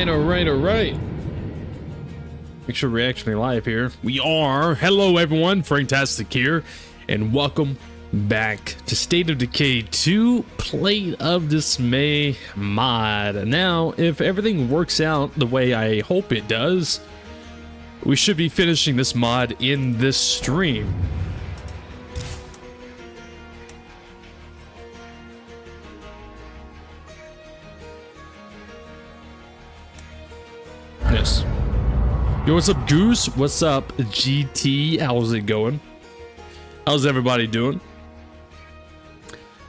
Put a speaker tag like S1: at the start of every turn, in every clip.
S1: all right. Make sure we're actually live here. We are. Hello, everyone. FrankTastic here, and welcome back to State of Decay 2 Plate of Dismay mod. Now, if everything works out the way I hope it does, we should be finishing this mod in this stream. Yes. Yo, what's up, Goose? What's up, GT? How's it going? How's everybody doing?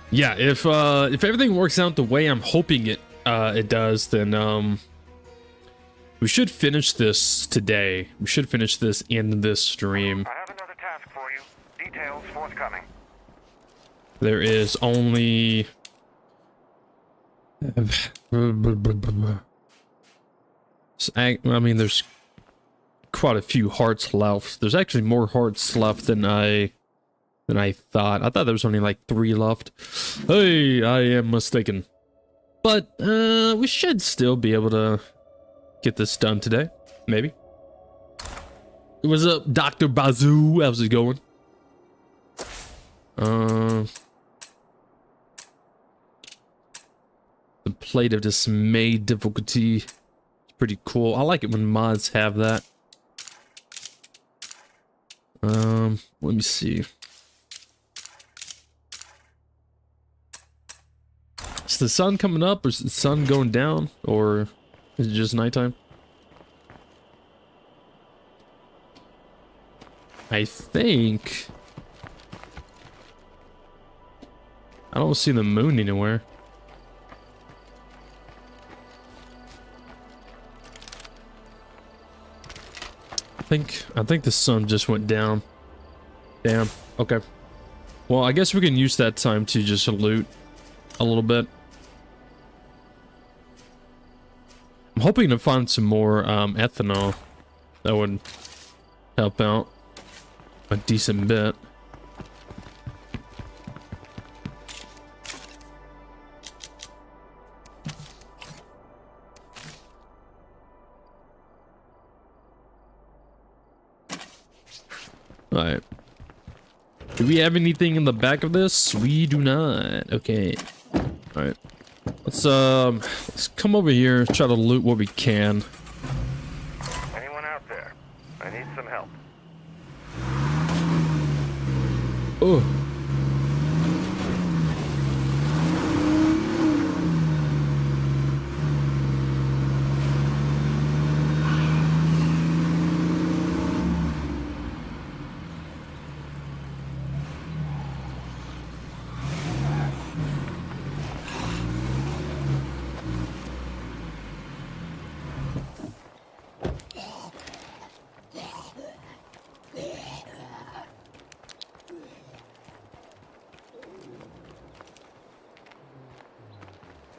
S1: Yeah, if everything works out the way I'm hoping it does, then we should finish this today. We should finish this in this stream.
S2: I have another task for you. Details forthcoming.
S1: There is only I mean, there's quite a few hearts left. There's actually more hearts left than I thought. I thought there was only like 3 left. Hey, I am mistaken. But we should still be able to get this done today. Maybe. What's up, Dr. Bazoo? How's it going? The Plate of Dismay difficulty. Pretty cool. I like it when mods have that. Let me see. Is the sun coming up, or is the sun going down, or is it just nighttime? I think I don't see the moon anywhere. I think the sun just went down. Damn. Okay. Well, I guess we can use that time to just loot a little bit. I'm hoping to find some more ethanol. That would help out a decent bit. Alright. Do we have anything in the back of this? We do not. Okay. Alright. Let's come over here, try to loot what we can.
S2: Anyone out there? I need some help.
S1: Oh.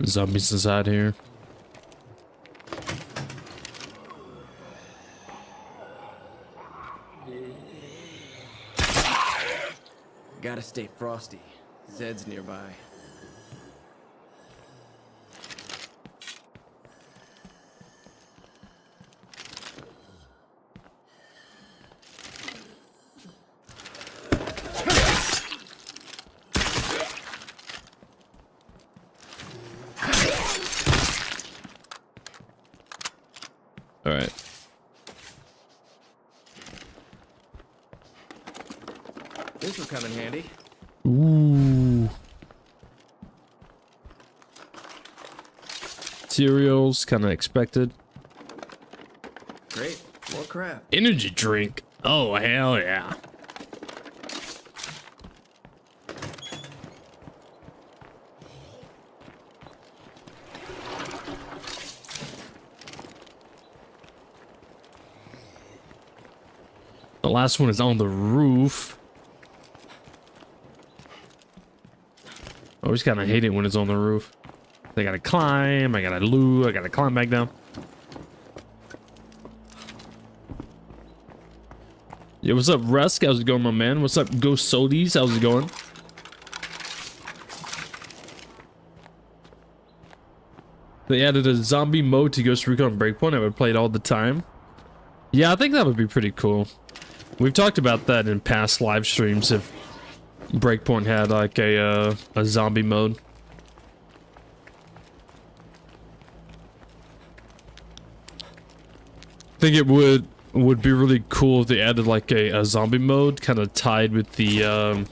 S1: Zombies inside here.
S3: Gotta stay frosty. Zed's nearby.
S1: All right.
S3: This will come in handy.
S1: Ooh. Cereals, kind of expected.
S3: Great. More crap.
S1: Energy drink. Oh, hell yeah. The last one is on the roof. I always kind of hate it when it's on the roof. I gotta climb, I gotta loot, I gotta climb back down. Yo, what's up, Rusk? How's it going, my man? What's up, Ghost Sodies? How's it going? They added a zombie mode to Ghost Recon Breakpoint. I would play it all the time. Yeah, I think that would be pretty cool. We've talked about that in past live streams if Breakpoint had like a zombie mode. I think it would be really cool if they added like a zombie mode kind of tied with the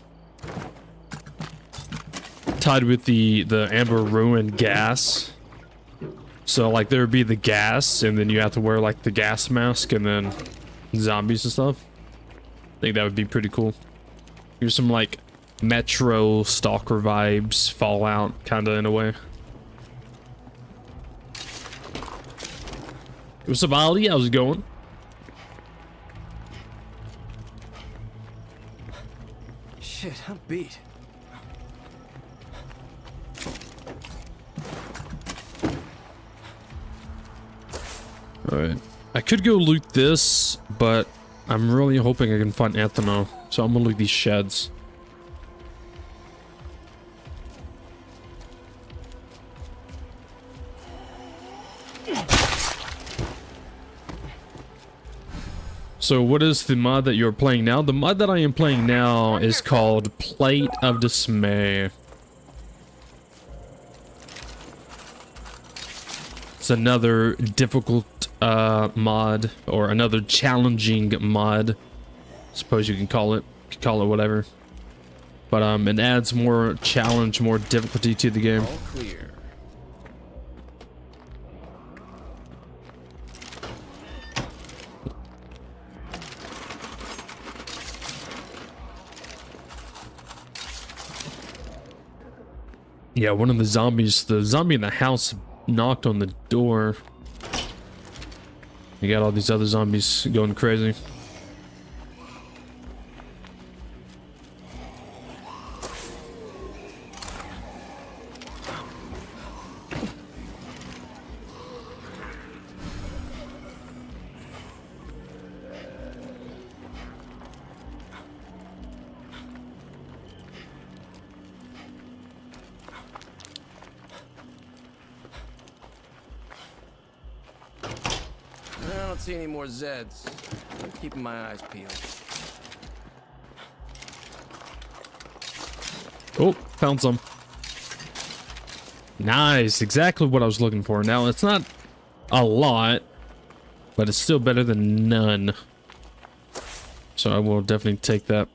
S1: Amber Ruin gas. So like there would be the gas and then you have to wear like the gas mask and then zombies and stuff. I think that would be pretty cool. Here's some like Metro Stalker vibes, Fallout kind of in a way. What's up, Ali? How's it going?
S3: Shit, I'm beat.
S1: Alright. I could go loot this, but I'm really hoping I can find ethanol. So I'm gonna loot these sheds. So what is the mod that you're playing now? The mod that I am playing now is called State of Dismay. It's another difficult mod, or another challenging mod. I suppose you can call it. You can call it whatever. But it adds more challenge, more difficulty to the game.
S3: All clear.
S1: Yeah, one of the zombie in the house knocked on the door. You got all these other zombies going crazy.
S3: I don't see any more Zeds. I'm keeping my eyes peeled.
S1: Oh, found some. Nice, exactly what I was looking for. Now, it's not a lot, but it's still better than none. So I will definitely take that.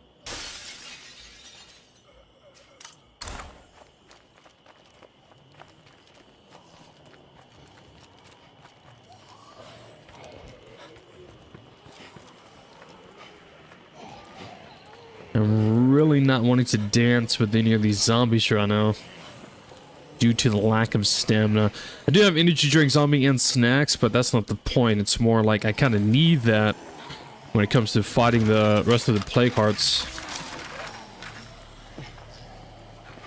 S1: I'm really not wanting to dance with any of these zombies right now due to the lack of stamina. I do have energy drink, zombie, and snacks, but that's not the point. It's more like I kind of need that when it comes to fighting the rest of the plague hearts.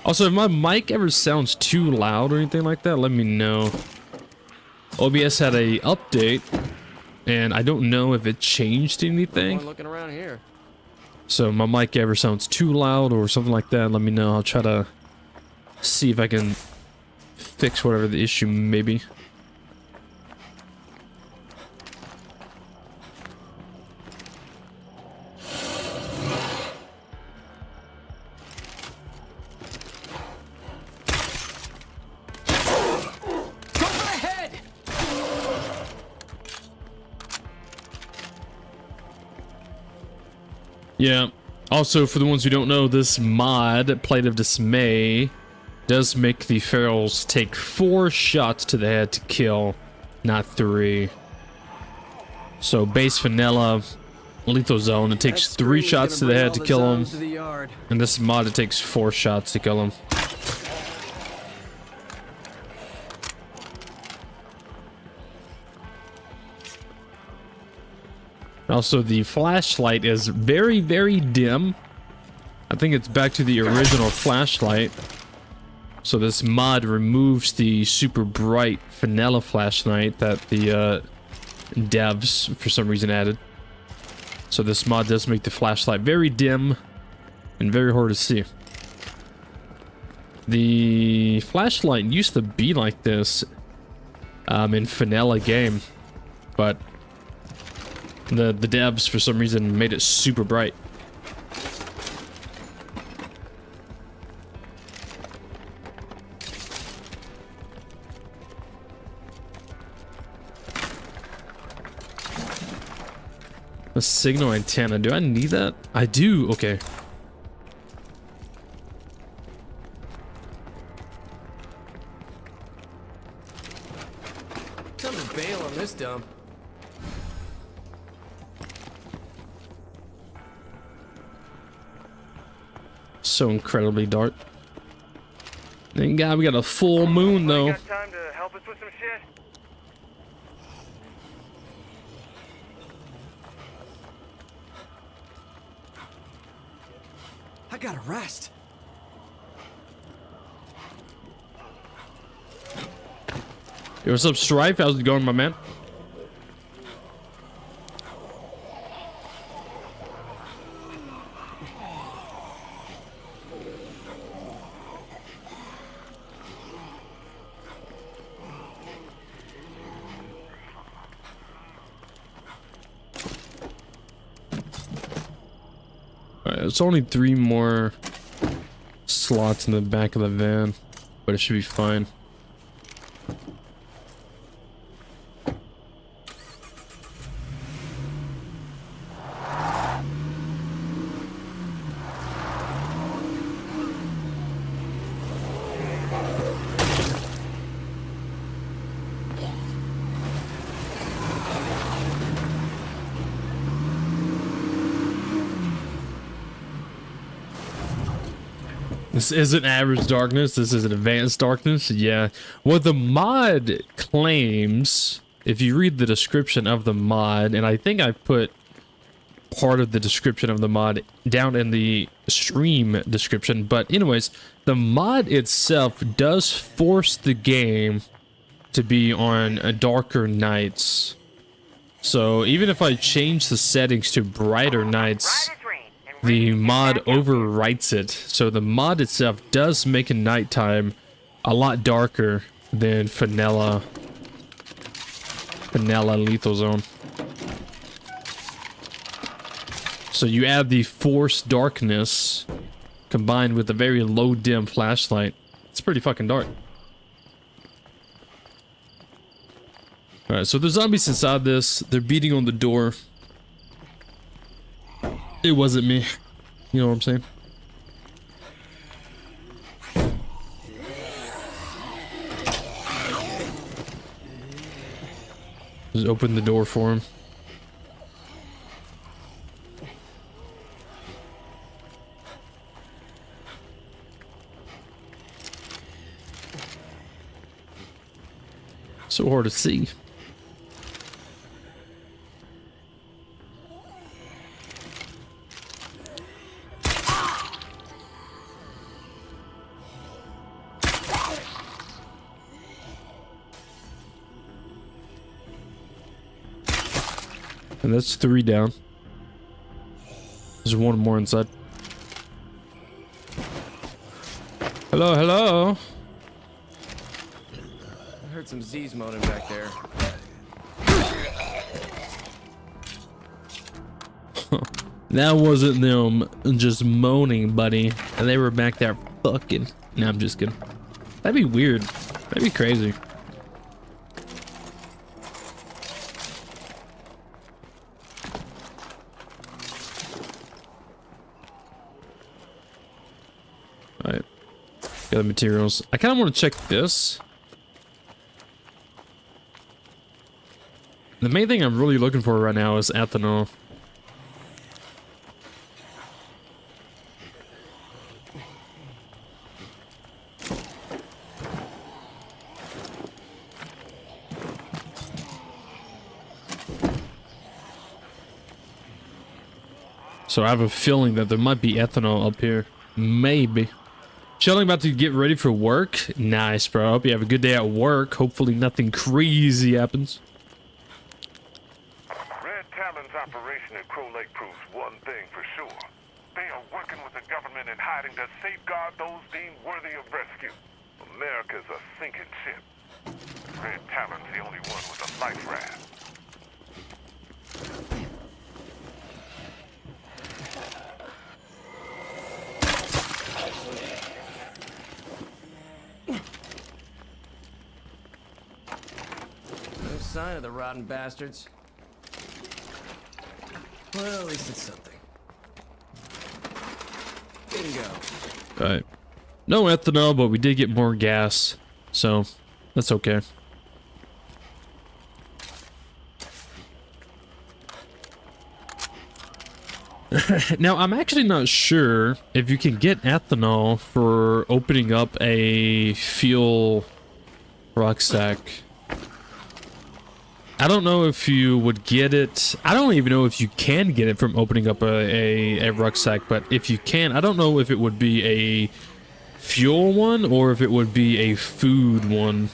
S1: Also, if my mic ever sounds too loud or anything like that, let me know. OBS had a update, and I don't know if it changed anything.
S3: No one looking around here.
S1: So my mic ever sounds too loud or something like that, let me know. I'll try to see if I can fix whatever the issue may be. Yeah. Also, for the ones who don't know, this mod, State of Decay, does make the ferals take 4 shots to the head to kill, not 3. So base vanilla, lethal zone, it takes 3 shots to the head to kill him. And this mod, it takes 4 shots to kill him. Also, the flashlight is very, very dim. I think it's back to the original flashlight. So this mod removes the super bright vanilla flashlight that the devs, for some reason, added. So this mod does make the flashlight very dim and very hard to see. The flashlight used to be like this in vanilla game, but the devs for some reason made it super bright. A signal antenna. Do I need that? I do. Okay.
S3: Time to bail on this dump.
S1: So incredibly dark. Thank God we got a full moon though.
S2: Got time to help us with some shit?
S3: I gotta rest.
S1: Yo, what's up, Strife? How's it going, my man? Alright, it's only 3 more slots in the back of the van, but it should be fine. This isn't average darkness, this is an advanced darkness. Yeah. What the mod claims, if you read the description of the mod, and I think I put part of the description of the mod down in the stream description, but anyways, the mod itself does force the game to be on darker nights. So even if I change the settings to brighter nights, the mod overwrites it. So the mod itself does make a nighttime a lot darker than vanilla lethal zone. So you add the forced darkness combined with a very low dim flashlight. It's pretty fucking dark. Alright, so there's zombies inside this. They're beating on the door. It wasn't me. You know what I'm saying? Just open the door for him. So hard to see. And that's 3 down. There's 1 more inside. Hello, hello.
S3: I heard some Z's moaning back there.
S1: That wasn't them just moaning, buddy. And they were back there fucking. Nah, I'm just kidding. That'd be weird. That'd be crazy. Alright. Got the materials. I kind of want to check this. The main thing I'm really looking for right now is ethanol. So I have a feeling that there might be ethanol up here. Maybe. Chilling, about to get ready for work. Nice, bro. Hope you have a good day at work. Hopefully nothing crazy happens.
S2: Red Talon's operation at Crow Lake proves one thing for sure. They are working with the government in hiding to safeguard those deemed worthy of rescue. America's a sinking ship. Red Talon's the only one with a life raft.
S3: No sign of the rotten bastards. Well, at least it's something. Bingo.
S1: Alright. No ethanol, but we did get more gas, so that's okay. Now, I'm actually not sure if you can get ethanol for opening up a fuel rucksack. I don't know if you would get it. I don't even know if you can get it from opening up a rucksack, but if you can, I don't know if it would be a fuel one or if it would be a food one.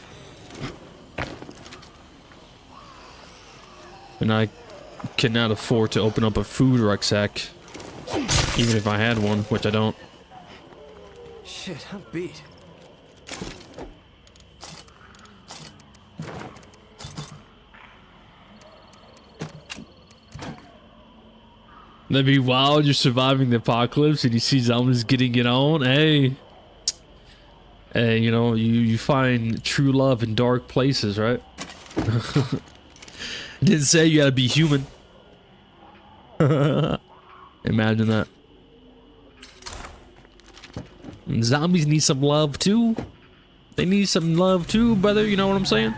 S1: And I cannot afford to open up a food rucksack, even if I had one, which I don't.
S3: Shit, I'm beat.
S1: That'd be wild. You're surviving the apocalypse and you see zombies getting it on. Hey, you know, you find true love in dark places, right? Didn't say you gotta be human. Imagine that. And zombies need some love too. They need some love too, brother. You know what I'm saying?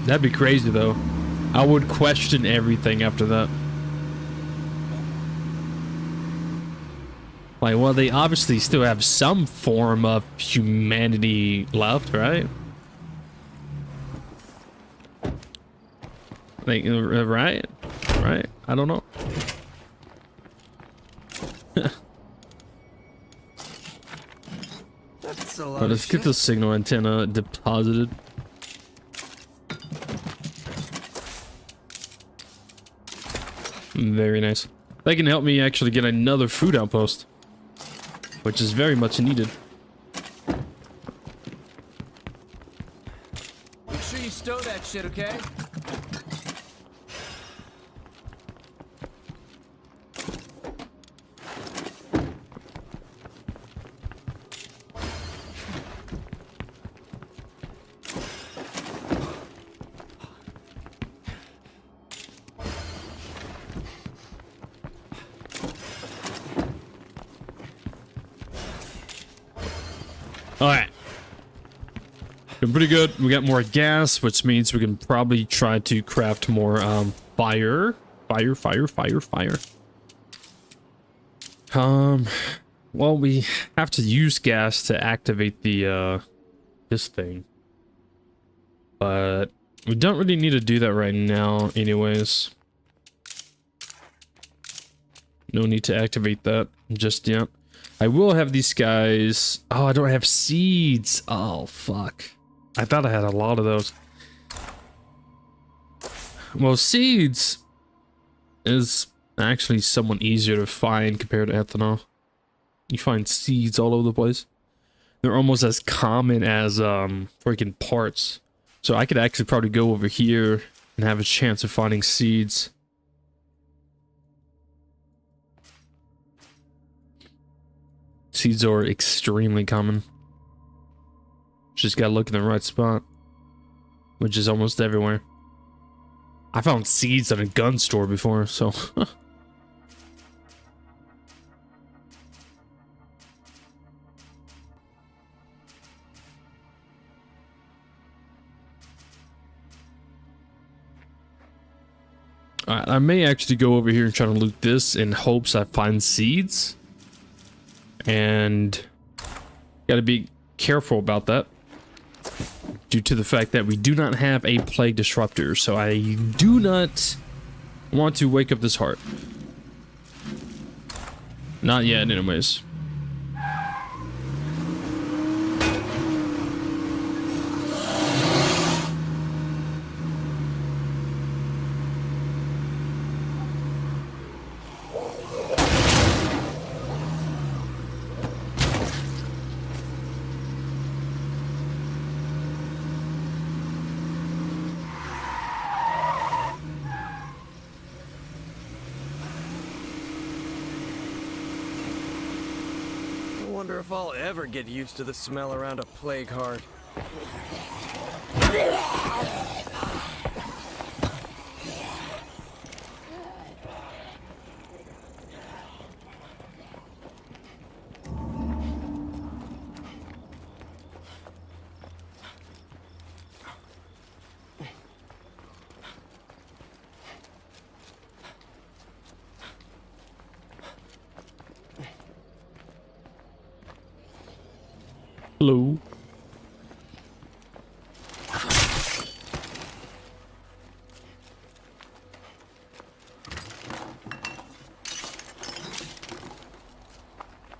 S1: That'd be crazy though. I would question everything after that. Like, well, they obviously still have some form of humanity left, right? Like, right? Right? I don't know.
S3: That's a lot
S1: But
S3: of
S1: let's get
S3: shit.
S1: the signal antenna deposited. Very nice. That can help me actually get another food outpost, which is very much needed.
S3: Make sure you stow that shit, okay?
S1: Alright. Doing pretty good. We got more gas, which means we can probably try to craft more fire. Fire. Well, we have to use gas to activate the this thing. But we don't really need to do that right now anyways. No need to activate that just yet. I will have these guys. Oh, I don't have seeds. Oh, fuck. I thought I had a lot of those. Well, seeds is actually somewhat easier to find compared to ethanol. You find seeds all over the place. They're almost as common as freaking parts. So I could actually probably go over here and have a chance of finding seeds. Seeds are extremely common. Just gotta look in the right spot, which is almost everywhere. I found seeds at a gun store before, so. Alright, I may actually go over here and try to loot this in hopes I find seeds. And gotta be careful about that due to the fact that we do not have a plague disruptor, so I do not want to wake up this heart. Not yet anyways.
S3: wonder if I'll ever get used to the smell around a plague heart.
S1: Hello.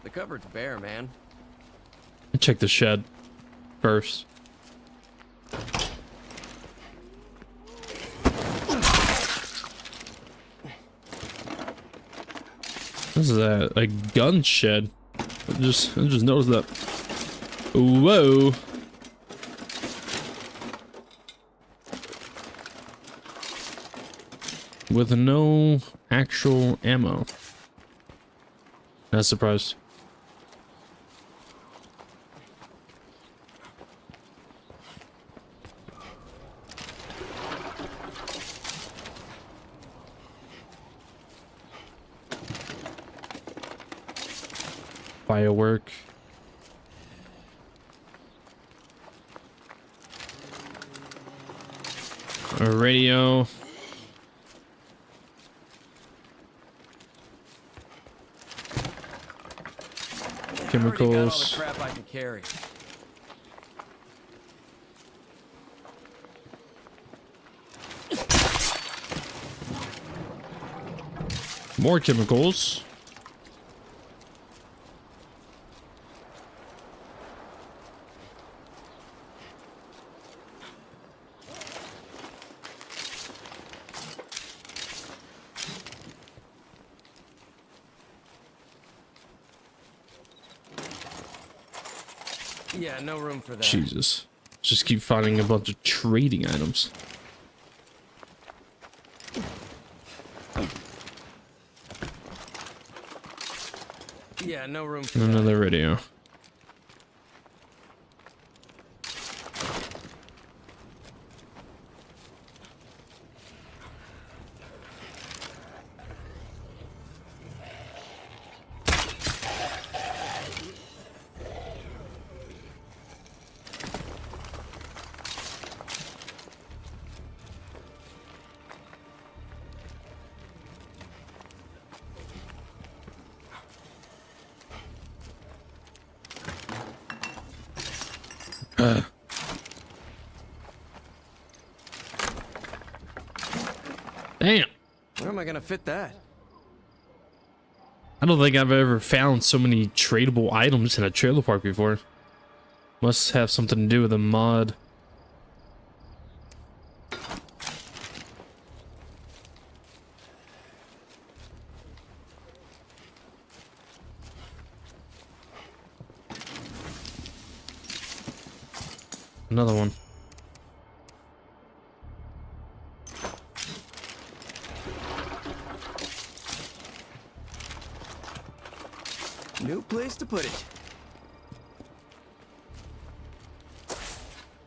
S3: The cupboard's bare, man.
S1: Check the shed first. This is a gun shed. I just noticed that. Whoa. With no actual ammo. Not surprised. Firework. A radio.
S3: Already got all the
S1: Chemicals.
S3: crap I can carry.
S1: More chemicals.
S3: Yeah, no room for that.
S1: Jesus. Just keep finding a bunch of trading items.
S3: Yeah, no room for that.
S1: Another radio. Damn.
S3: Where am I gonna fit that?
S1: I don't think I've ever found so many tradable items in a trailer park before. Must have something to do with a mod. Another one.
S3: New place to put it.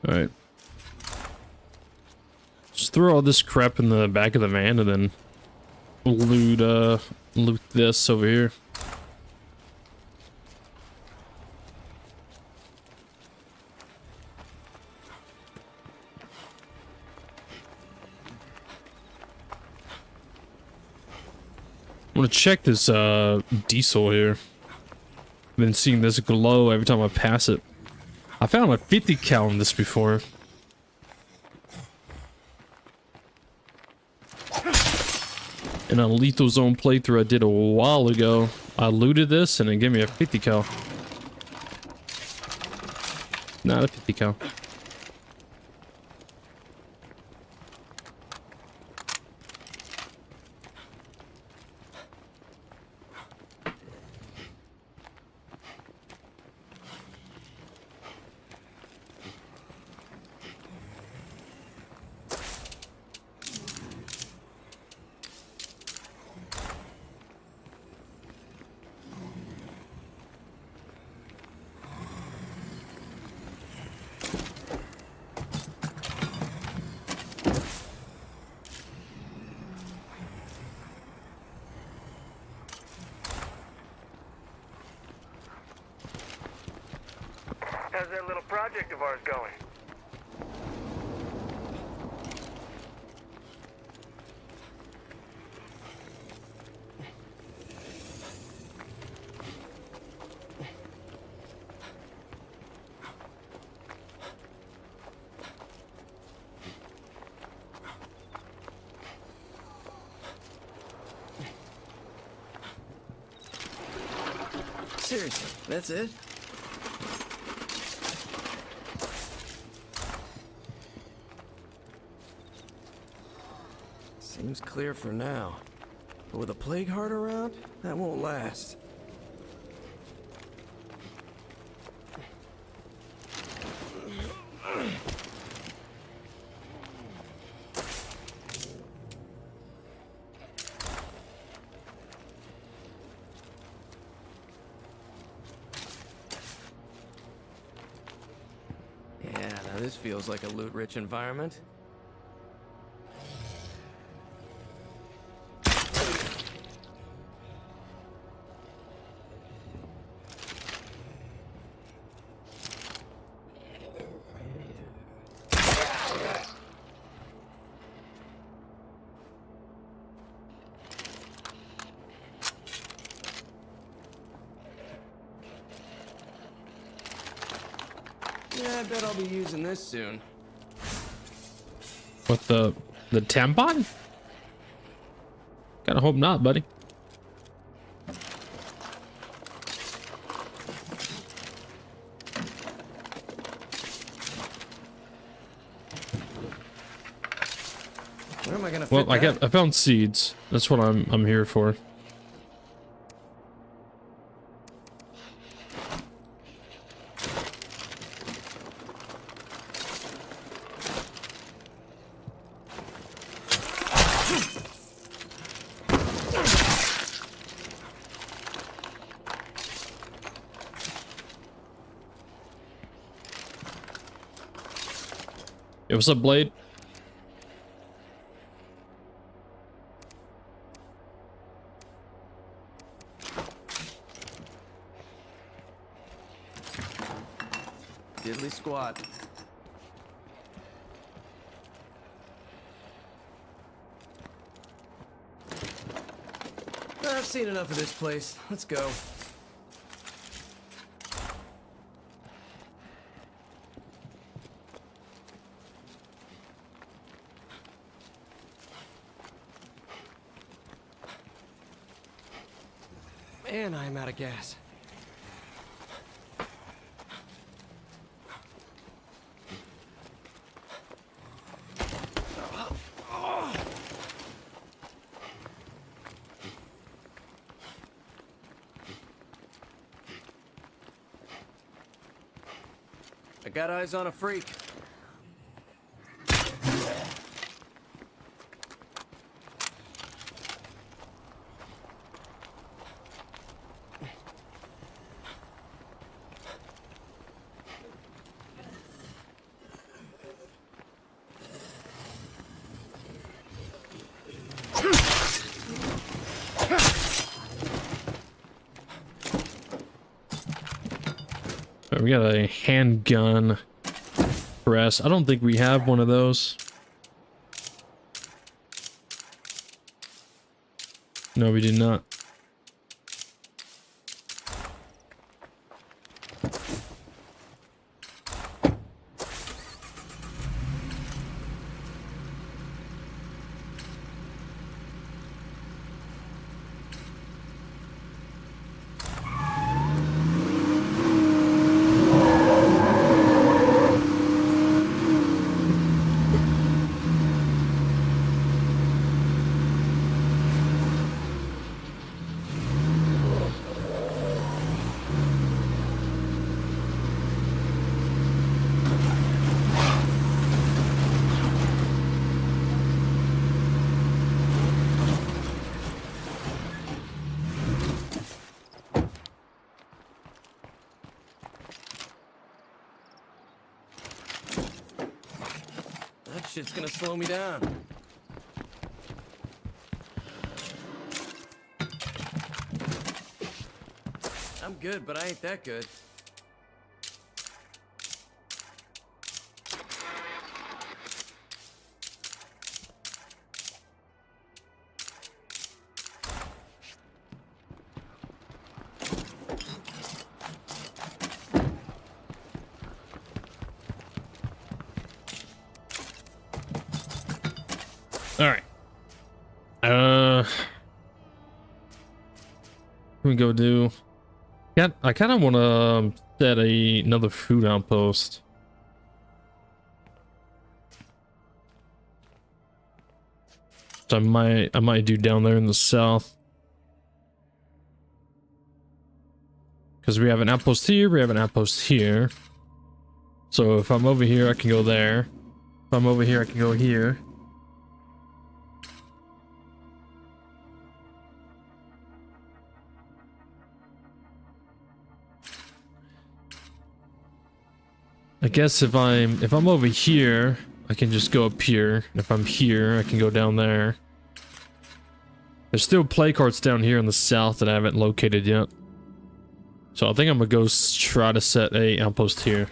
S1: Alright. Just throw all this crap in the back of the van and then loot this over here. I'm gonna check this diesel here. Been seeing this glow every time I pass it. I found a 50 cal in this before. In a Lethal Zone playthrough I did a while ago, I looted this and it gave me a 50 cal. Not a 50 cal.
S2: How's that little project of ours going?
S3: Seriously, that's it? Seems clear for now. But with a plague heart around, that won't last. Yeah, now this feels like a loot-rich environment. Yeah, I bet I'll be using this soon.
S1: What, the tampon? Gotta hope not, buddy.
S3: Where am I gonna fit
S1: Well,
S3: that?
S1: I found seeds. That's what I'm here for. Hey, what's up, Blade?
S3: Diddly squat. I've seen enough of this place. Let's go. Man, I'm out of gas. I got eyes on a freak.
S1: We got a handgun press. I don't think we have one of those. No, we do not.
S3: Shit's gonna slow me down. I'm good, but I ain't that good.
S1: All right. We go do. Yeah, I kind of want to set another food outpost. So I might do down there in the south. Because we have an outpost here, we have an outpost here. So if I'm over here, I can go there. If I'm over here, I can go here. I guess if I'm over here, I can just go up here. If I'm here, I can go down there. There's still play carts down here in the south that I haven't located yet. So I think I'm gonna go try to set a outpost here.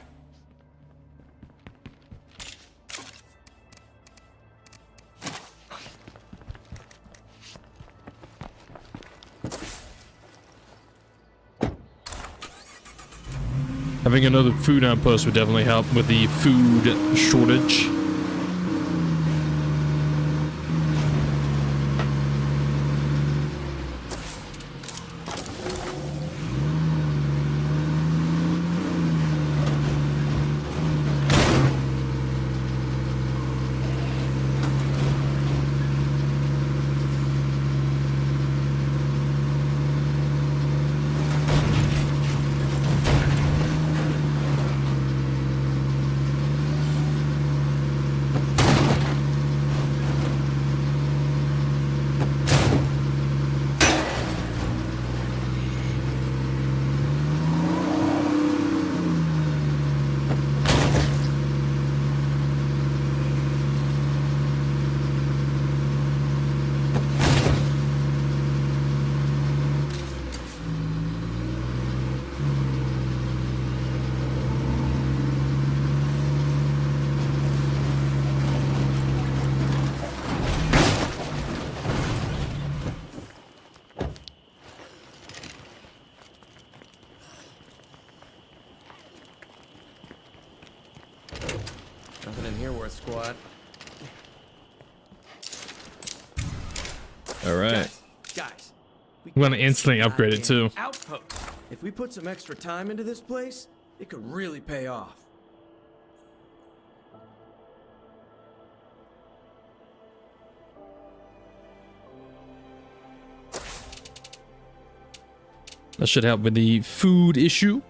S1: Having another food outpost would definitely help with the food shortage.
S3: Nothing in here worth squat.
S1: All right.
S3: Guys,
S1: I'm gonna instantly upgrade it too.
S3: Outpost. If we put some extra time into this place, it could really pay off.
S1: That should help with the food issue.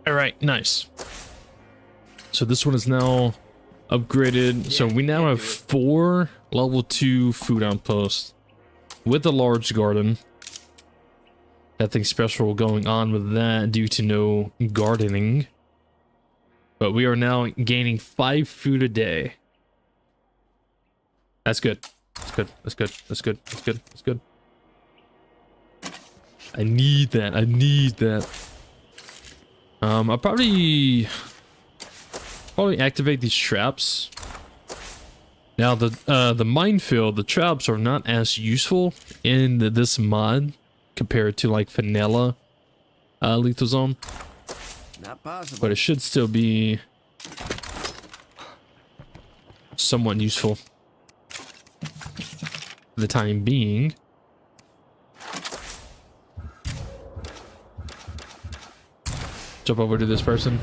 S1: All right, nice. So this one is now upgraded. So we now have 4 level 2 food outposts with a large garden. Nothing special going on with that due to no gardening. But we are now gaining 5 food a day. That's good. That's good. That's good. That's good. That's good. That's good. I need that. I need that. I'll probably activate these traps. Now the minefield, the traps are not as useful in this mod compared to like vanilla lethal zone.
S3: Not possible.
S1: But it should still be somewhat useful for the time being. Jump over to this person.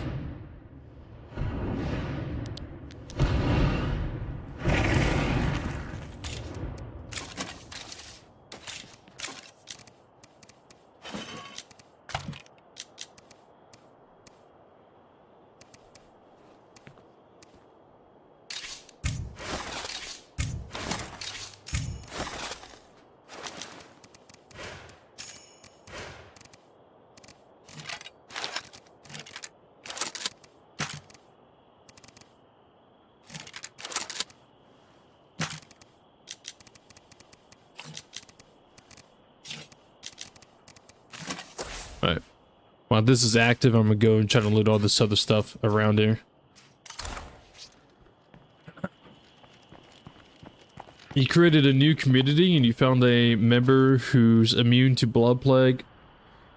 S1: While this is active, I'm gonna go and try to loot all this other stuff around here. You created a new community and you found a member who's immune to blood plague.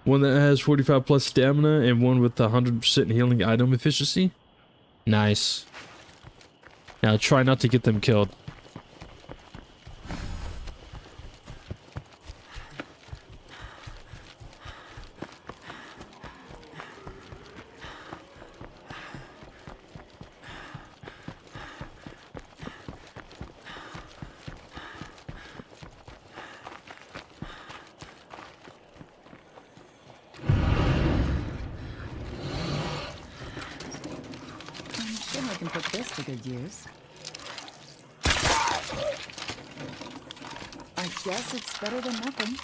S1: One that has 45 plus stamina and one with 100% healing item efficiency. Nice. Now try not to get them killed.
S4: I can put this to good use. I guess it's better than nothing.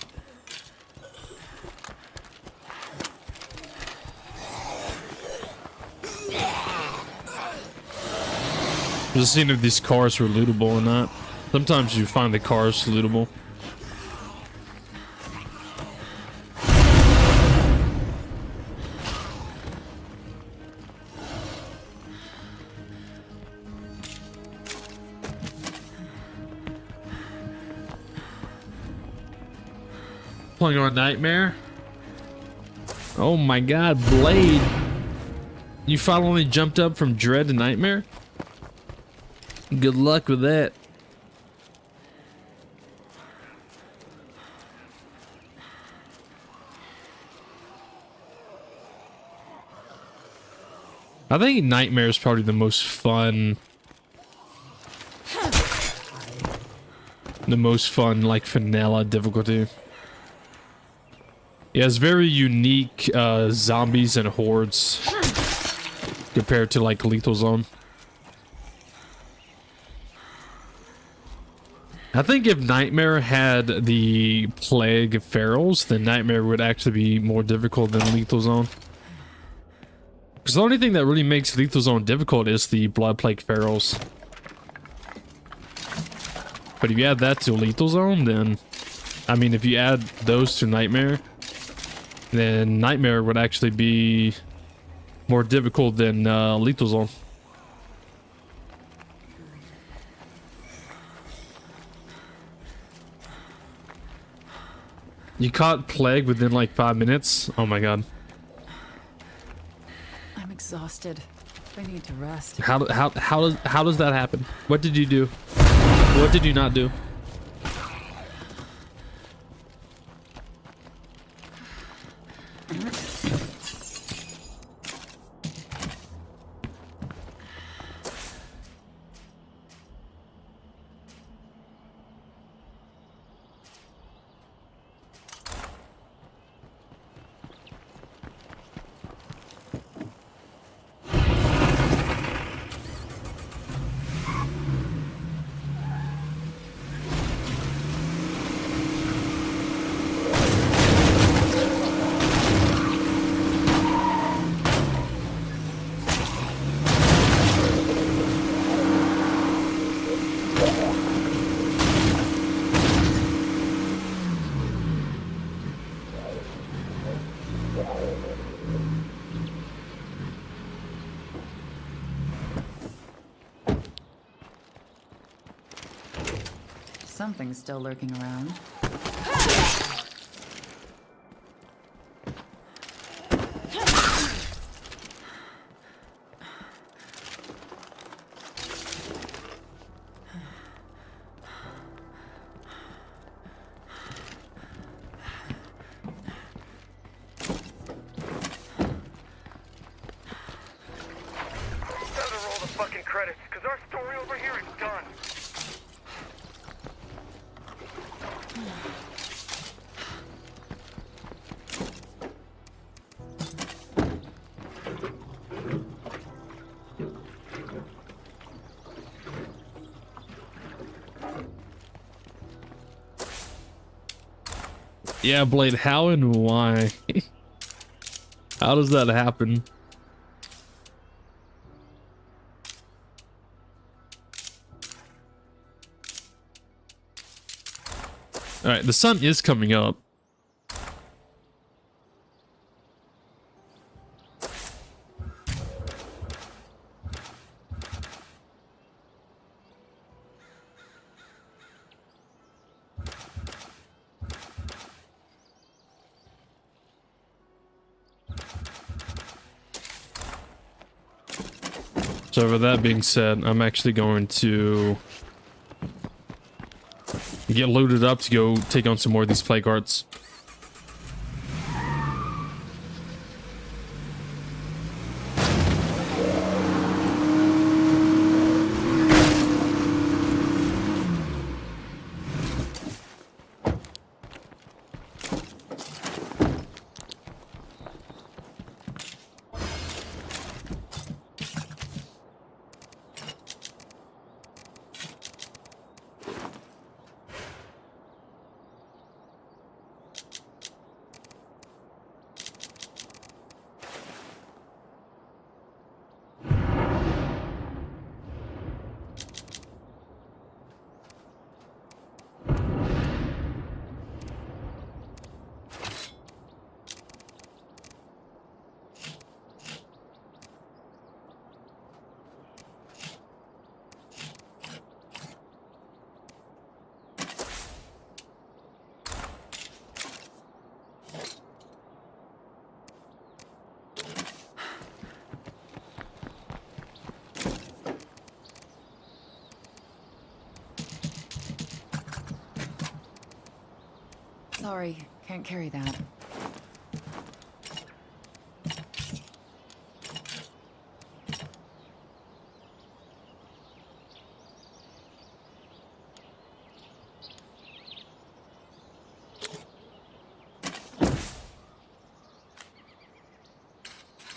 S1: Just seeing if these cars were lootable or not. Sometimes you find the cars lootable. Playing on Nightmare. Oh my god, Blade. You finally jumped up from Dread to Nightmare? Good luck with that. I think Nightmare is probably the most fun. The most fun, like, vanilla difficulty. Yeah, it's very unique zombies and hordes compared to like Lethal Zone. I think if Nightmare had the plague of ferals, then Nightmare would actually be more difficult than Lethal Zone. Because the only thing that really makes Lethal Zone difficult is the blood plague ferals. But if you add that to Lethal Zone, then I mean, if you add those to Nightmare, then Nightmare would actually be more difficult than Lethal Zone. You caught Plague within like 5 minutes? Oh my god.
S4: I'm exhausted. I need to rest.
S1: How does that happen? What did you do? What did you not do?
S4: Something's still lurking around. Yeah, Blade, how and why? How does that happen? Alright, the sun is coming up.
S1: So with that being said, I'm actually going to get loaded up to go take on some more of these plague hearts.
S5: Sorry, can't carry that.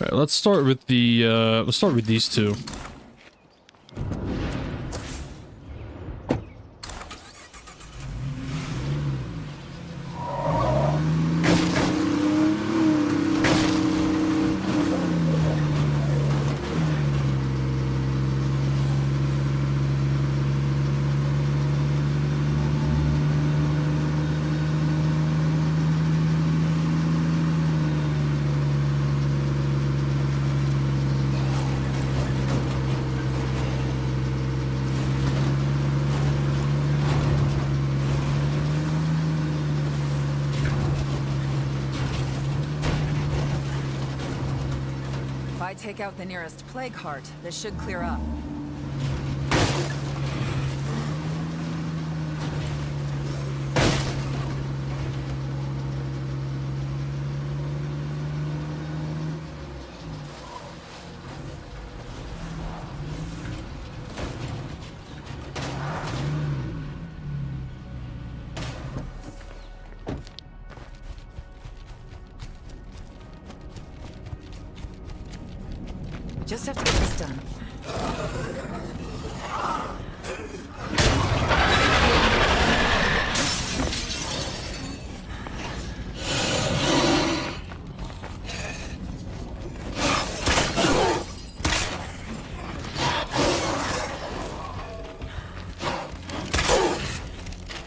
S1: All right, let's start with the let's start with these two.
S5: If I take out the nearest plague heart, this should clear up. Just have to get this done.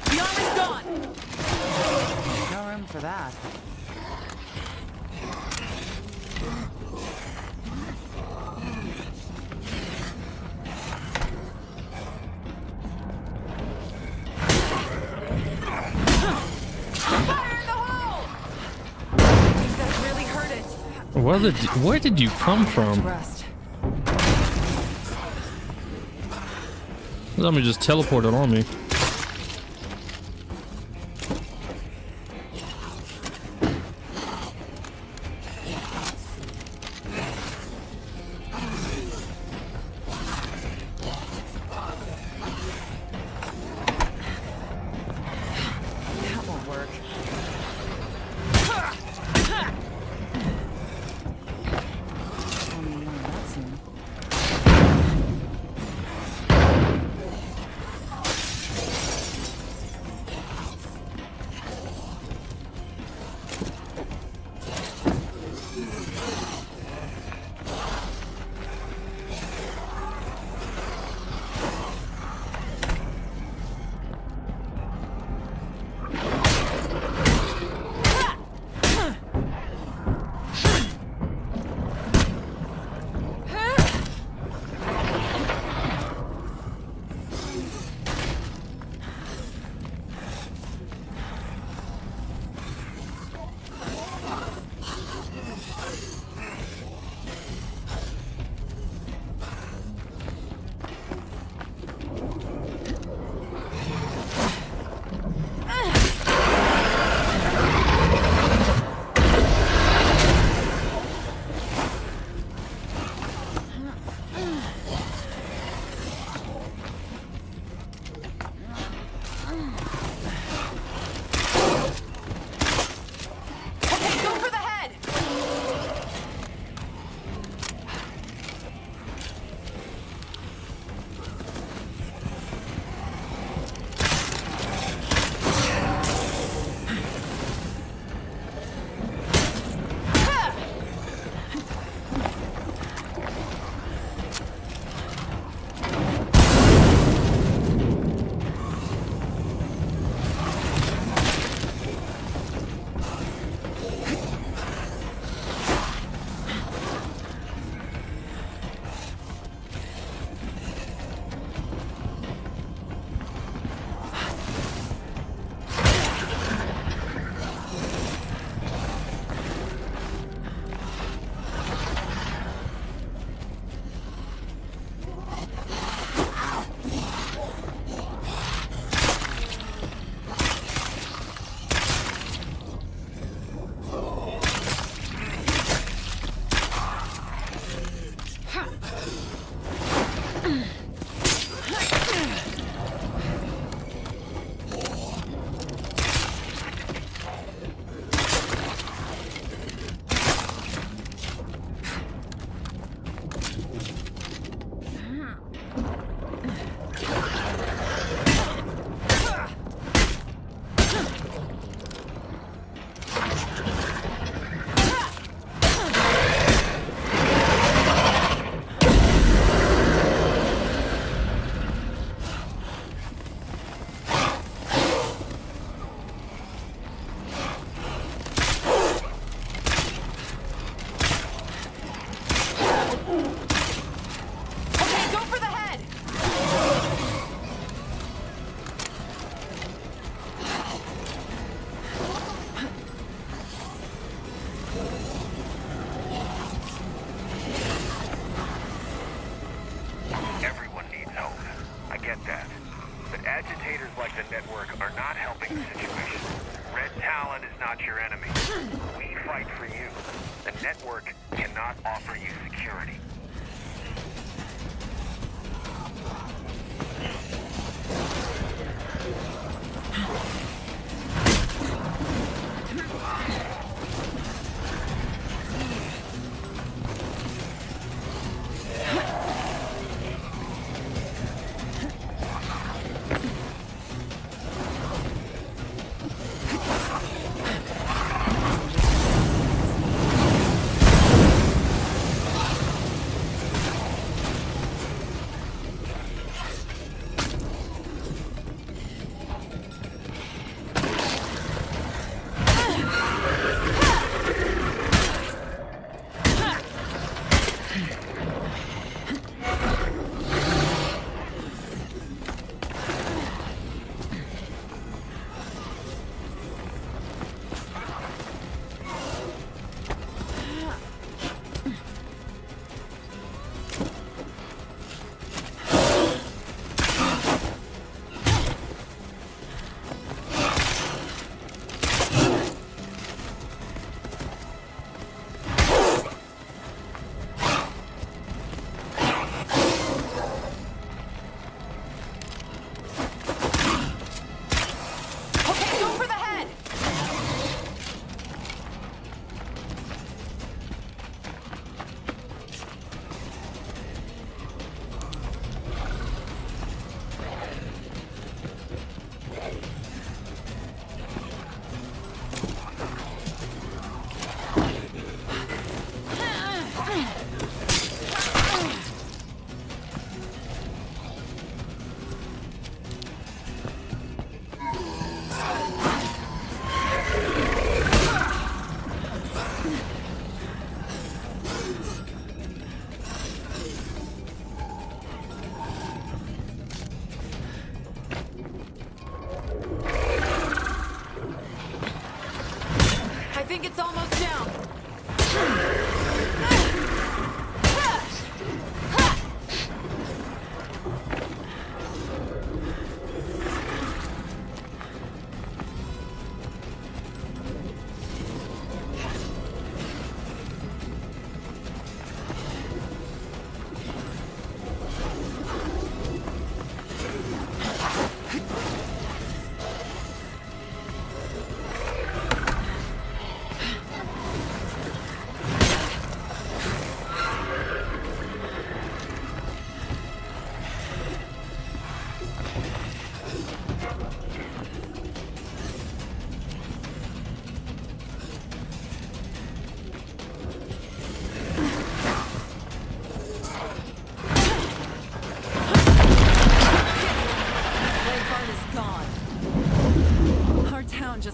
S5: The armor's gone! No room for that.
S1: Where did you come from?
S5: Rest.
S1: Somebody just teleported on me.
S5: That won't work. Only one of that soon.
S2: the network are not helping the situation. Red talent is not your enemy. We fight for you. The network cannot offer you security.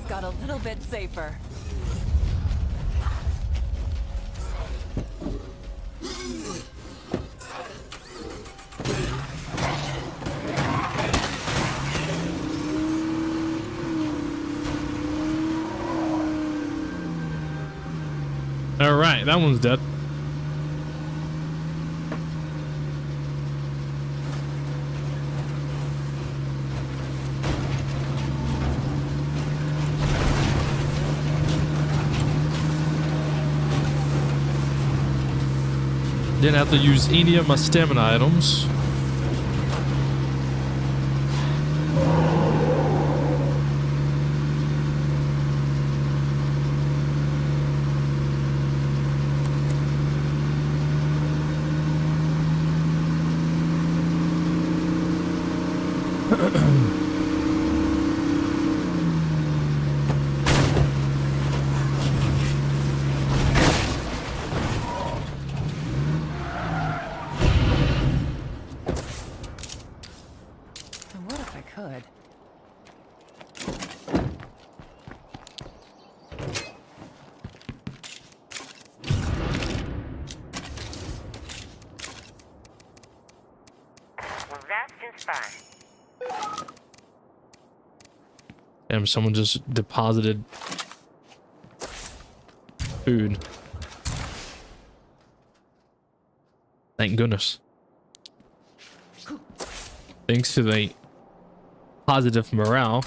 S5: Got a little bit safer.
S4: All right, that one's dead. Didn't have to use any of my stamina items. Damn, someone just deposited food. Thank goodness. Thanks to the
S1: positive morale.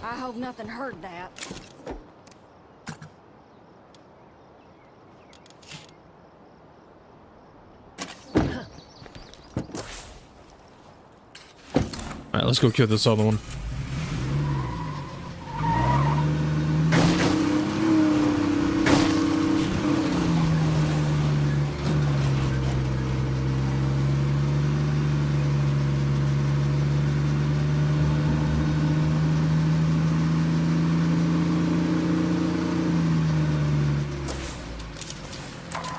S6: I hope nothing hurt that.
S1: Alright, let's go kill this other one.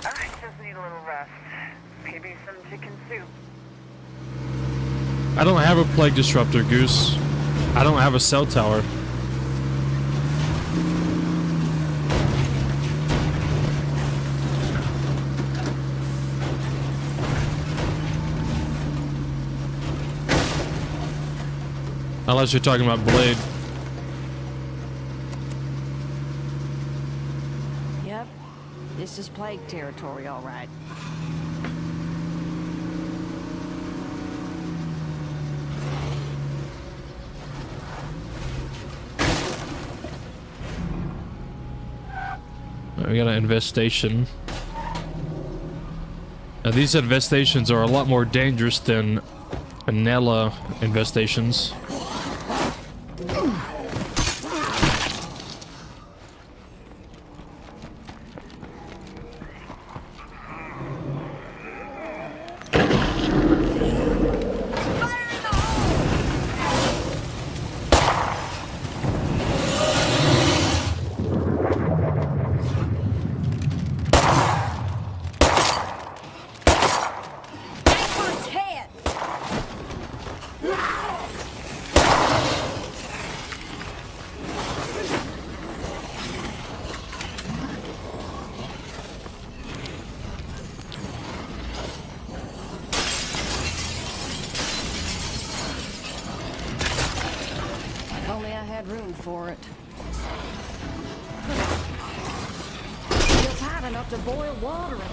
S2: I just need a little rest. Maybe some chicken soup.
S1: I don't have a plague disruptor, Goose. I don't have a cell tower. Unless you're talking about Blade.
S6: Yep, this is plague territory, all right.
S1: We got an infestation. Now these infestations are a lot more dangerous than vanilla infestations.
S6: For it. Feels hot enough to boil water in there.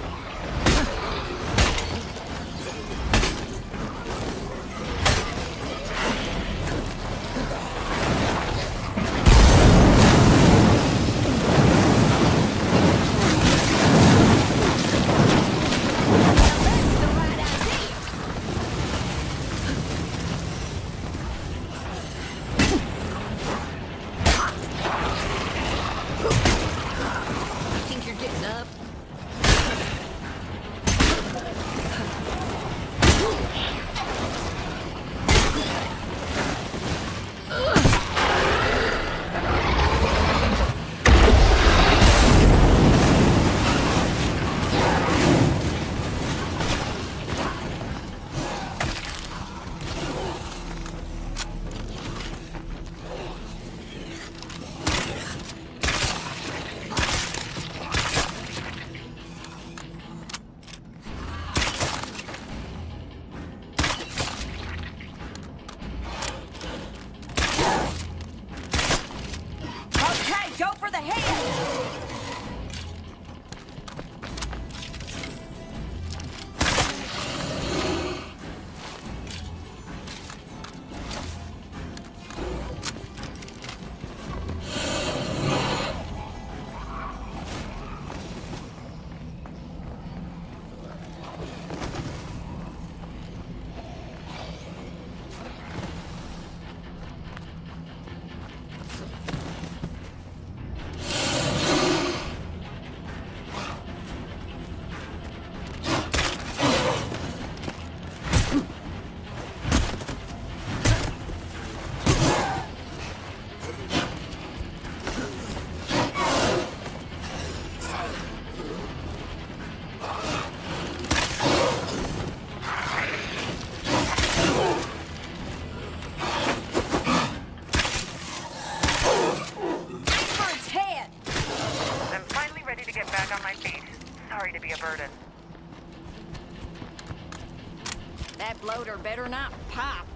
S6: That bloater better not pop.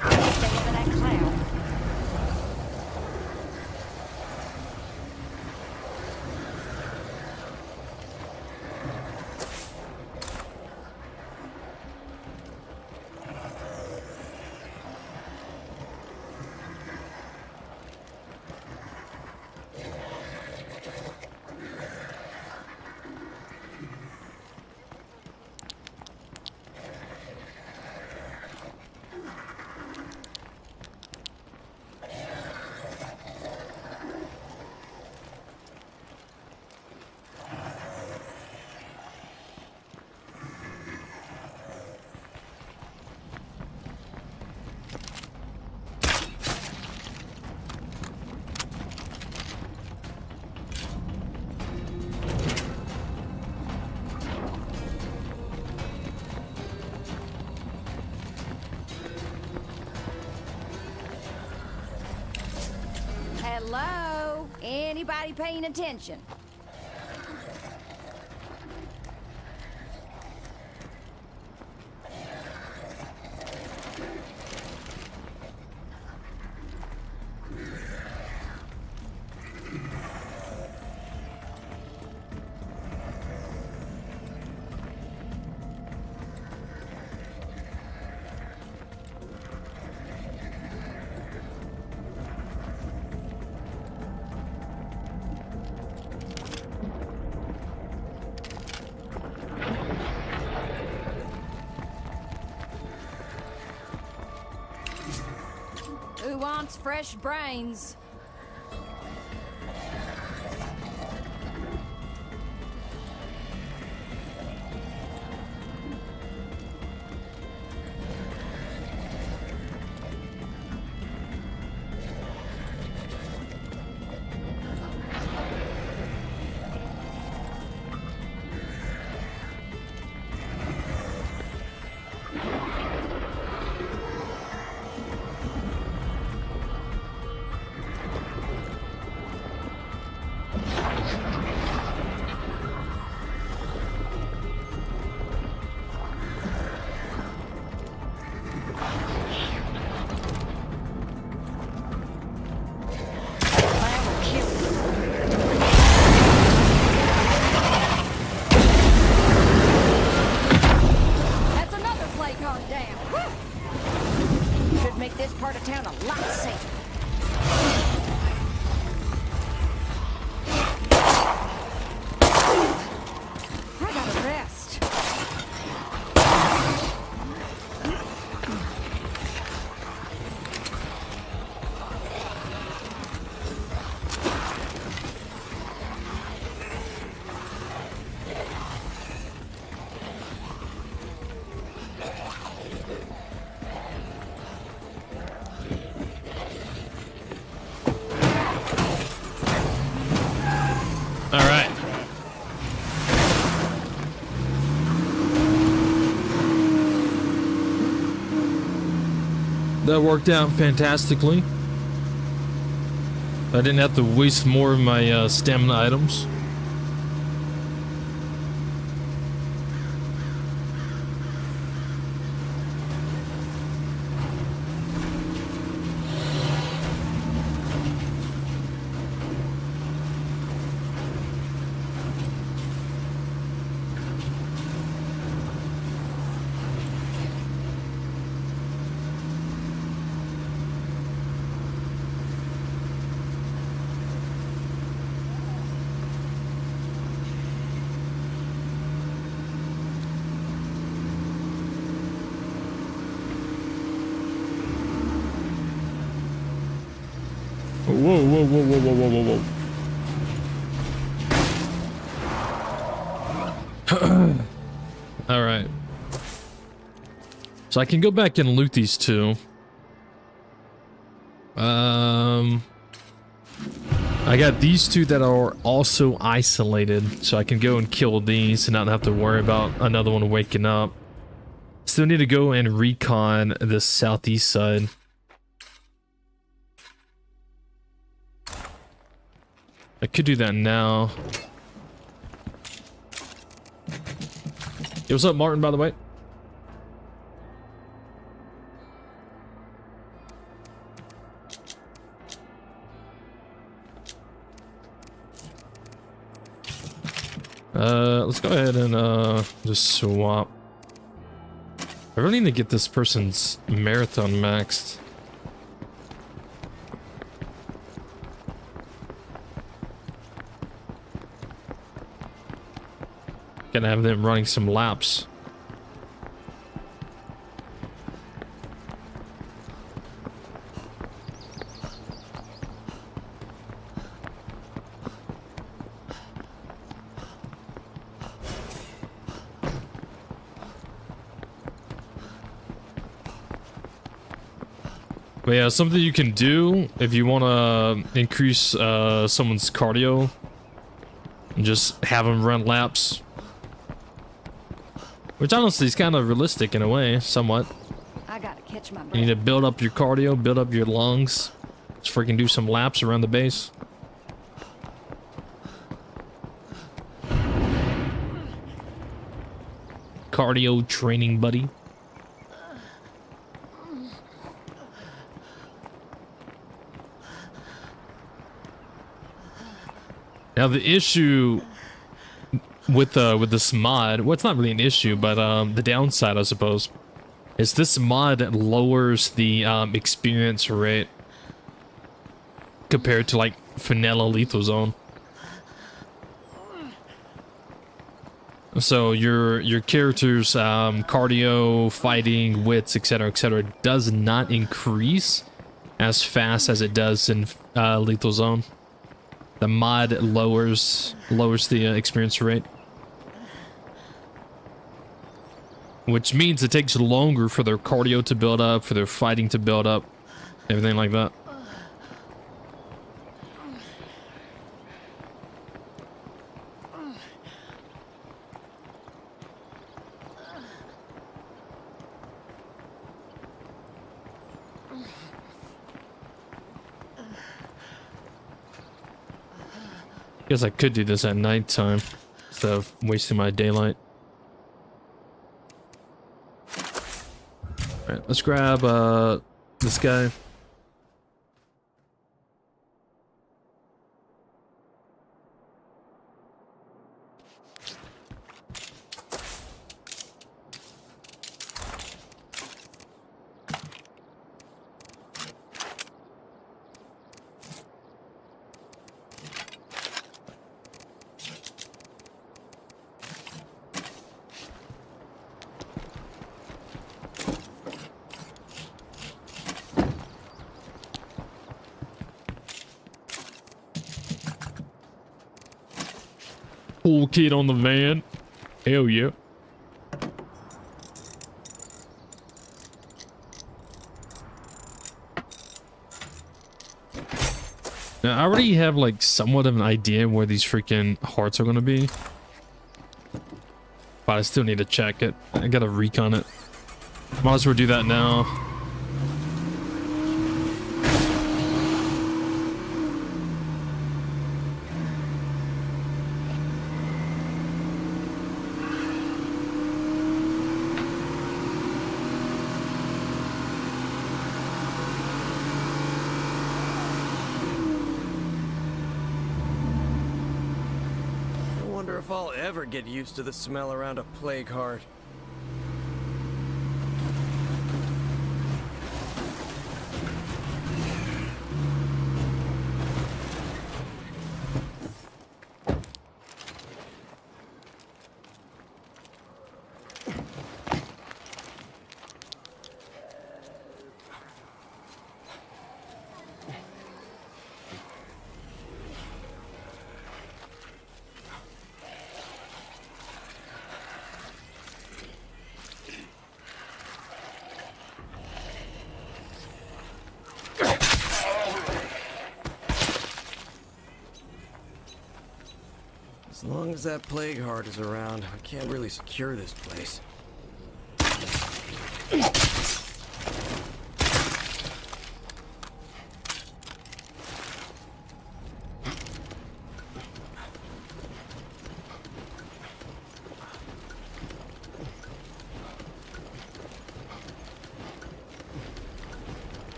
S6: Stay over that cloud. Hello? Anybody paying attention? Who wants fresh brains?
S1: That worked out fantastically. I didn't have to waste more of my stamina items. Whoa, whoa, whoa, whoa, whoa, whoa, whoa, whoa. All right. So I can go back and loot these two. I got these two that are also isolated, so I can go and kill these and not have to worry about another one waking up. Still need to go and recon the southeast side. I could do that now. Yo, what's up, Martin, by the way? Let's go ahead and just swap. I really need to get this person's marathon maxed. Gonna have them running some laps. But yeah, something you can do if you want to increase someone's cardio and just have them run laps. Which honestly is kind of realistic in a way, somewhat.
S6: I gotta catch my breath.
S1: You need to build up your cardio, build up your lungs. Just freaking do some laps around the base. Cardio training, buddy. Now the issue with this mod, well, it's not really an issue, but the downside, I suppose, is this mod lowers the experience rate compared to like vanilla Lethal Zone. So your character's cardio, fighting, wits, etc., does not increase as fast as it does in Lethal Zone. The mod lowers the experience rate, which means it takes longer for their cardio to build up, for their fighting to build up, everything like that. Guess I could do this at nighttime instead of wasting my daylight. Alright, let's grab this guy. Cool kid on the van. Hell yeah. Now, I already have like somewhat of an idea where these freaking hearts are going to be. But I still need to check it. I gotta recon it. Might as well do that now.
S3: If I'll ever get used to the smell around a plague heart. As long as that plague heart is around, I can't really secure this place.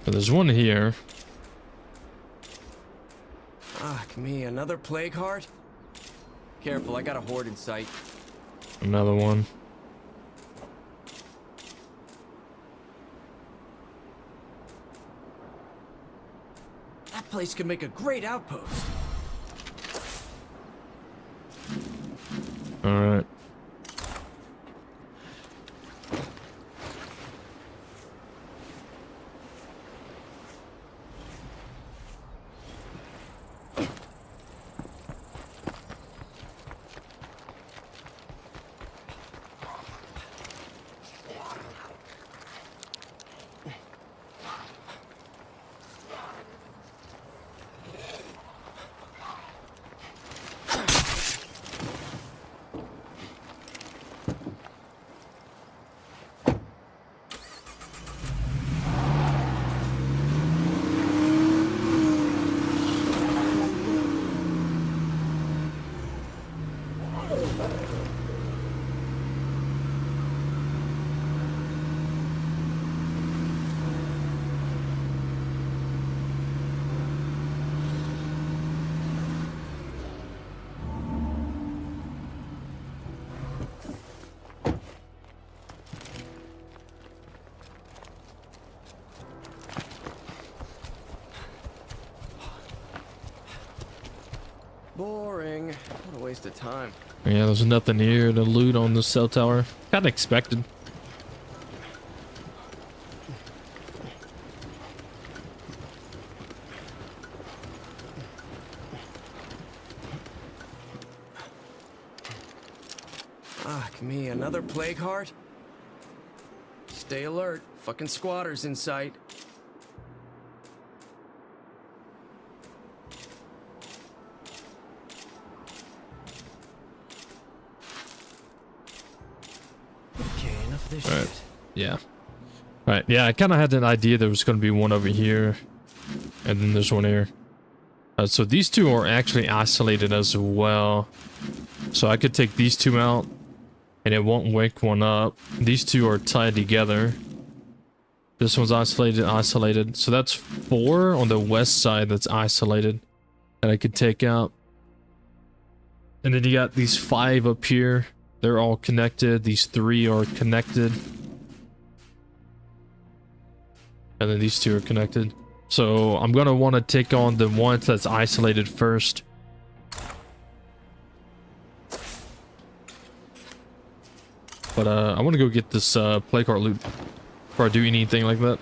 S1: There's one here.
S3: Ah, me, another plague heart? Careful, I got a horde in sight.
S1: Another one.
S3: That place could make a great outpost.
S1: Alright.
S3: Boring. What a waste of time.
S1: Yeah, there's nothing here to loot on the cell tower. Kinda expected.
S3: Ah, me, another plague heart? Stay alert. Fucking squatters in sight. Okay, enough of this
S1: All right.
S3: shit.
S1: Yeah. Alright, yeah, I kind of had an idea there was going to be one over here. And then there's one here. So these two are actually isolated as well. So I could take these two out. And it won't wake one up. These two are tied together. This one's isolated. So that's 4 on the west side that's isolated. That I could take out. And then you got these 5 up here. They're all connected. These 3 are connected. And then these 2 are connected. So I'm going to want to take on the one that's isolated first. But I want to go get this plague heart loot before I do anything like that.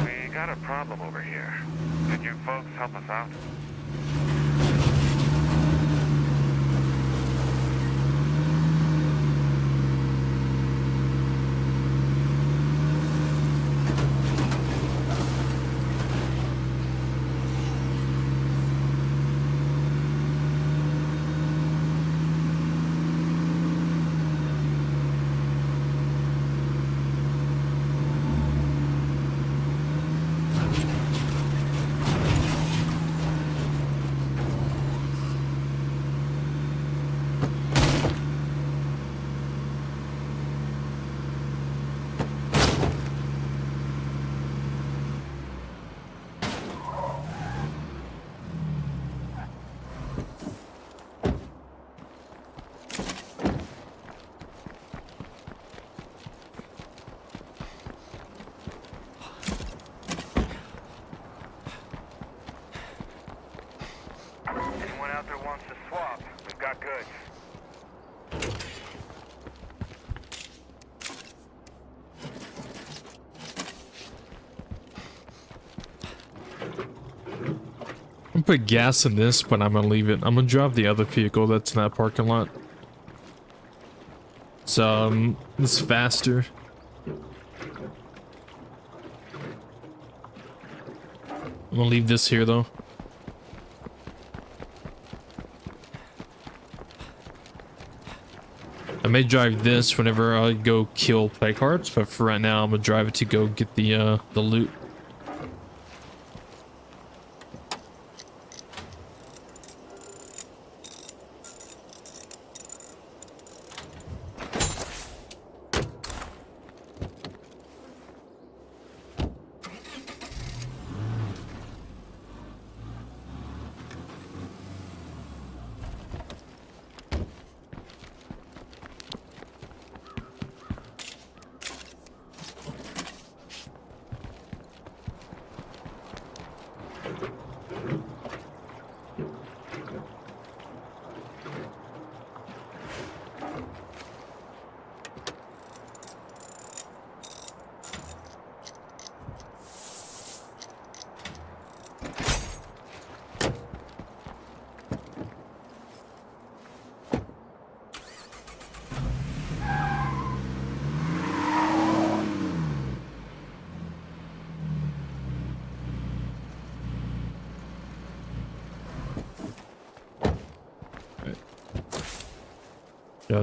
S2: We got a problem over here. Could you folks help us out?
S1: put gas in this, but I'm gonna leave it. I'm gonna drive the other vehicle that's in that parking lot. So, it's faster. I'm gonna leave this here though. I may drive this whenever I go kill plague hearts, but for right now I'm gonna drive it to go get the loot.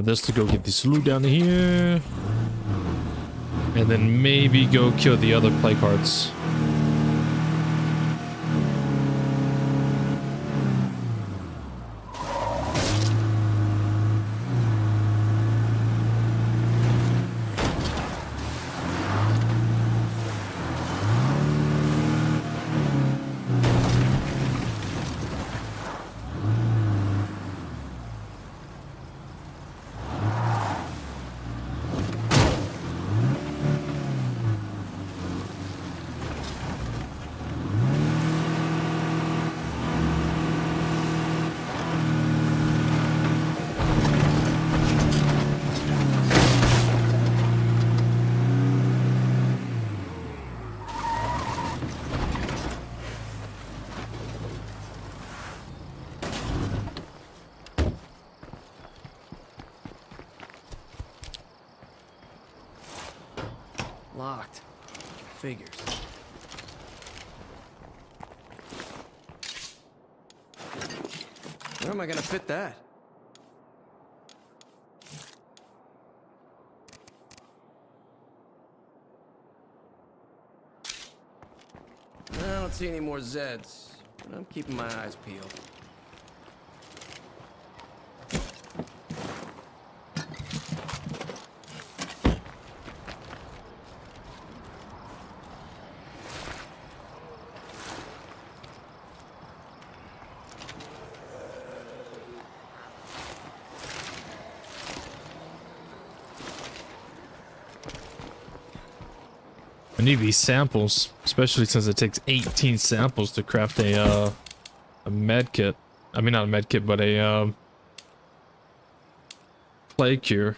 S1: This to go get this loot down here. And then maybe go kill the other plague hearts.
S3: Locked. Figures. Where am I gonna fit that? I don't see any more Zeds, but I'm keeping my eyes peeled.
S1: I need these samples, especially since it takes 18 samples to craft a med kit. I mean, not a med kit, but a plague cure.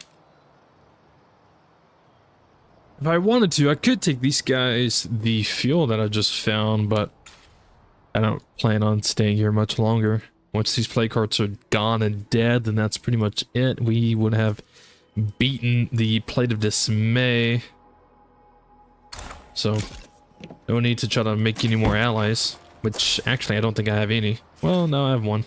S1: If I wanted to, I could take these guys the fuel that I just found, but I don't plan on staying here much longer. Once these plague hearts are gone and dead, then that's pretty much it. We would have beaten the Plate of Dismay. So, no need to try to make any more allies, which actually I don't think I have any. Well, no, I have one.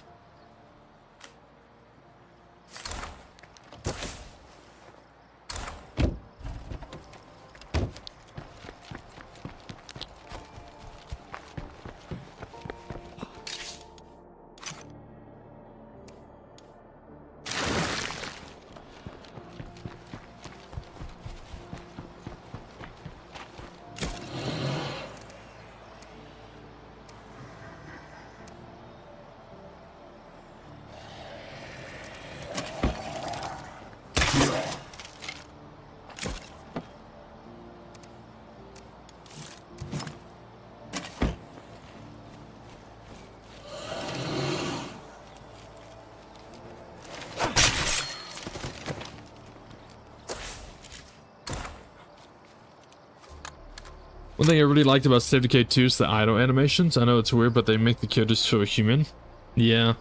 S1: One thing I really liked about State of Decay 2 is the idle animations. I know it's weird, but they make the characters feel human. Yeah.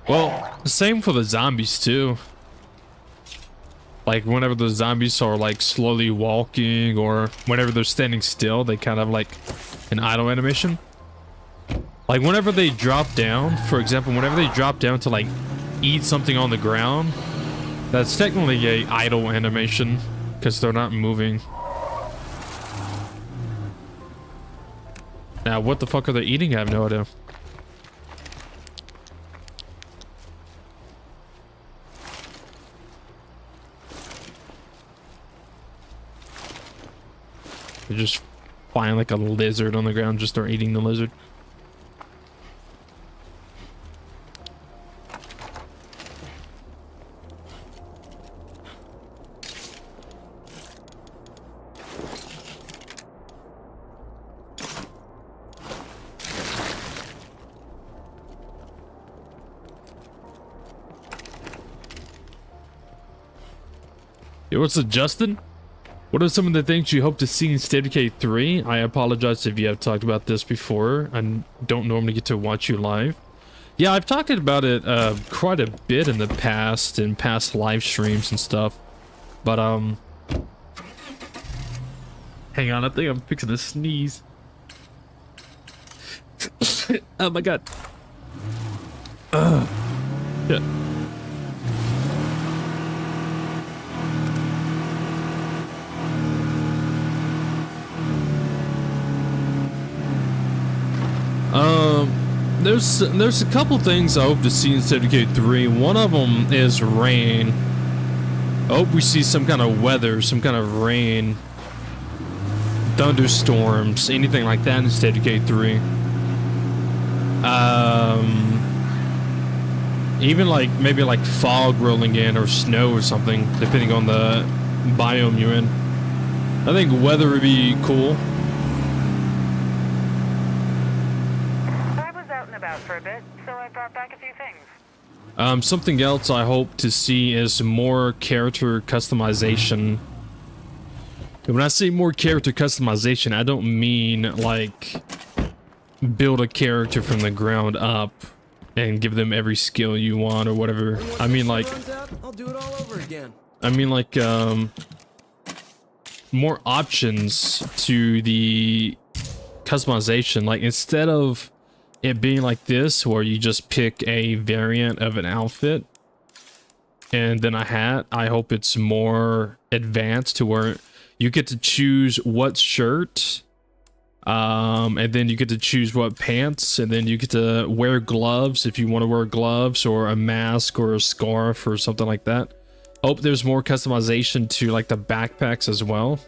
S1: Well, same for the zombies too. Like whenever the zombies are like slowly walking or whenever they're standing still, they kind of like an idle animation. Like whenever they drop down, for example, whenever they drop down to like eat something on the ground, that's technically a idle animation because they're not moving. Now, what the fuck are they eating? I have no idea. They just find like a lizard on the ground, just start eating the lizard. Yo, what's up, Justin? What are some of the things you hope to see in State of Decay 3? I apologize if you have talked about this before. I don't normally get to watch you live. Yeah, I've talked about it quite a bit in the past, in past live streams and stuff. But, hang on, I think I'm fixing to sneeze. Oh my god. Shit. There's a couple things I hope to see in State of Decay 3. One of them is rain. I hope we see some kind of weather, some kind of rain, thunderstorms, anything like that in State of Decay 3. Even like maybe like fog rolling in or snow or something, depending on the biome you're in. I think weather would be cool.
S5: For a bit, so I brought back a few things.
S1: Something else I hope to see is more character customization. When I say more character customization, I don't mean like build a character from the ground up and give them every skill you want or whatever. I mean like
S3: I'll do it all over again.
S1: I mean like more options to the customization. Like instead of it being like this where you just pick a variant of an outfit and then a hat, I hope it's more advanced to where you get to choose what shirt, and then you get to choose what pants, and then you get to wear gloves if you want to wear gloves, or a mask or a scarf or something like that. Hope there's more customization to like the backpacks as well.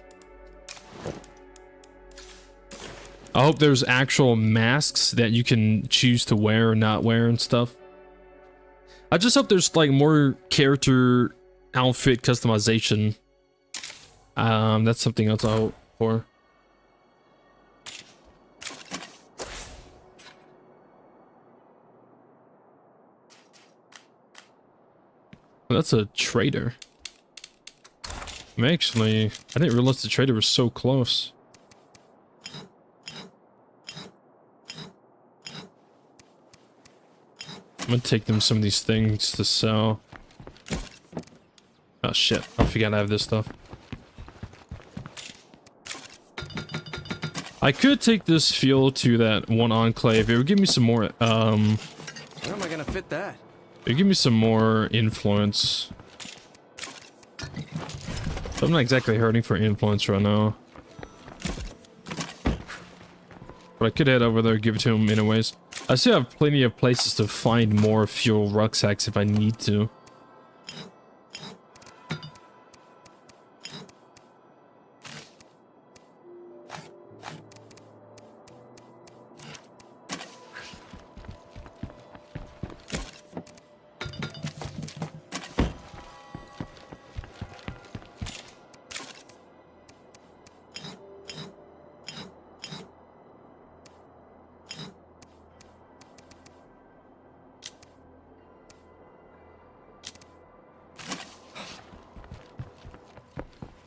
S1: I hope there's actual masks that you can choose to wear or not wear and stuff. I just hope there's like more character outfit customization. That's something else I hope for. That's a trader. Actually, I didn't realize the trader was so close. I'm gonna take them some of these things to sell. Oh shit, I forgot I have this stuff. I could take this fuel to that one enclave. It would give me some more,
S3: Where am I gonna fit that?
S1: it would give me some more influence. I'm not exactly hurting for influence right now. But I could head over there and give it to him anyways. I still have plenty of places to find more fuel rucksacks if I need to.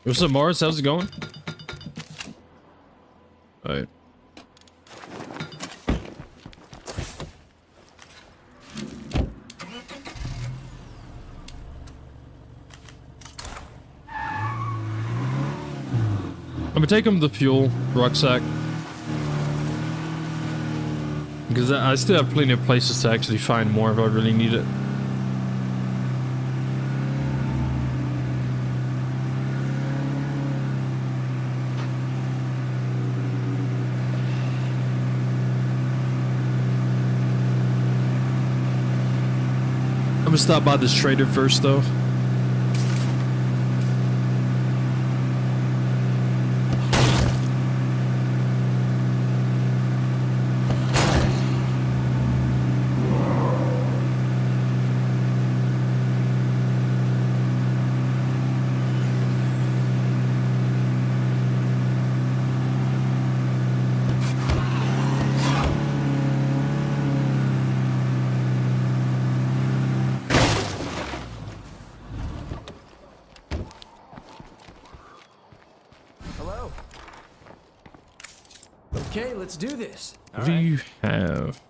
S1: What's up, Mars? How's it going? All right. I'm gonna take him the fuel rucksack because I still have plenty of places to actually find more if I really need it. I'm gonna stop by this trader first, though.
S3: Hello. Okay, let's do this.
S1: What do you have?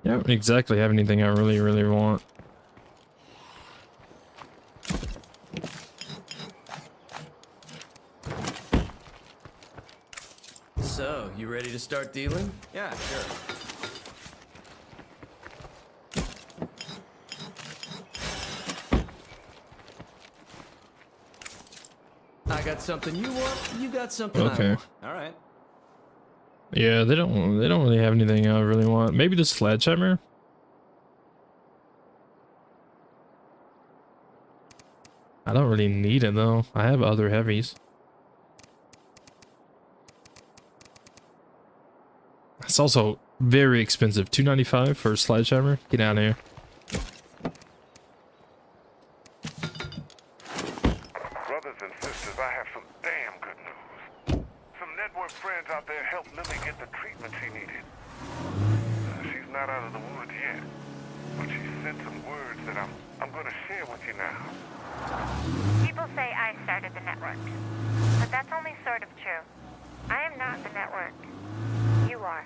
S1: I don't exactly have anything I really want.
S3: So, you ready to start dealing?
S7: Yeah, sure.
S3: I got something you want, you got something I
S1: Okay.
S3: want.
S7: All right.
S1: Yeah, they don't really have anything I really want. Maybe the sledgehammer? I don't really need it though. I have other heavies. It's also very expensive. $295 for a sledgehammer. Get out of here.
S2: Brothers and sisters, I have some damn good news. Some network friends out there helped Lily get the treatment she needed. She's not out of the woods yet, but she sent some words that I'm going to share with you now.
S8: People say I started the network, but that's only sort of true. I am not the network. You are.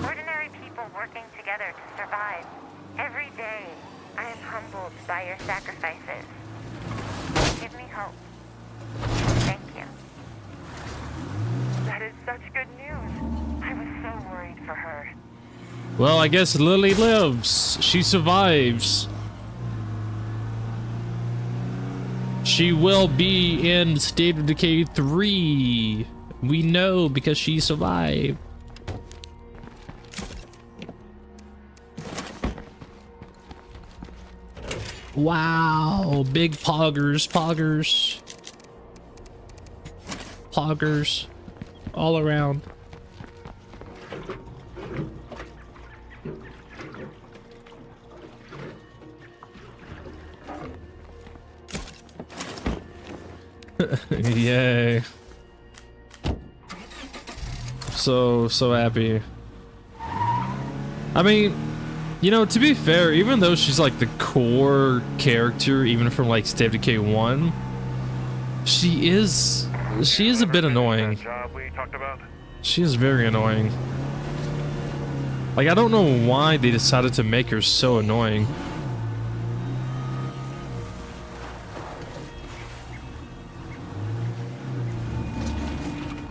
S8: Ordinary people working together to survive. Every day, I am humbled by your sacrifices. Give me hope. Thank you. That is such good news. I was so worried for her.
S1: Well, I guess Lily lives. She survives. She will be in State of Decay 3. We know because she survived. Wow, big poggers, poggers, all around. Yay. So happy. I mean, you know, to be fair, even though she's like the core character, even from like State of Decay 1, she is a bit annoying.
S2: That job we talked about?
S1: She is very annoying. Like, I don't know why they decided to make her so annoying.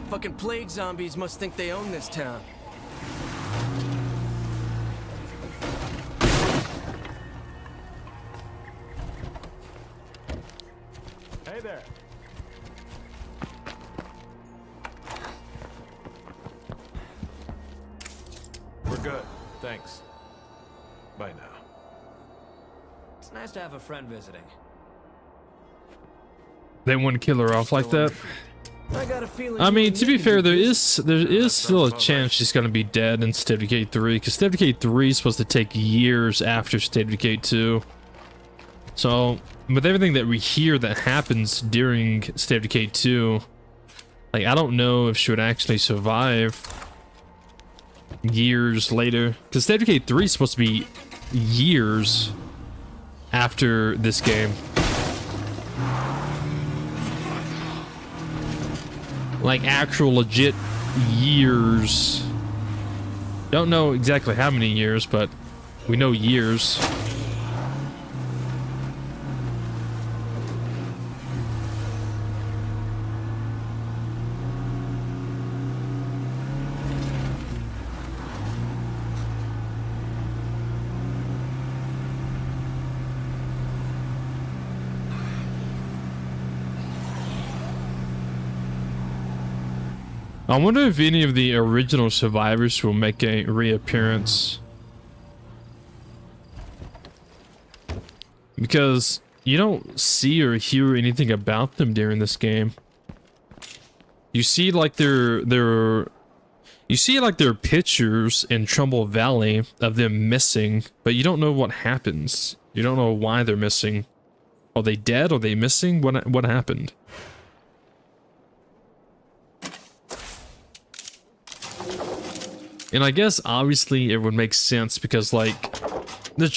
S3: Fucking plague zombies must think they own this town.
S7: Hey there.
S9: We're good. Thanks. Bye now.
S7: It's nice to have a friend visiting.
S1: They wouldn't kill her off like that.
S3: I got a feeling.
S1: I
S3: you
S1: mean,
S3: and
S1: to
S3: me
S1: be
S3: can
S1: fair,
S3: do
S1: there
S3: this.
S1: is still a chance she's gonna be dead in State of Decay 3, because State of Decay 3 is supposed to take years after State of Decay 2. So, with everything that we hear that happens during State of Decay 2, like, I don't know if she would actually survive years later, because State of Decay 3 is supposed to be years after this game. like actual legit years. Don't know exactly how many years, but we know years. I wonder if any of the original survivors will make a reappearance. Because you don't see or hear anything about them during this game. You see like their pictures in Trumbull Valley of them missing, but you don't know what happens. You don't know why they're missing. Are they dead? Are they missing? What happened? And I guess obviously it would make sense because like they're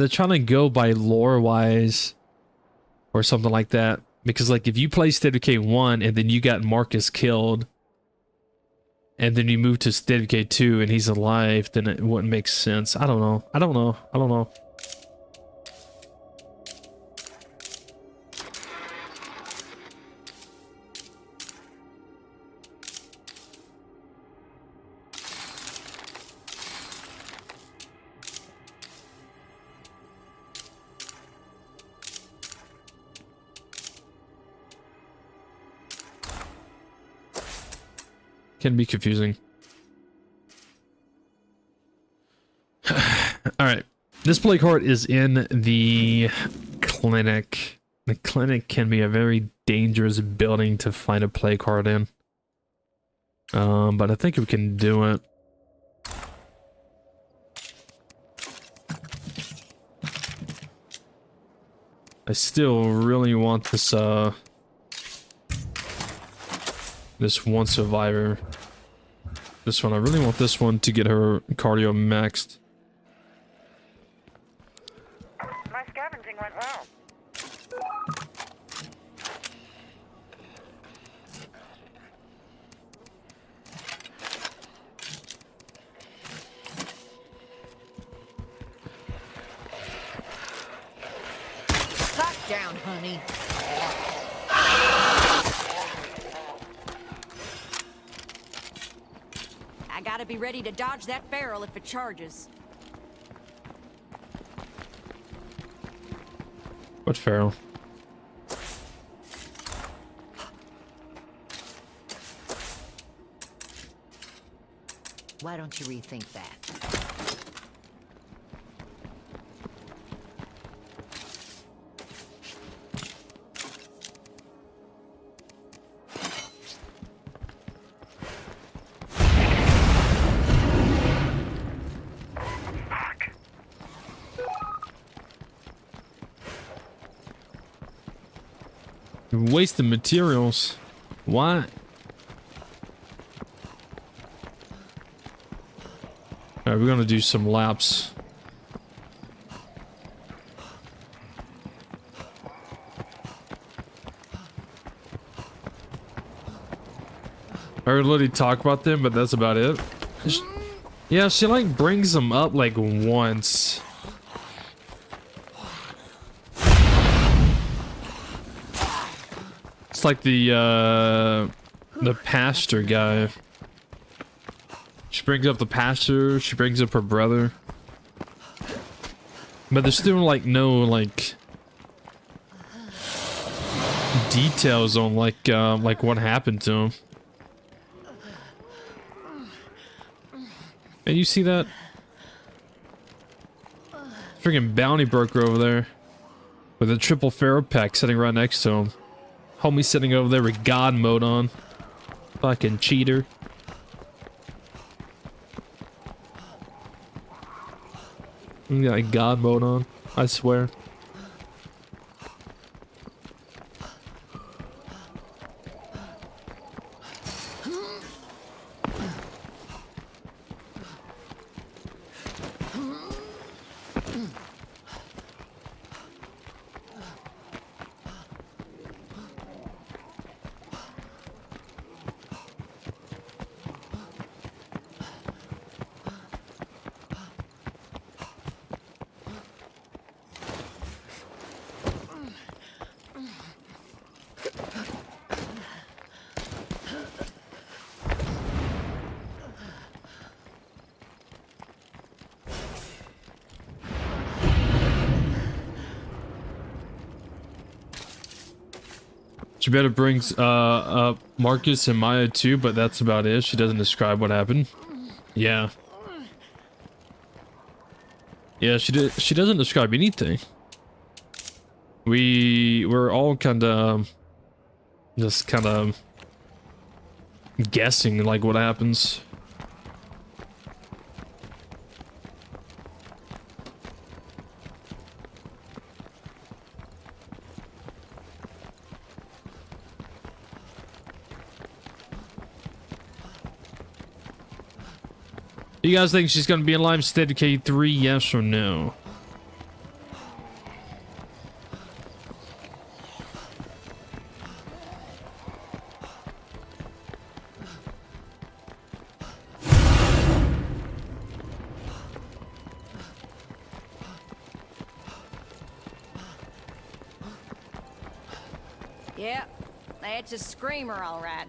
S1: trying to go by lore wise or something like that. Because like if you play State of Decay 1 and then you got Marcus killed and then you move to State of Decay 2 and he's alive, then it wouldn't make sense. I don't know. I don't know. Can be confusing. Alright. This plague heart is in the clinic. The clinic can be a very dangerous building to find a plague heart in. But I think we can do it. I still really want this this one survivor. This one, I really want this one to get her cardio maxed.
S8: My scavenging went well.
S6: Cock down, honey. I gotta be ready to dodge that barrel if it charges.
S1: What feral?
S6: Why don't you rethink that?
S1: Wasting materials. Why? Alright, we're gonna do some laps. I heard Liddy talk about them, but that's about it. Yeah, she like brings them up like once. It's like the pastor guy. She brings up the pastor, she brings up her brother. But there's still like no like details on like what happened to him. And you see that? Freaking bounty broker over there. With a triple Pharaoh pack sitting right next to him. Homie sitting over there with God mode on. Fucking cheater. You got God mode on, I swear. She better brings Marcus and Maya too, but that's about it. She doesn't describe what happened. Yeah. Yeah, she doesn't describe anything. We're all kind of just kind of guessing like what happens. You guys think she's gonna be alive in State of Decay 3, yes or no?
S6: Yeah, that's a screamer, all right.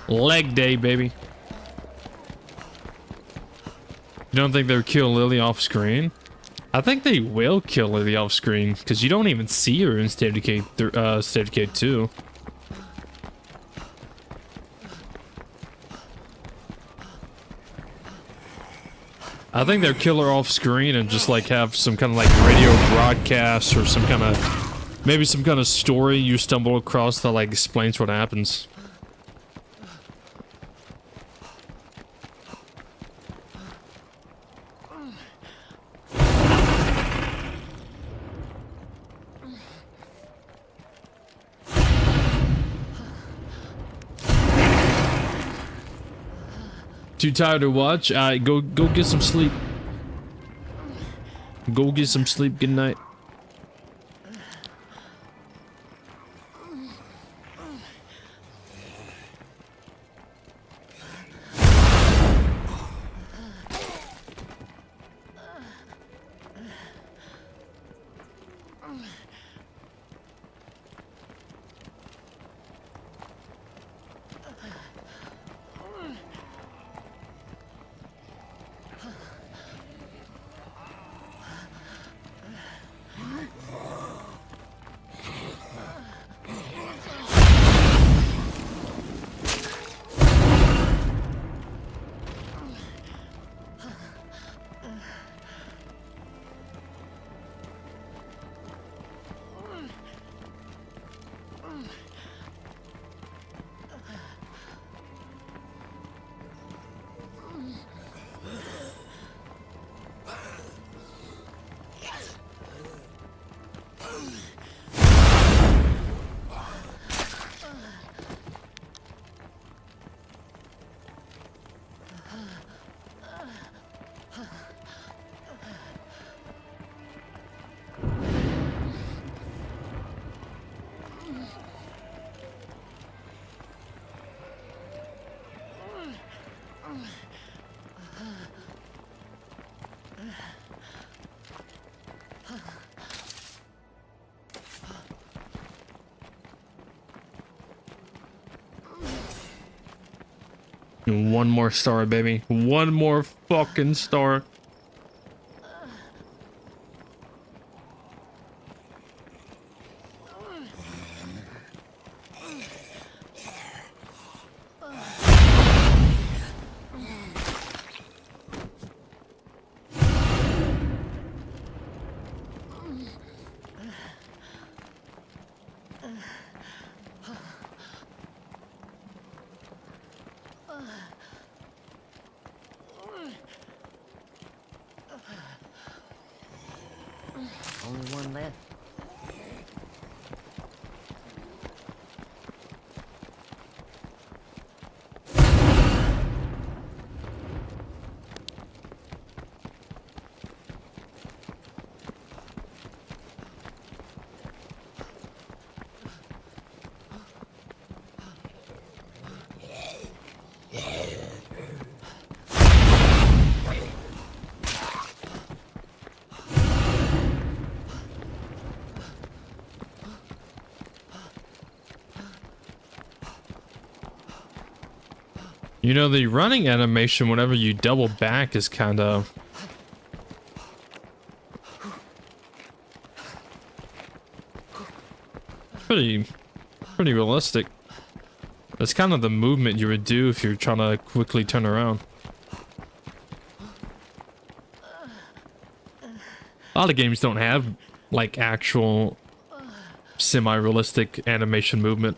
S1: Leg day, baby. You don't think they'll kill Lily off screen? I think they will kill Lily off screen because you don't even see her in State of Decay, State of Decay 2. I think they'll kill her off screen and just like have some kind of like radio broadcast or some kind of maybe some kind of story you stumble across that like explains what happens. Too tired to watch? Go get some sleep. Go get some sleep. Good night. One more star, baby. One more fucking star.
S6: Only one left.
S1: You know, the running animation whenever you double back is kind of... pretty realistic. That's kind of the movement you would do if you're trying to quickly turn around. A lot of games don't have like actual semi-realistic animation movement.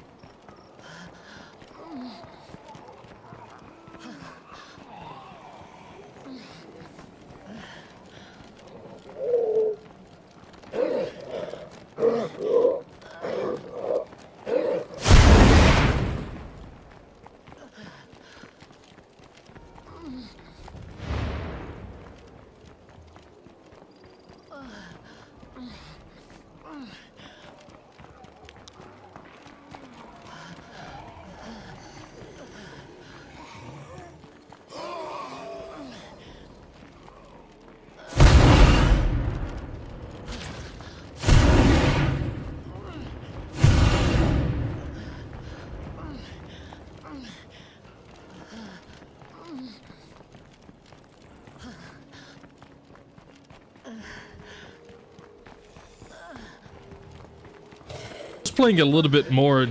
S1: Playing a little bit more of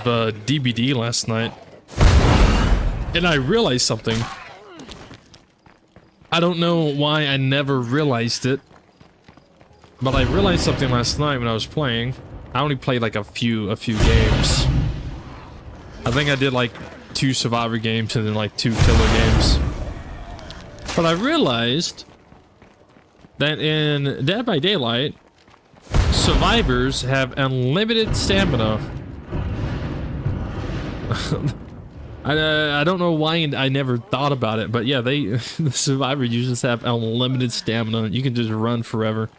S1: DBD last night, and I realized something. I don't know why I never realized it, but I realized something last night when I was playing. I only played like a few games. I think I did like 2 survivor games and then like 2 killer games. But I realized that in Dead by Daylight, survivors have unlimited stamina. I don't know why I never thought about it, but yeah, the survivor users have unlimited stamina. You can just run forever.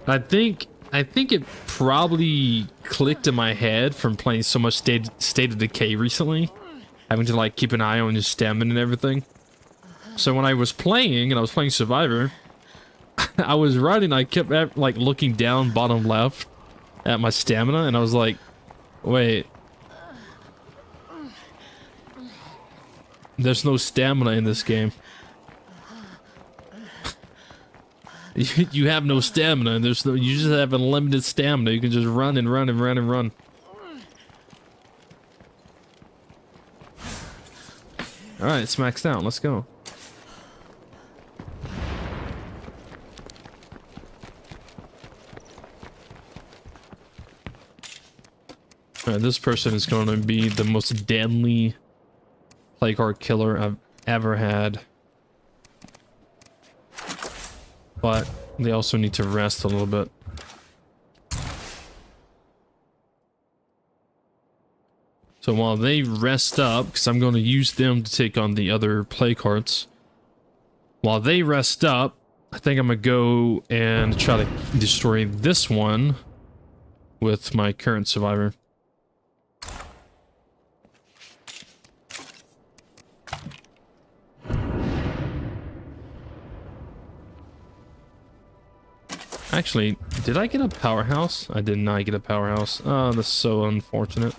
S1: I think it probably clicked in my head from playing so much State of Decay recently, having to like keep an eye on your stamina and everything. So when I was playing, and I was playing Survivor, I was running, I kept like looking down bottom left at my stamina, and I was like, wait. There's no stamina in this game. You have no stamina, and you just have unlimited stamina. You can just run and run and run and run. Alright, it's maxed out. Let's go. Alright, this person is going to be the most deadly plague heart killer I've ever had. But they also need to rest a little bit. So while they rest up, because I'm going to use them to take on the other plague hearts. While they rest up, I think I'm going to go and try to destroy this one with my current survivor. Actually, did I get a powerhouse? I did not get a powerhouse. Oh, that's so unfortunate.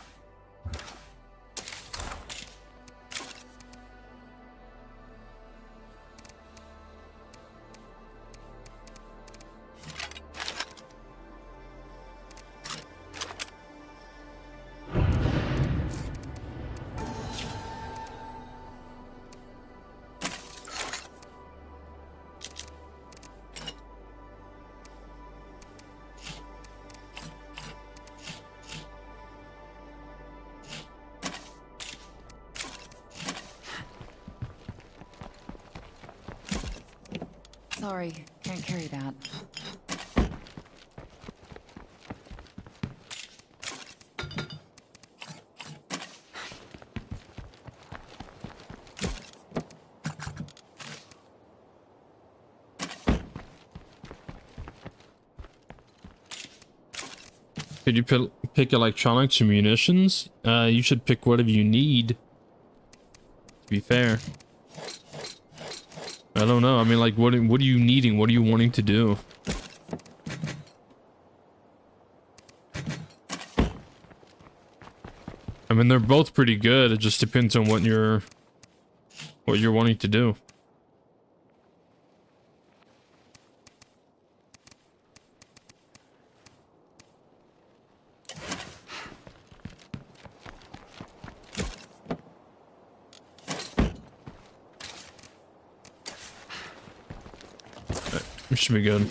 S5: Sorry, can't carry that.
S1: Could you pick electronics or munitions? You should pick whatever you need. To be fair. I don't know. I mean, like, what are you needing? What are you wanting to do? mean, they're both pretty good. It just depends on what you're wanting to do. It should be good.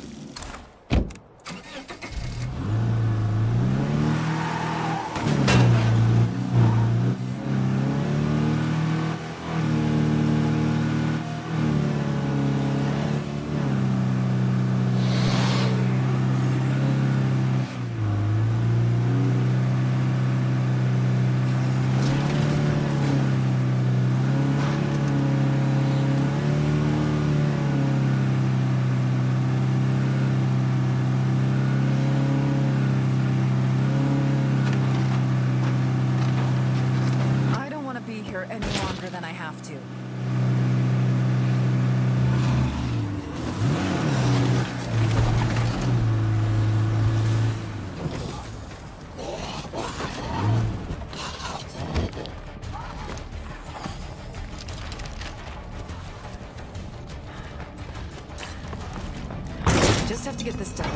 S5: Just have to get this done.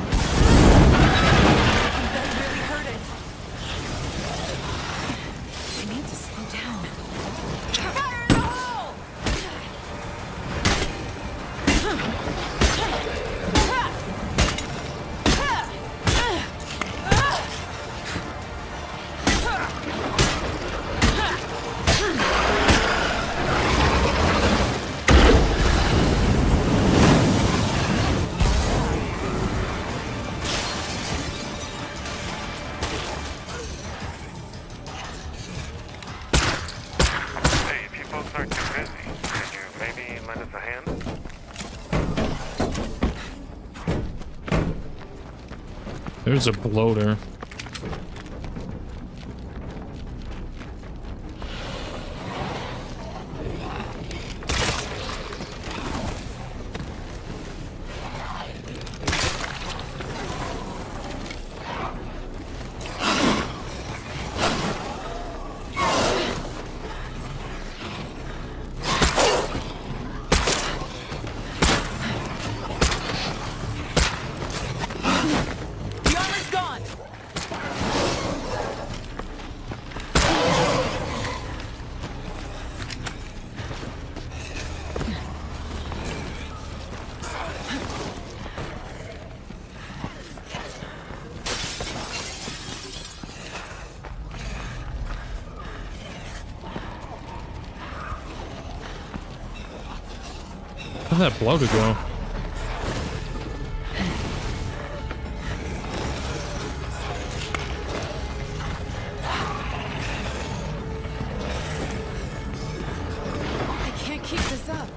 S5: That really hurt it. I need to slow down. Fire in the hole!
S1: There's a bloater. Where'd that bloater go?
S5: I can't keep this up.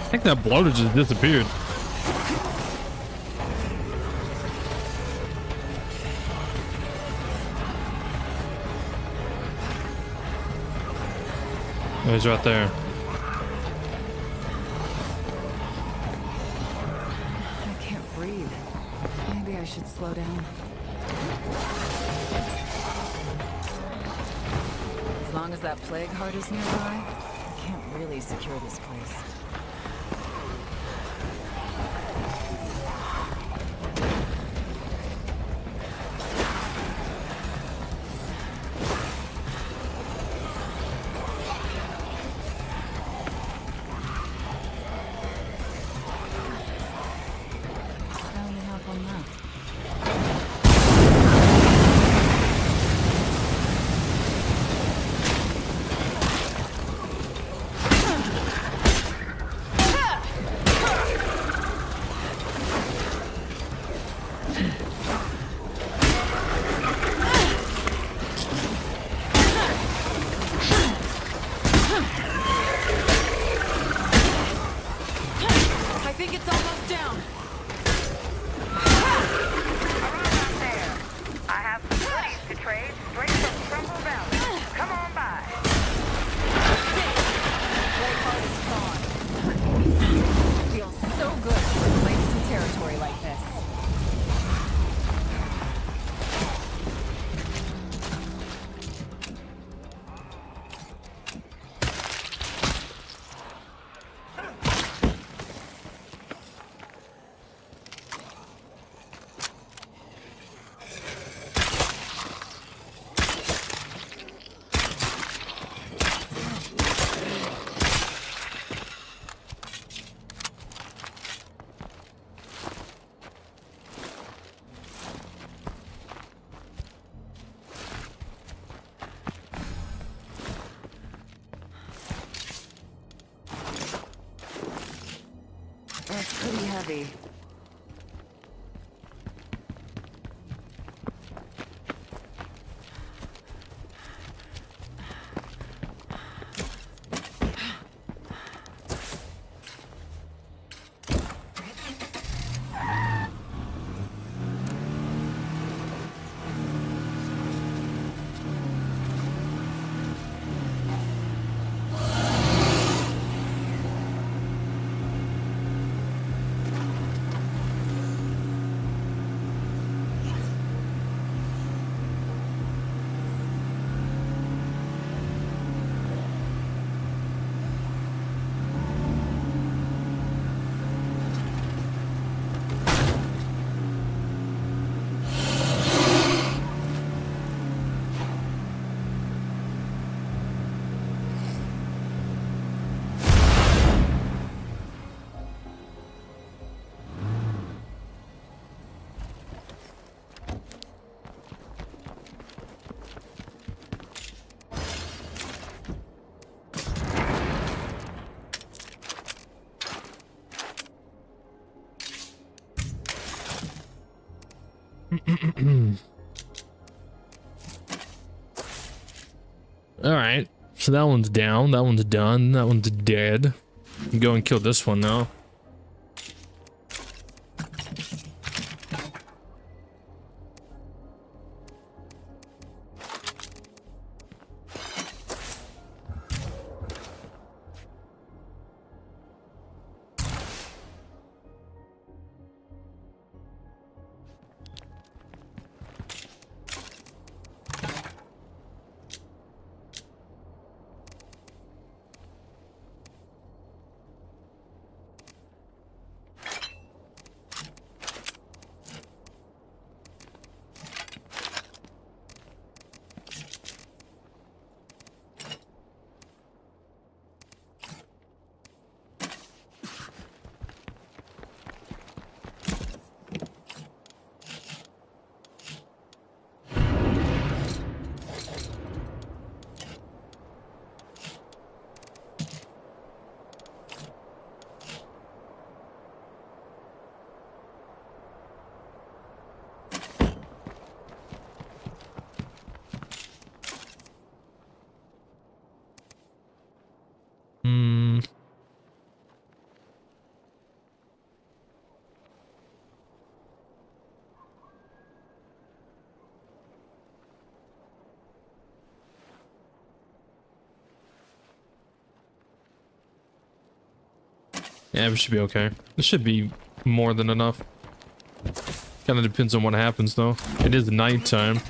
S1: I think that bloater just disappeared. Oh, he's right there.
S5: I can't breathe. Maybe I should slow down. As long as that plague heart is nearby, I can't really secure this place. That's pretty heavy.
S1: All right, so that one's down, that one's done, that one's dead. Go and kill this one now. Yeah, we should be okay. This should be more than enough. Kind of depends on what happens, though. It is nighttime.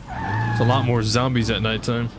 S1: There's a lot more zombies at nighttime.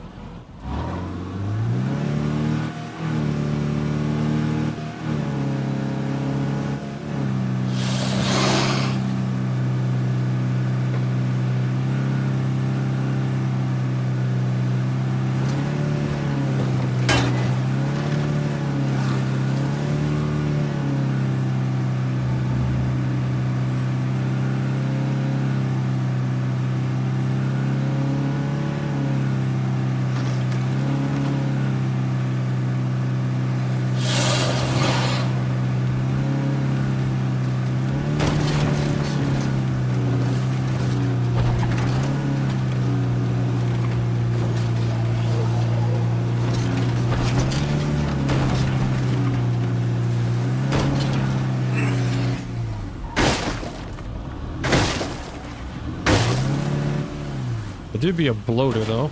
S1: It did be a bloater, though.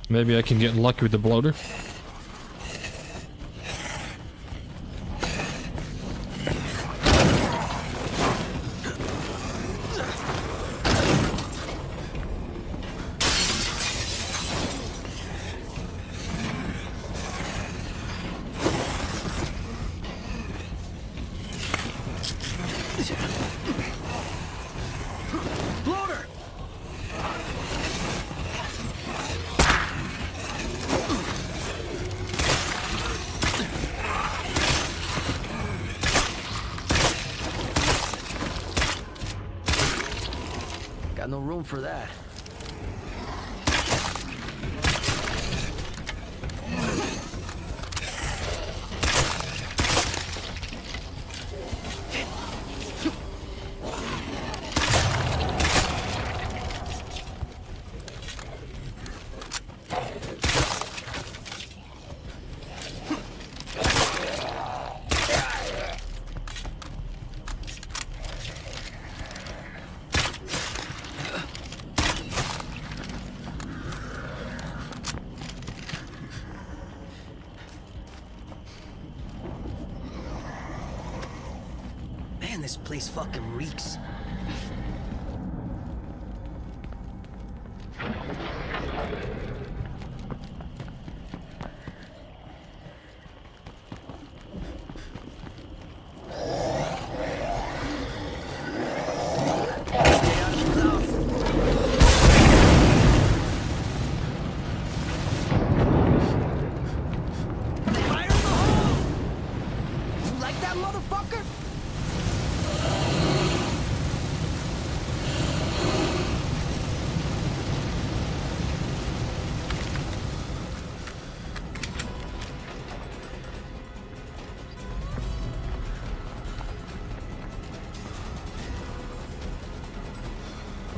S1: Maybe I can get lucky with the bloater.
S3: Got no room for that.
S10: This place fucking reeks.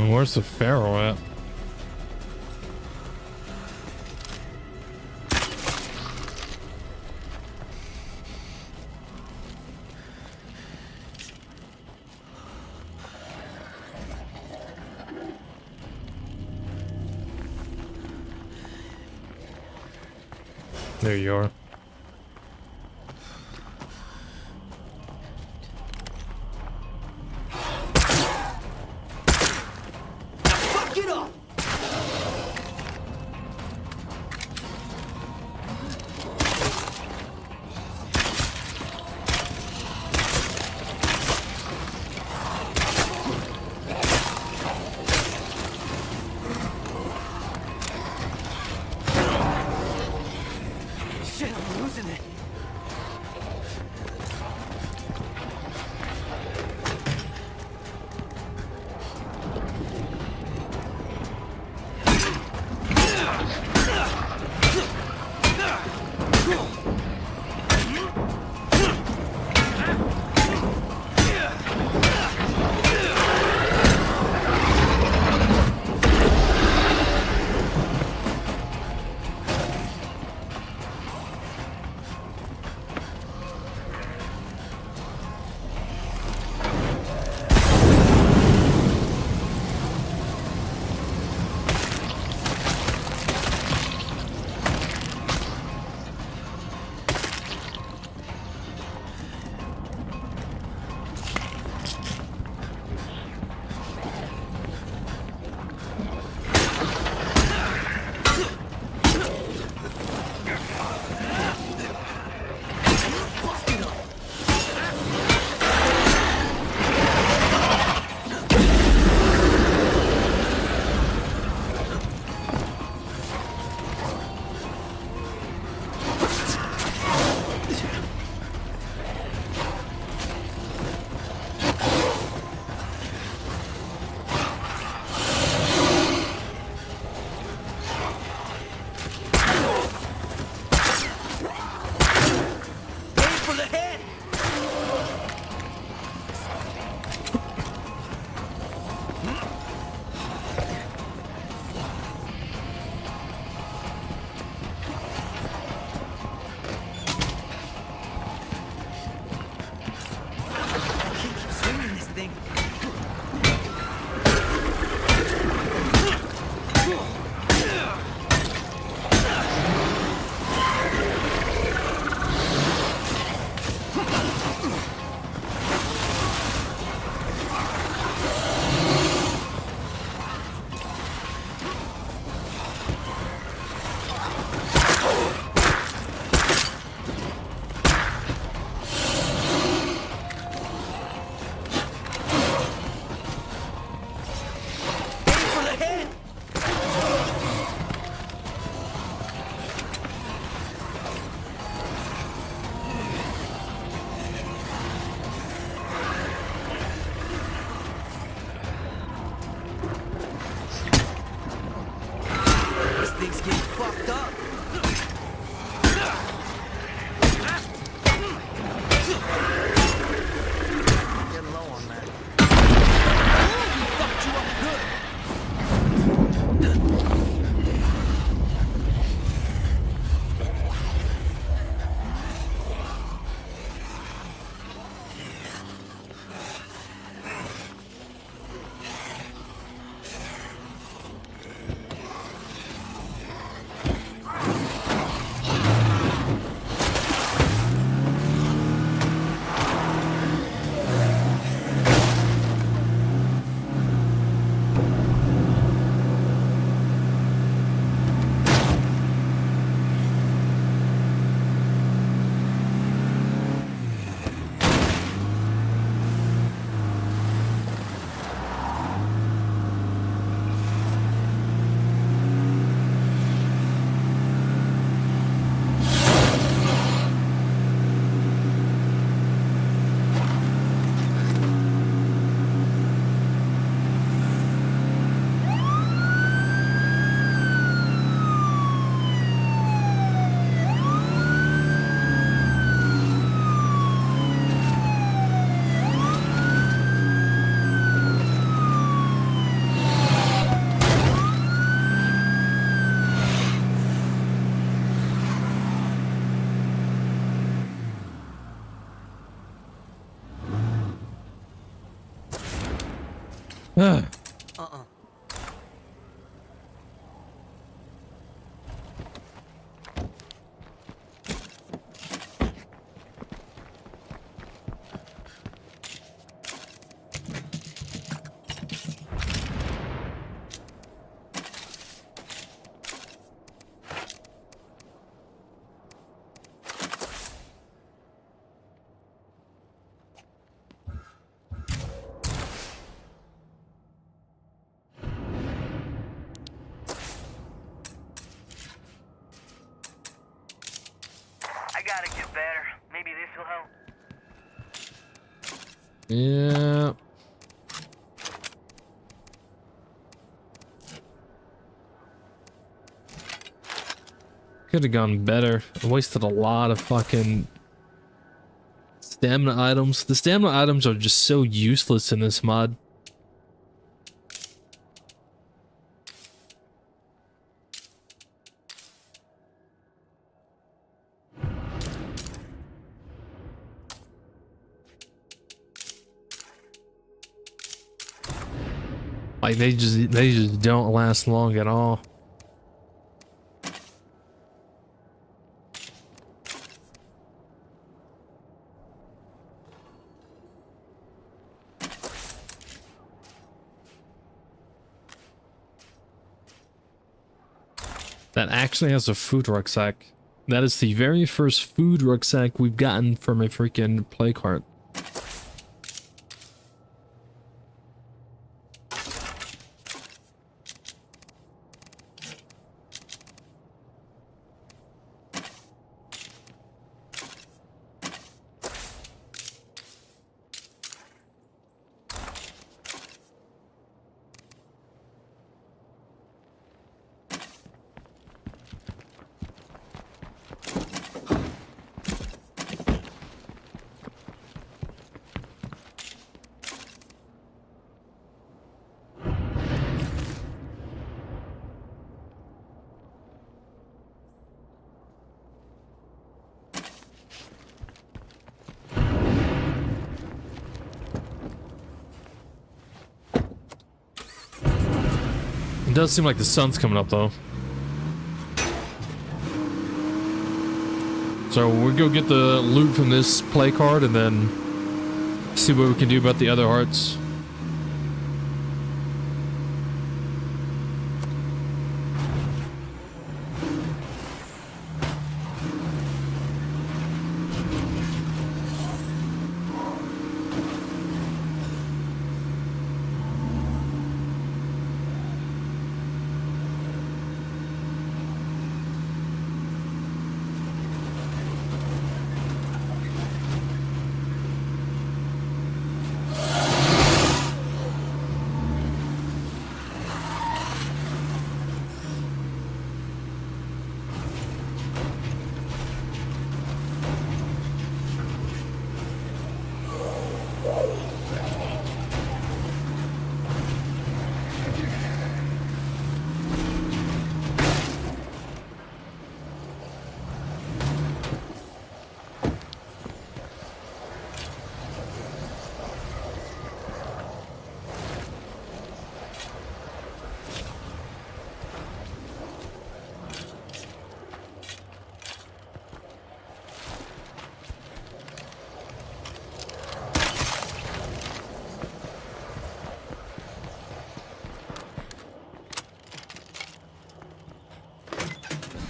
S4: Where's the Pharaoh at? There you are.
S10: I gotta get better. Maybe this will help.
S1: Yeah. Could have gone better. I wasted a lot of fucking stamina items. The stamina items are just so useless in this mod. Like they just don't last long at all. That actually has a food rucksack. That is the very first food rucksack we've gotten from a freaking play cart. It does seem like the sun's coming up though. So we'll go get the loot from this play card and then see what we can do about the other hearts.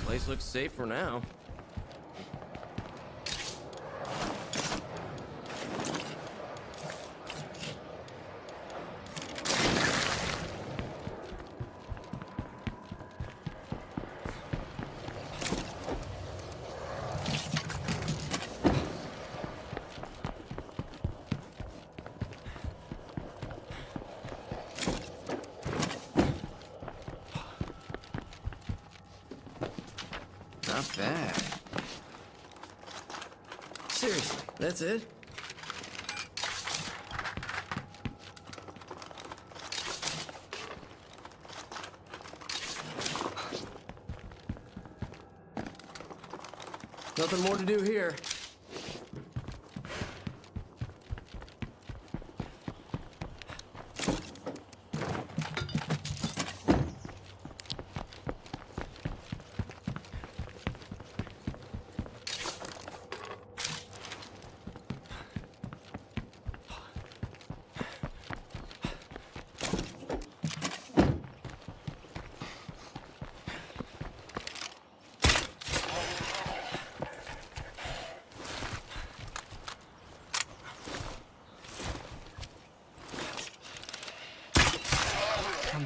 S3: Place looks safe for now. Not bad. Seriously, that's it? Nothing more to do here.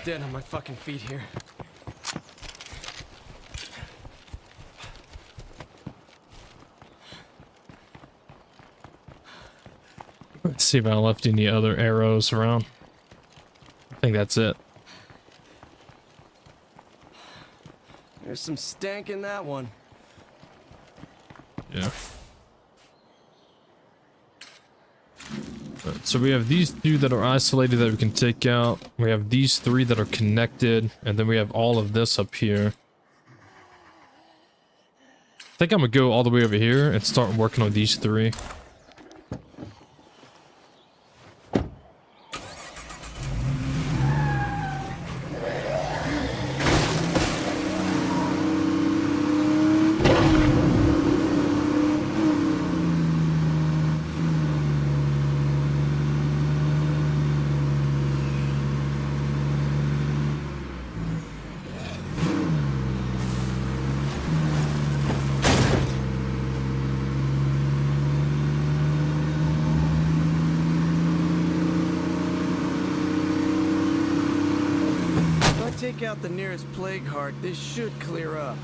S3: dead on my fucking feet here.
S4: Let's see if I left any other arrows around. I think that's it.
S3: There's some stank in that one.
S4: Yeah. Right, so we have these two that are isolated that we can take out. We have these three that are connected, and then we have all of this up here. I think I'm gonna go all the way over here and start working on these three.
S3: Take out the nearest plague heart, this should clear up.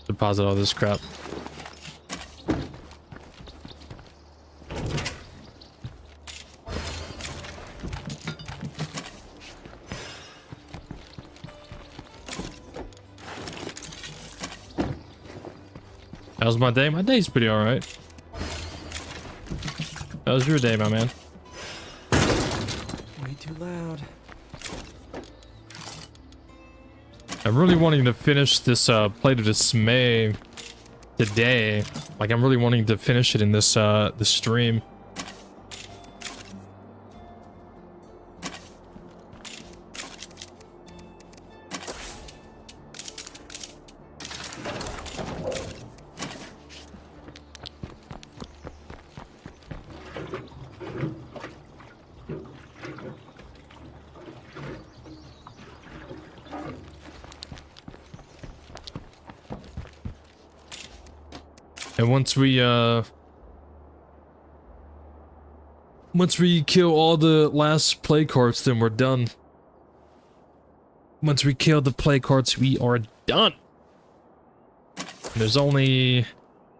S4: Deposit all this crap. How's my day? My day's pretty alright. How's your day, my man?
S3: Way too loud.
S4: I'm really wanting to finish this Plate of Dismay today. Like, I'm really wanting to finish it in this this stream. And once we kill all the last plague hearts, then we're done. Once we kill the plague hearts, we are done. There's only,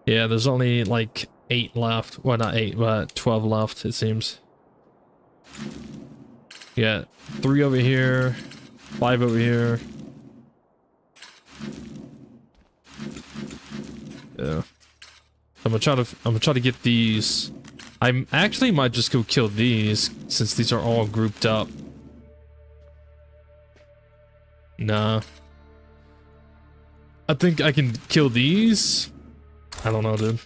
S4: yeah, there's only like 8 left. Well, not 8, but 12 left, it seems. Yeah, 3 over here, 5 over here. Yeah. I'm gonna try to get these. I actually might just go kill these since these are all grouped up. Nah. I think I can kill these. I don't know, dude.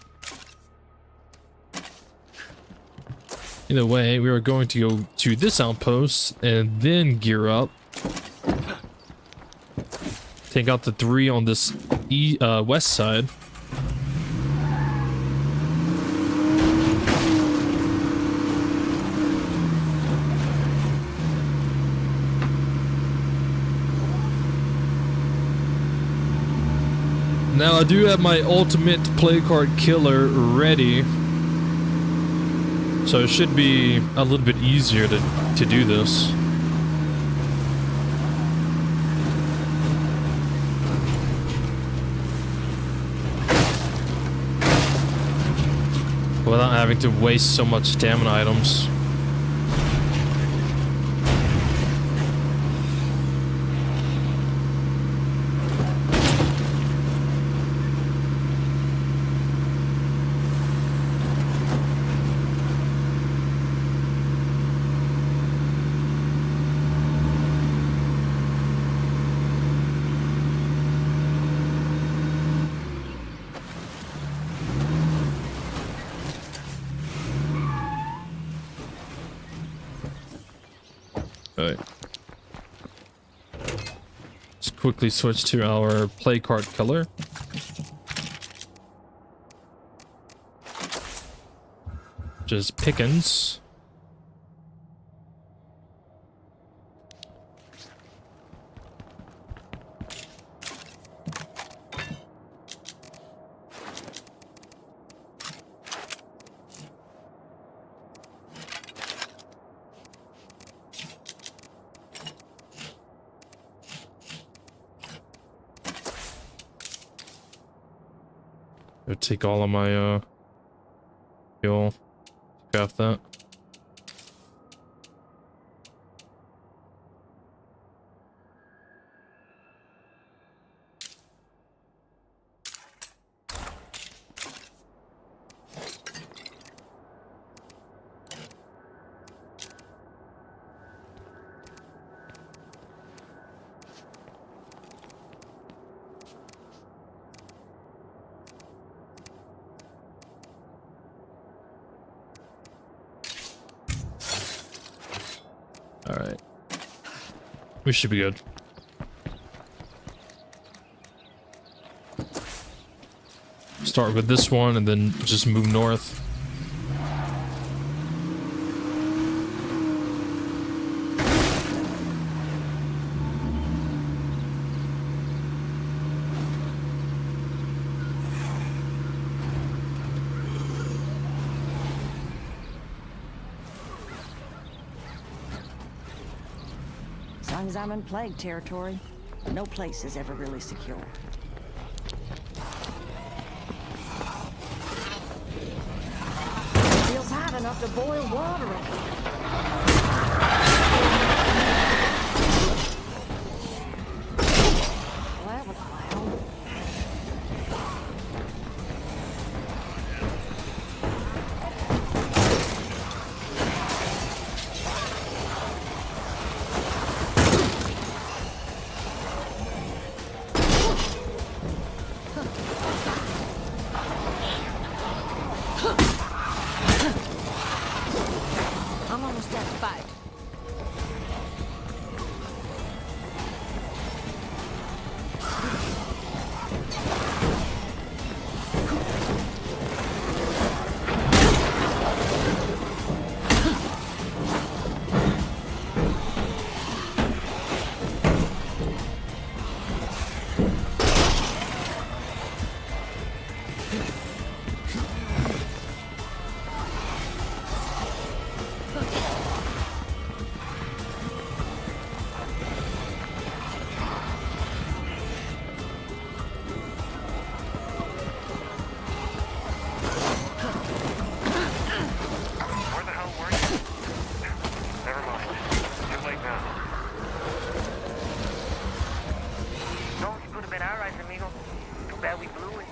S4: Either way, we are going to go to this outpost and then gear up. Take out the 3 on this west side. Now I do have my ultimate plague heart killer ready. So it should be a little bit easier to do this. Without having to waste so much stamina items. Let's quickly switch to our play card color. Just Pickens. I'll take all of my fuel. Craft that. Alright. We should be good. Start with this one and then just move north.
S6: As long as I'm in plague territory, no place is ever really secure. Feels hot enough to boil water in here. Well, that was loud. I'm almost at the fight.
S2: Where the hell were you? Never mind. Too late now.
S10: No, you could have been alright, amigo. Too bad we blew it.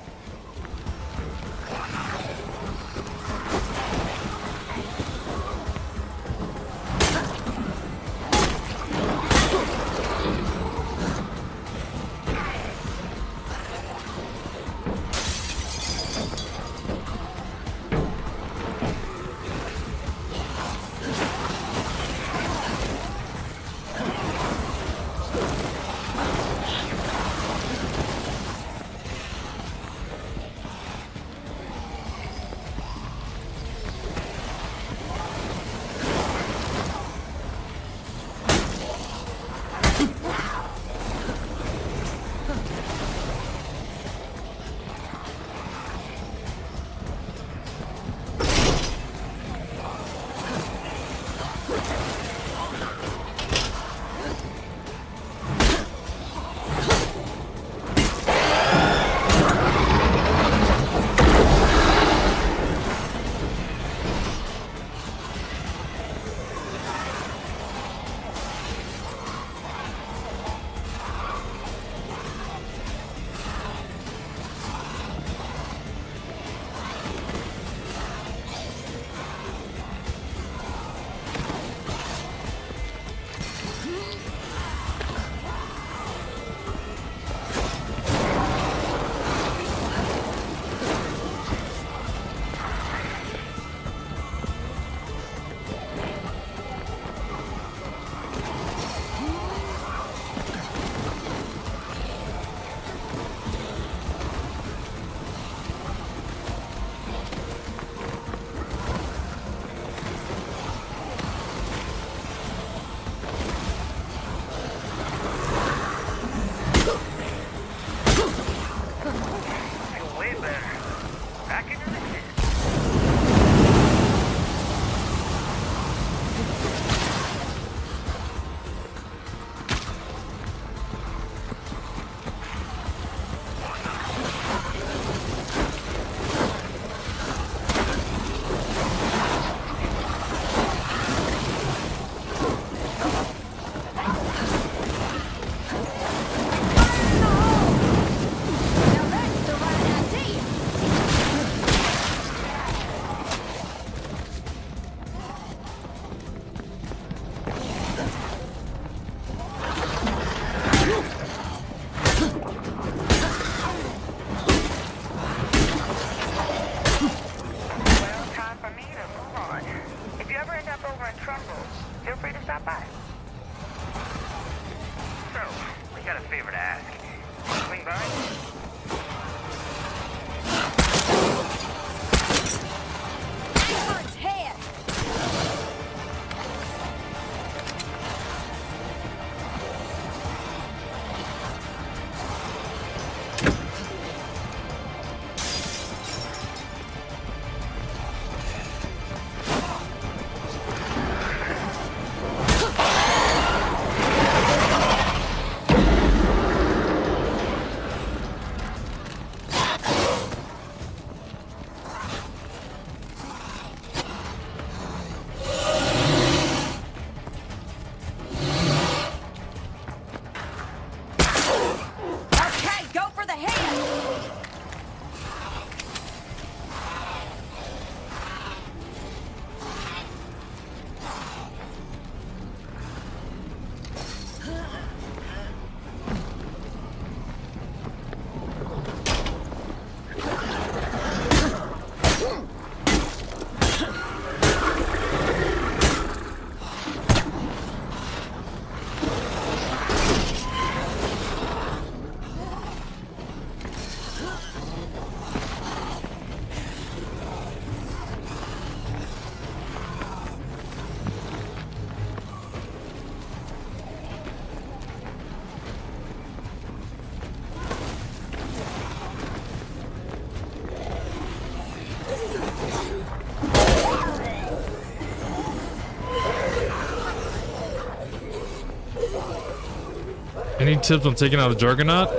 S4: Any tips on taking out a Juggernaut?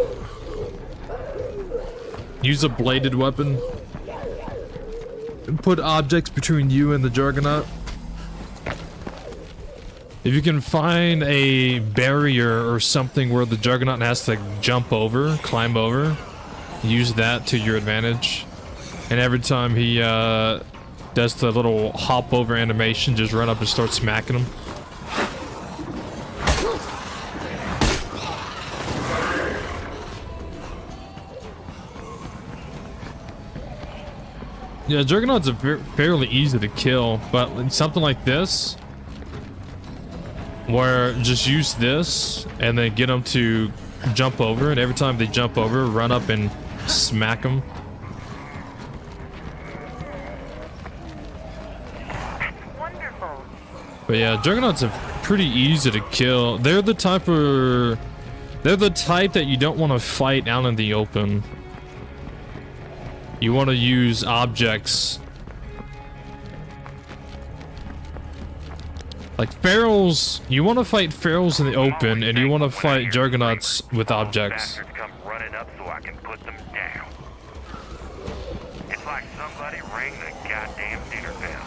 S4: Use a bladed weapon. And put objects between you and the Juggernaut. If you can find a barrier or something where the Juggernaut has to jump over, climb over, use that to your advantage. And every time he does the little hop over animation, just run up and start smacking him. Yeah, Juggernauts are fairly easy to kill, but something like this, where just use this and then get them to jump over, and every time they jump over, run up and smack them.
S8: Wonderful.
S4: But yeah, Juggernauts are pretty easy to kill. They're the type that you don't want to fight out in the open. You want to use objects. Like ferals, you want to fight ferals in the open, and you want to fight Juggernauts with objects.
S2: Bastards come running up so I can put them down. It's like somebody rang the goddamn dinner bell.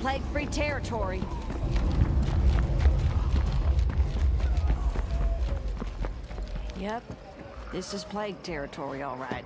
S6: Plague-free territory. Yep, this is plague territory, all right.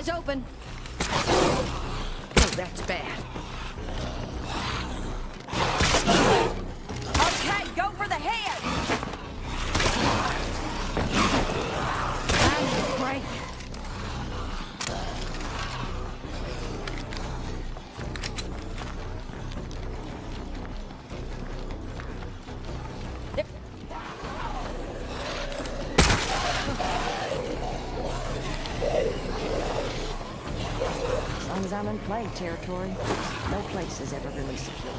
S6: Eyes open. Oh, that's bad. Okay, go for the head. Time to break. As long as I'm in plague territory, no place is ever really secure.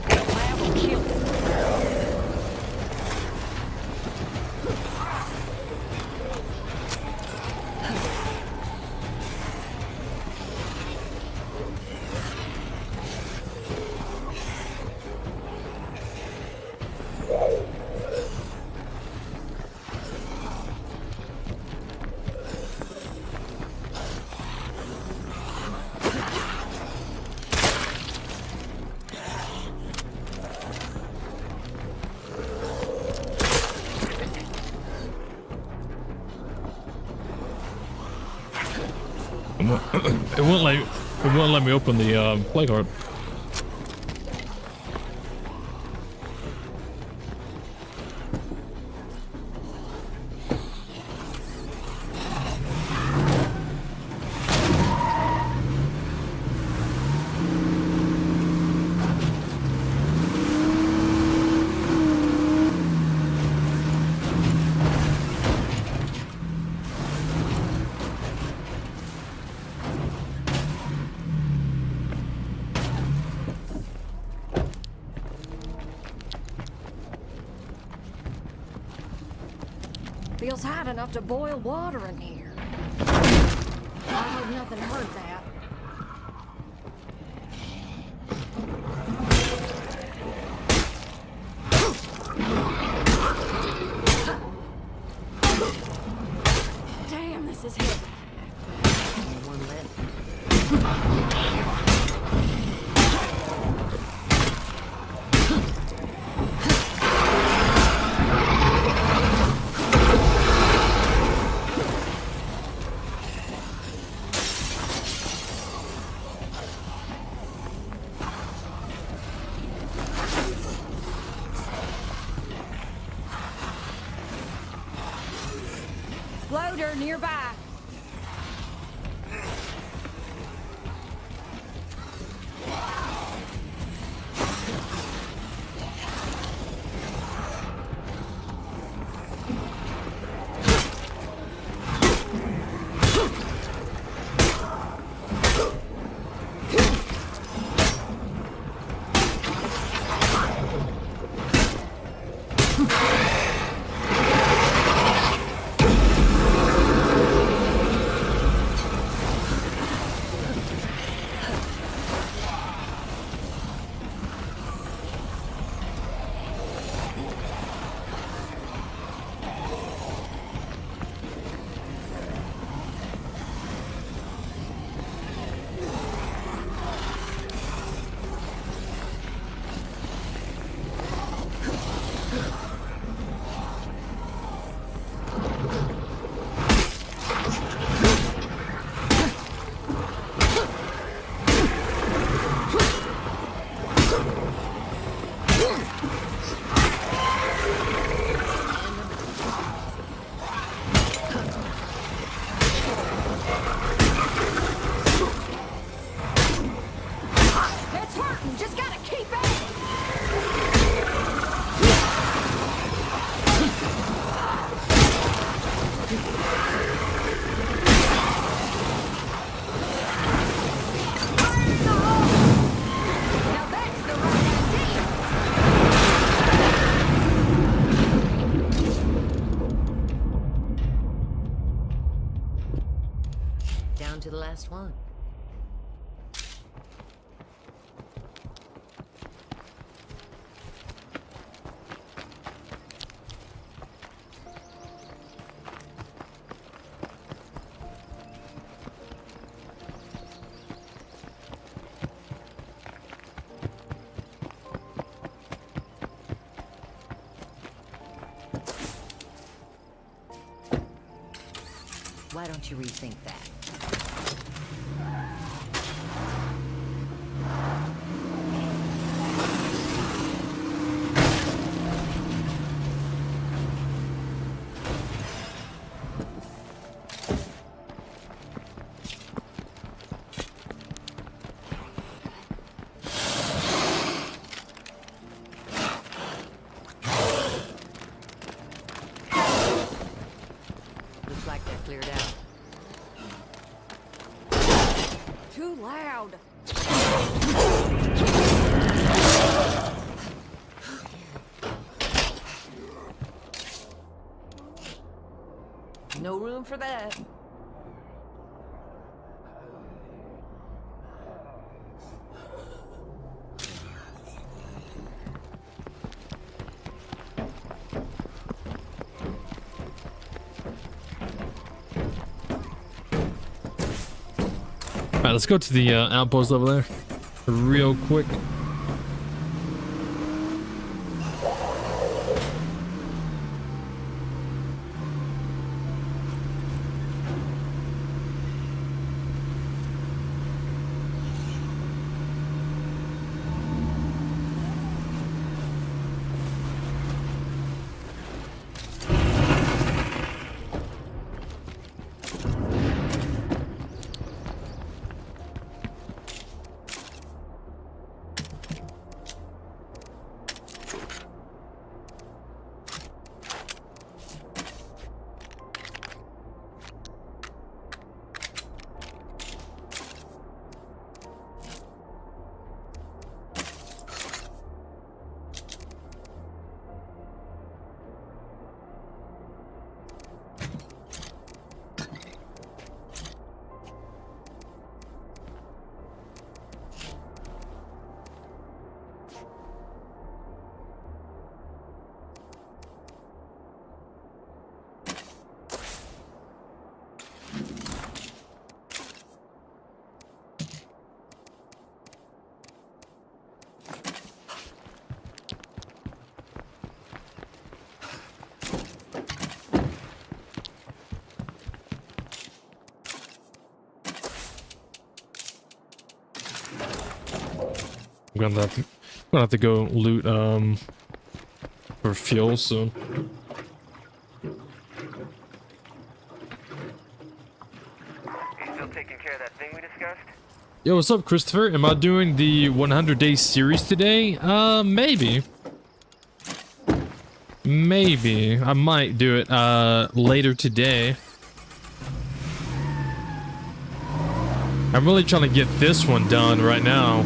S6: I will kill him.
S4: It won't let me open the plague heart.
S6: Feels hot enough to boil water in here. I hope nothing hurt that. Damn, this is heavy. One left. Bloater nearby.
S5: To the last one. Why don't you rethink that? Looks like they're cleared out.
S6: Too loud.
S5: No room for that.
S4: Alright, let's go to the outpost over there real quick. I'm gonna have to go loot for fuel soon.
S10: You still taking care of that thing we discussed?
S4: Yo, what's up, Christopher? Am I doing the 100-day series today? Maybe. Maybe. I might do it later today. I'm really trying to get this one done right now.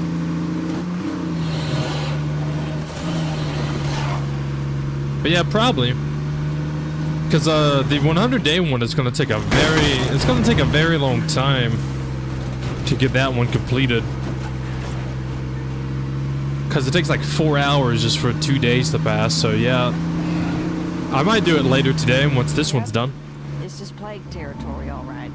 S4: But yeah, probably. Because the 100-day one is going to take a very long time to get that one completed. Because it takes like 4 hours just for 2 days to pass, so yeah. I might do it later today once this one's done.
S6: This is plague territory, all right.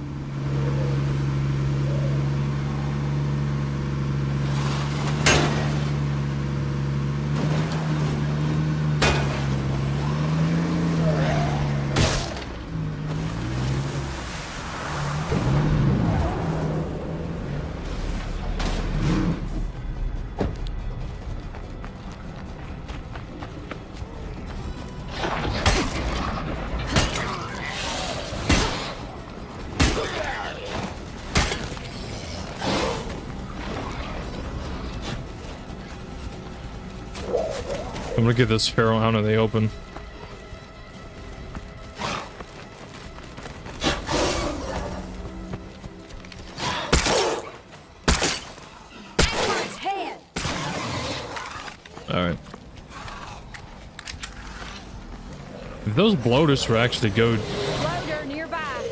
S4: I'm gonna get this Pharaoh out of the open. Alright. If those bloaters were actually go
S6: Bloater nearby.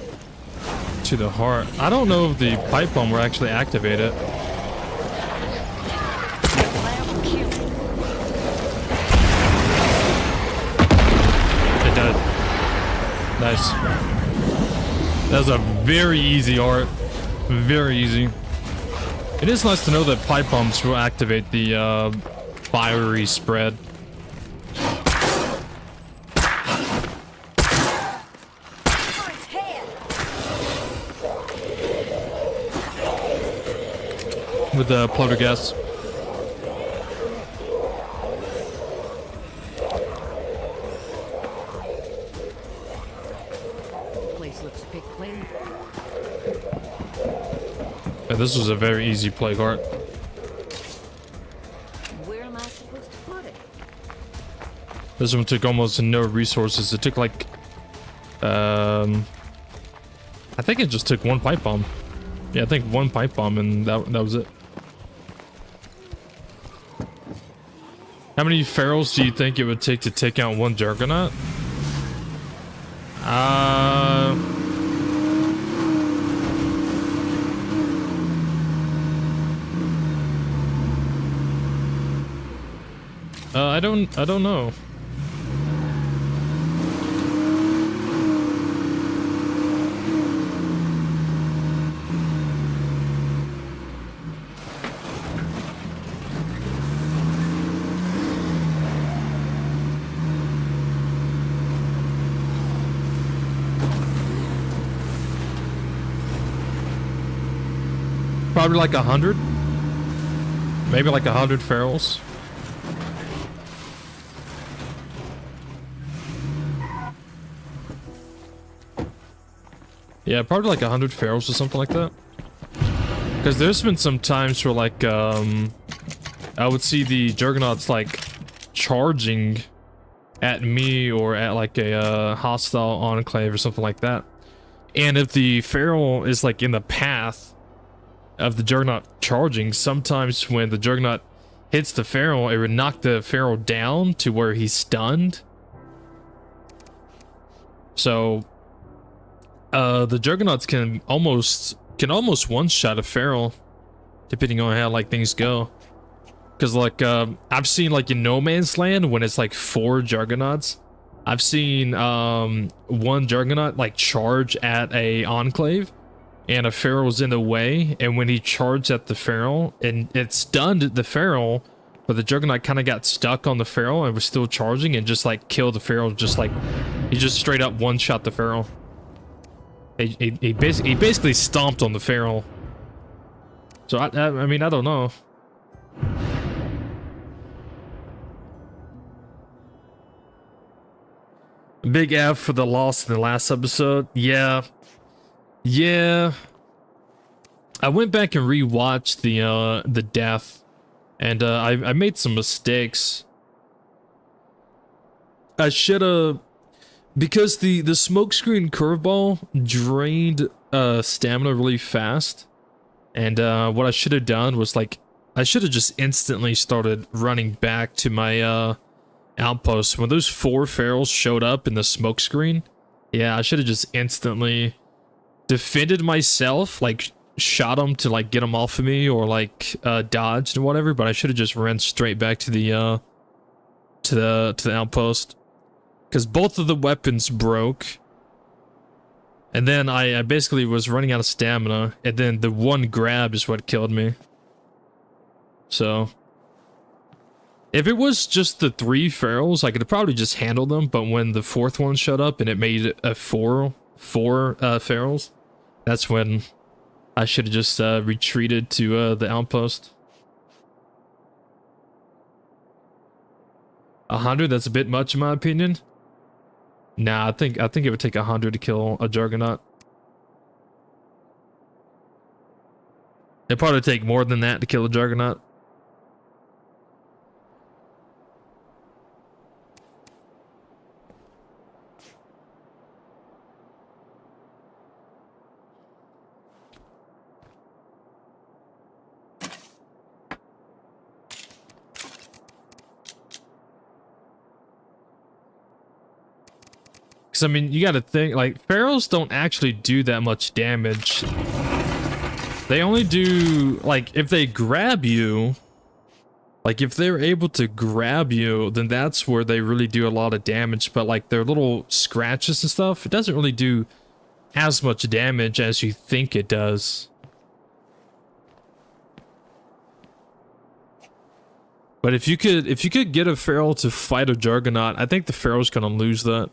S4: to the heart, I don't know if the pipe bomb were actually activated. Nice. That was a very easy art. Very easy. It is nice to know that pipe bombs will activate the fiery spread. with the Bloater gas.
S6: Place looks pick clean.
S4: Yeah, this was a very easy plague heart.
S6: Where am I supposed to put it?
S4: This one took almost no resources. It took like, I think it just took one pipe bomb. Yeah, I think one pipe bomb and that was it. How many ferals do you think it would take to take out one Juggernaut? I don't know. Probably like 100. Maybe like 100 ferals. Yeah, probably like 100 ferals or something like that. Because there's been some times where like, I would see the Juggernauts like charging at me or at like a hostile enclave or something like that. And if the feral is like in the path of the Juggernaut charging, sometimes when the Juggernaut hits the feral, it would knock the feral down to where he's stunned. So the Juggernauts can almost one-shot a feral, depending on how like things go. Because like I've seen like in No Man's Land when it's like 4 Juggernauts, I've seen one Juggernaut like charge at a enclave, and a feral was in the way, and when he charged at the feral, and it stunned the feral, but the Juggernaut kind of got stuck on the feral and was still charging and just like killed the feral. Just like he just straight up one-shot the feral. He basically stomped on the feral. So I mean, I don't know. Big F for the loss in the last episode. Yeah. I went back and rewatched the death, and I made some mistakes. I should have, because the smokescreen curveball drained stamina really fast, and what I should have done was like I should have just instantly started running back to my outpost when those 4 ferals showed up in the smokescreen. Yeah, I should have just instantly defended myself, like shot them to like get them off of me, or like dodged or whatever. But I should have just ran straight back to the outpost, because both of the weapons broke, and then I basically was running out of stamina, and then the one grab is what killed me. So if it was just the 3 ferals, I could have probably just handled them. But when the 4th one showed up and it made a four ferals, that's when I should have just retreated to the outpost. 100, that's a bit much in my opinion. Nah, I think it would take 100 to kill a Juggernaut. It'd probably take more than that to kill a Juggernaut. I mean, you gotta think, like, ferals don't actually do that much damage. They only do, like, if they grab you, like, if they're able to grab you, then that's where they really do a lot of damage. But, like, their little scratches and stuff, it doesn't really do as much damage as you think it does. But if you could get a feral to fight a Juggernaut, I think the feral's gonna lose that.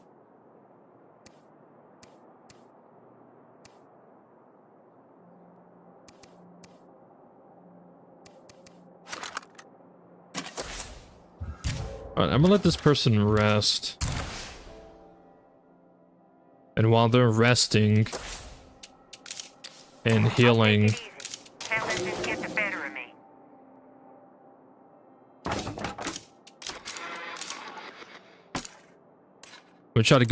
S4: Alright, I'm gonna let this person rest. And while they're resting and healing,
S8: Tell them to get the better of me.
S4: we'll try to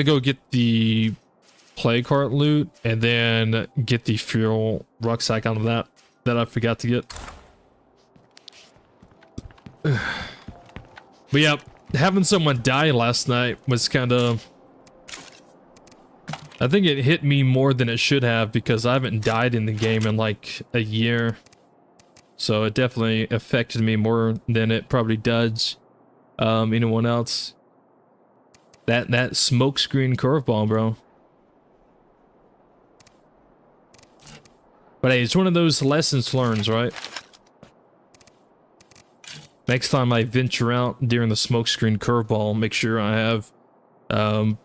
S4: go get the plague heart loot and then get the fuel rucksack out of that I forgot to get. But yeah, having someone die last night was kind of, I think it hit me more than it should have because I haven't died in the game in like a year. So it definitely affected me more than it probably does anyone else. That smoke screen curveball, bro. But hey, it's one of those lessons learned, right? Next time I venture out during the smoke screen curveball, make sure I have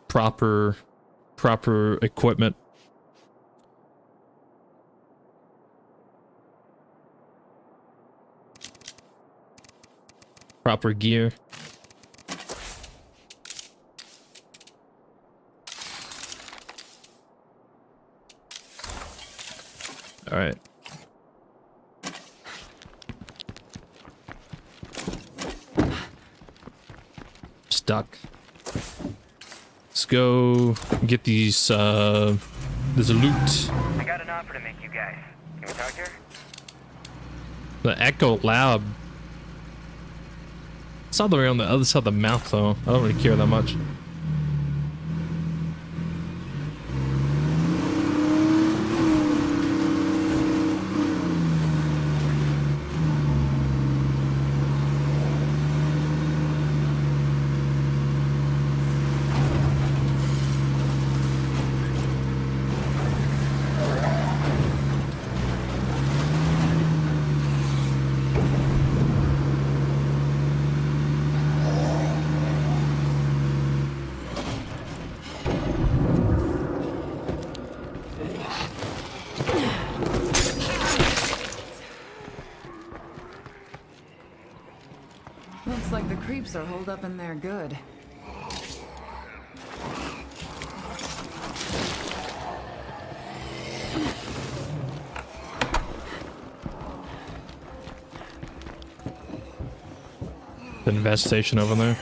S4: proper equipment. Proper gear. All right. Stuck. Let's go get these, there's a loot.
S10: I got an offer to make you guys. Can we talk here?
S4: The Echo Lab. It's all the way on the other side of the map, though. I don't really care that much.
S5: Looks like the creeps are holed up in there good.
S4: The infestation over there.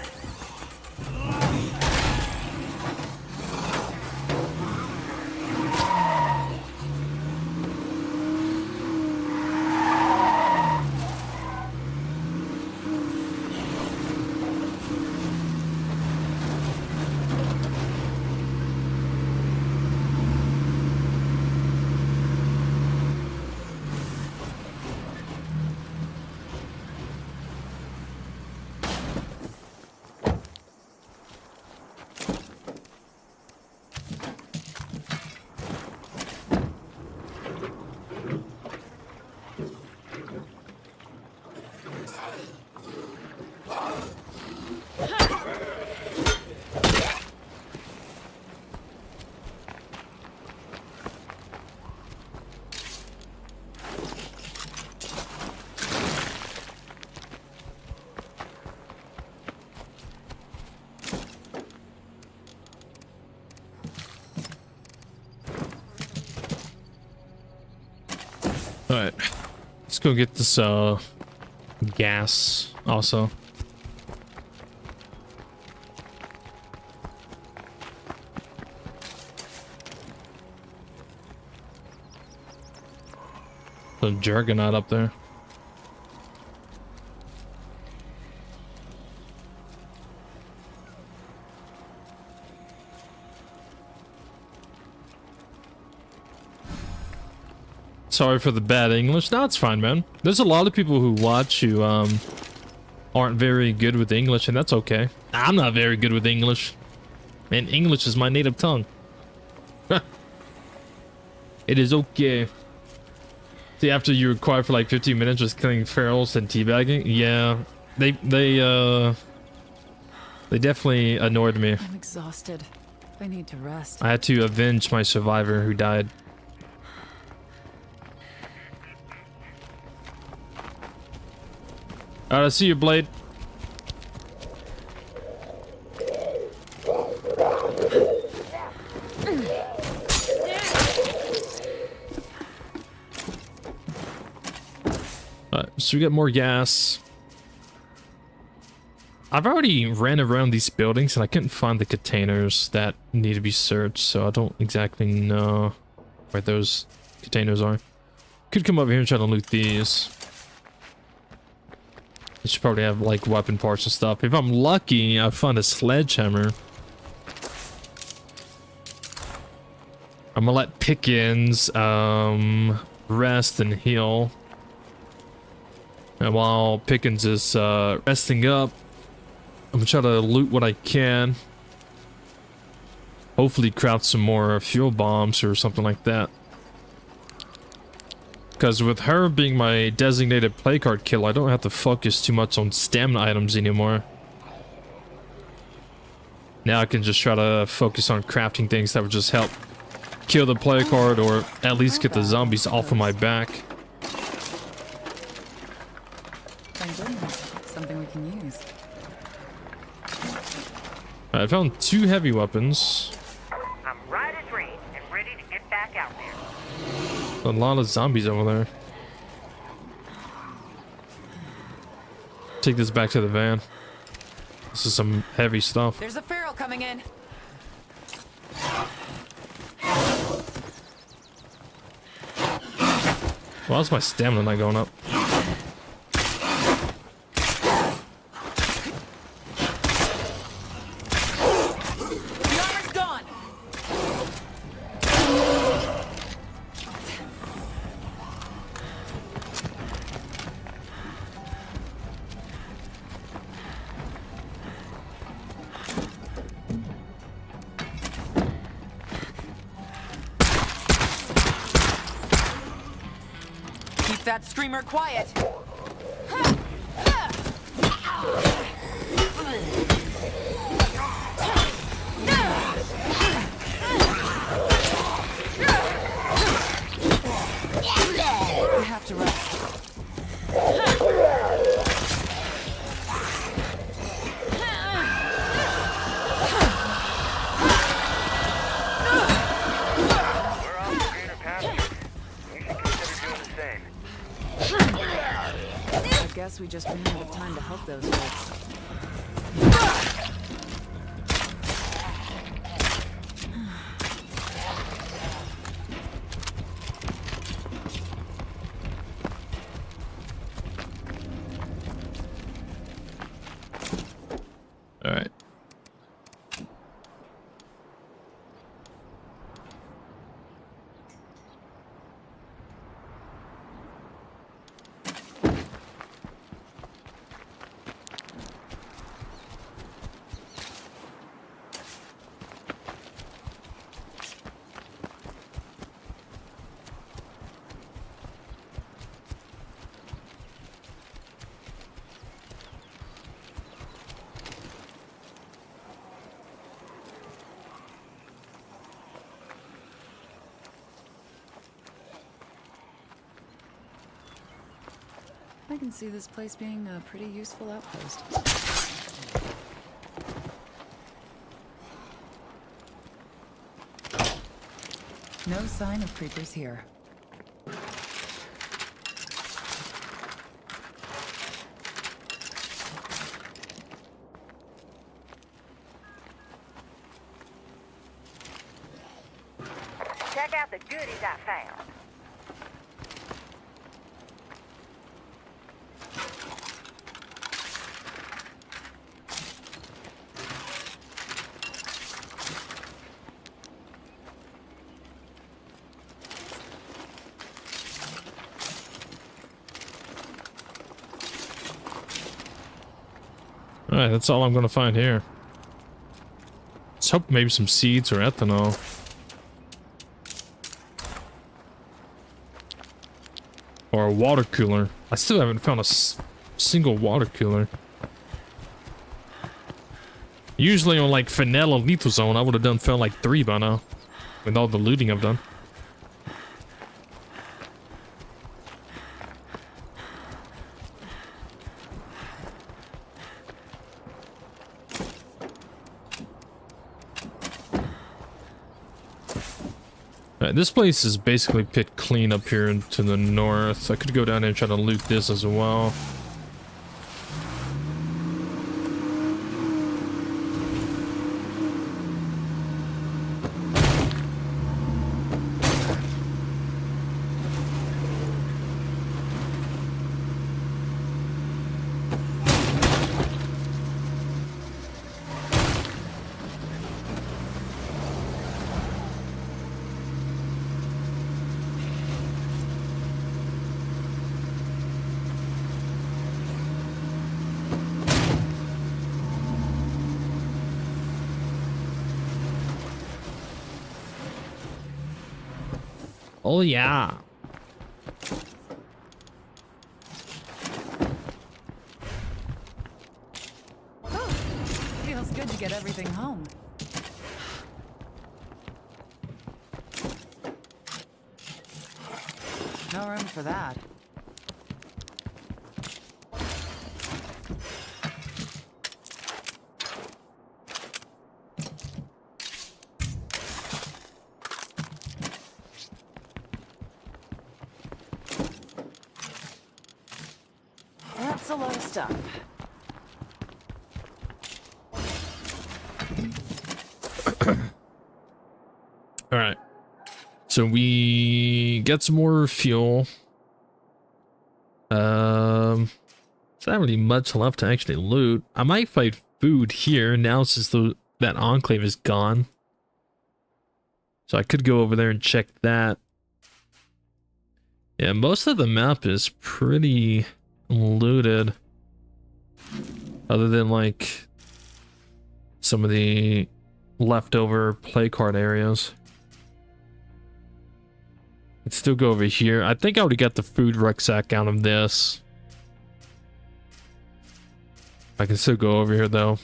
S4: Alright, let's go get this gas also. The Juggernaut up there. Sorry for the bad English. No, it's fine, man. There's a lot of people who watch who aren't very good with English, and that's okay. I'm not very good with English. And English is my native tongue. It is okay. See, after you were quiet for like 15 minutes just killing ferals and teabagging, yeah, they definitely annoyed me.
S5: I'm exhausted. I need to rest.
S4: I had to avenge my survivor who died. Alright, I see you, Blade. So we got more gas. I've already ran around these buildings and I couldn't find the containers that need to be searched, so I don't exactly know where those containers are. Could come over here and try to loot these. They should probably have like weapon parts and stuff. If I'm lucky, I find a sledgehammer. I'm gonna let Pickens rest and heal. And while Pickens is resting up, I'm gonna try to loot what I can. Hopefully craft some more fuel bombs or something like that. Because with her being my designated play card kill, I don't have to focus too much on stamina items anymore. Now I can just try to focus on crafting things that would just help kill the play card or at least get the zombies off of my back.
S5: Thank goodness. Something we can use.
S4: I found 2 heavy weapons.
S10: I'm right as rain and ready to get back out there.
S4: A lot of zombies over there. Take this back to the van. This is some heavy stuff.
S5: There's a feral coming in.
S4: Why is my stamina not going up?
S5: That streamer quiet. I have to rest. I guess we just ran out of time to help those folks.
S4: All right.
S5: I can see this place being a pretty useful outpost. No sign of creepers here.
S10: Check out the goodies I found.
S4: Alright, that's all I'm gonna find here. Let's hope maybe some seeds or ethanol. Or a water cooler. I still haven't found a single water cooler. Usually on like Vanilla Lethal Zone, I would have found like 3 by now. With all the looting I've done. Alright, this place is basically pit clean up here to the north. I could go down there and try to loot this as well. Oh yeah.
S5: Oh, feels good to get everything home. No room for that. That's a lot of stuff.
S4: All right. So we get some more fuel. There's not really much left to actually loot. I might find food here now since that enclave is gone. So I could go over there and check that. Yeah, most of the map is pretty looted. Other than like some of the leftover play card areas. Let's still go over here. I think I would get the food rucksack out of this. I can still go over here though.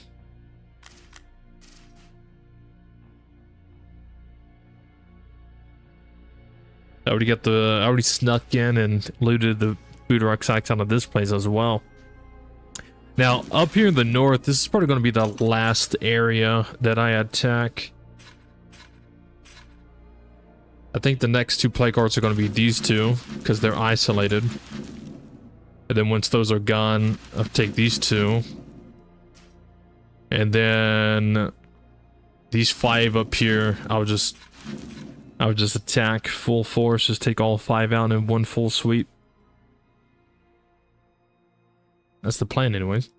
S4: I already snuck in and looted the food rucksacks out of this place as well. Now, up here in the north, this is probably going to be the last area that I attack. I think the next two play cards are going to be these two, because they're isolated. And then once those are gone, I'll take these two. And then these 5 up here, I would just attack full force, just take all 5 out in one full sweep. That's the plan anyways.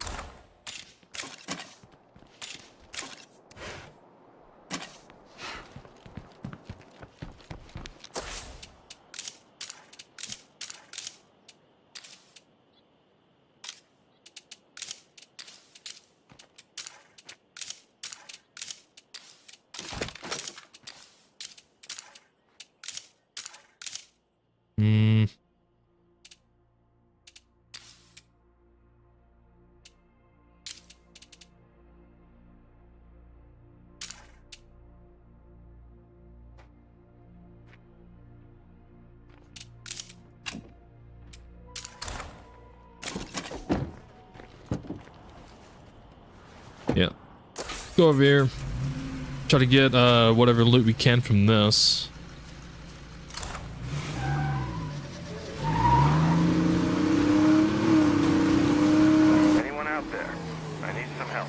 S4: Yeah. Go over here. Try to get whatever loot we can from this.
S2: Anyone out there? I need some help.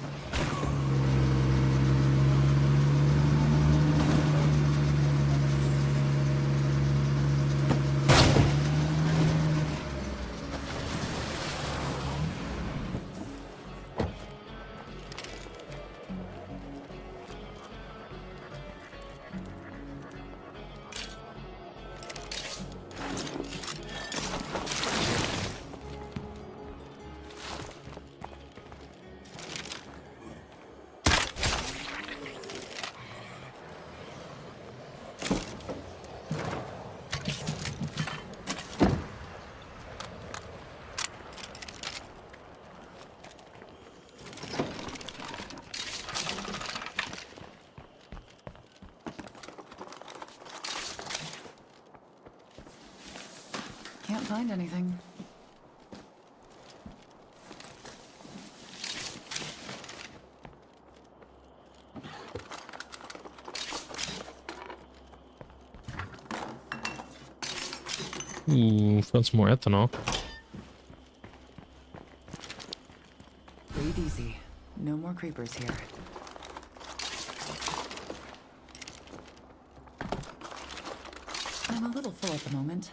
S5: Can't find anything.
S4: Ooh, found some more ethanol.
S5: Breathe easy. No more creepers here. I'm a little full at the moment.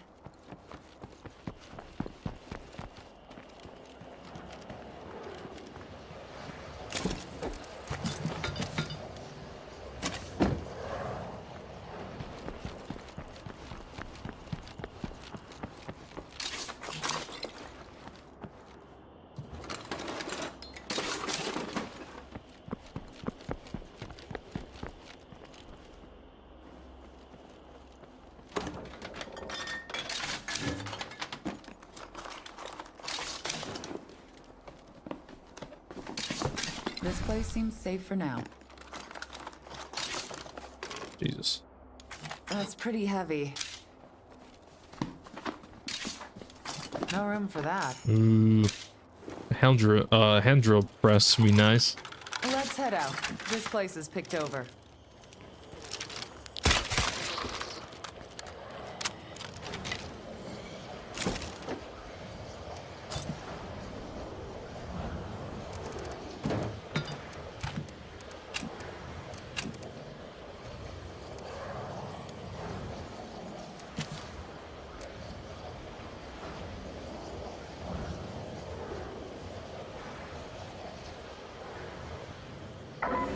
S5: This place seems safe for now.
S4: Jesus.
S5: That's pretty heavy. No room for that.
S4: Ooh. Hand drill press would be nice.
S5: Let's head out. This place is picked over.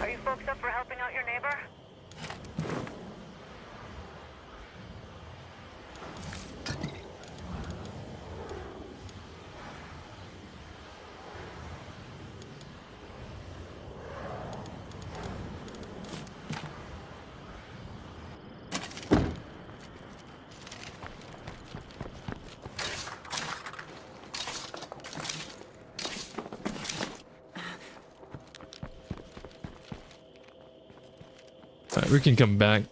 S8: Are you folks up for helping out your neighbor?
S4: Alright, we can come back.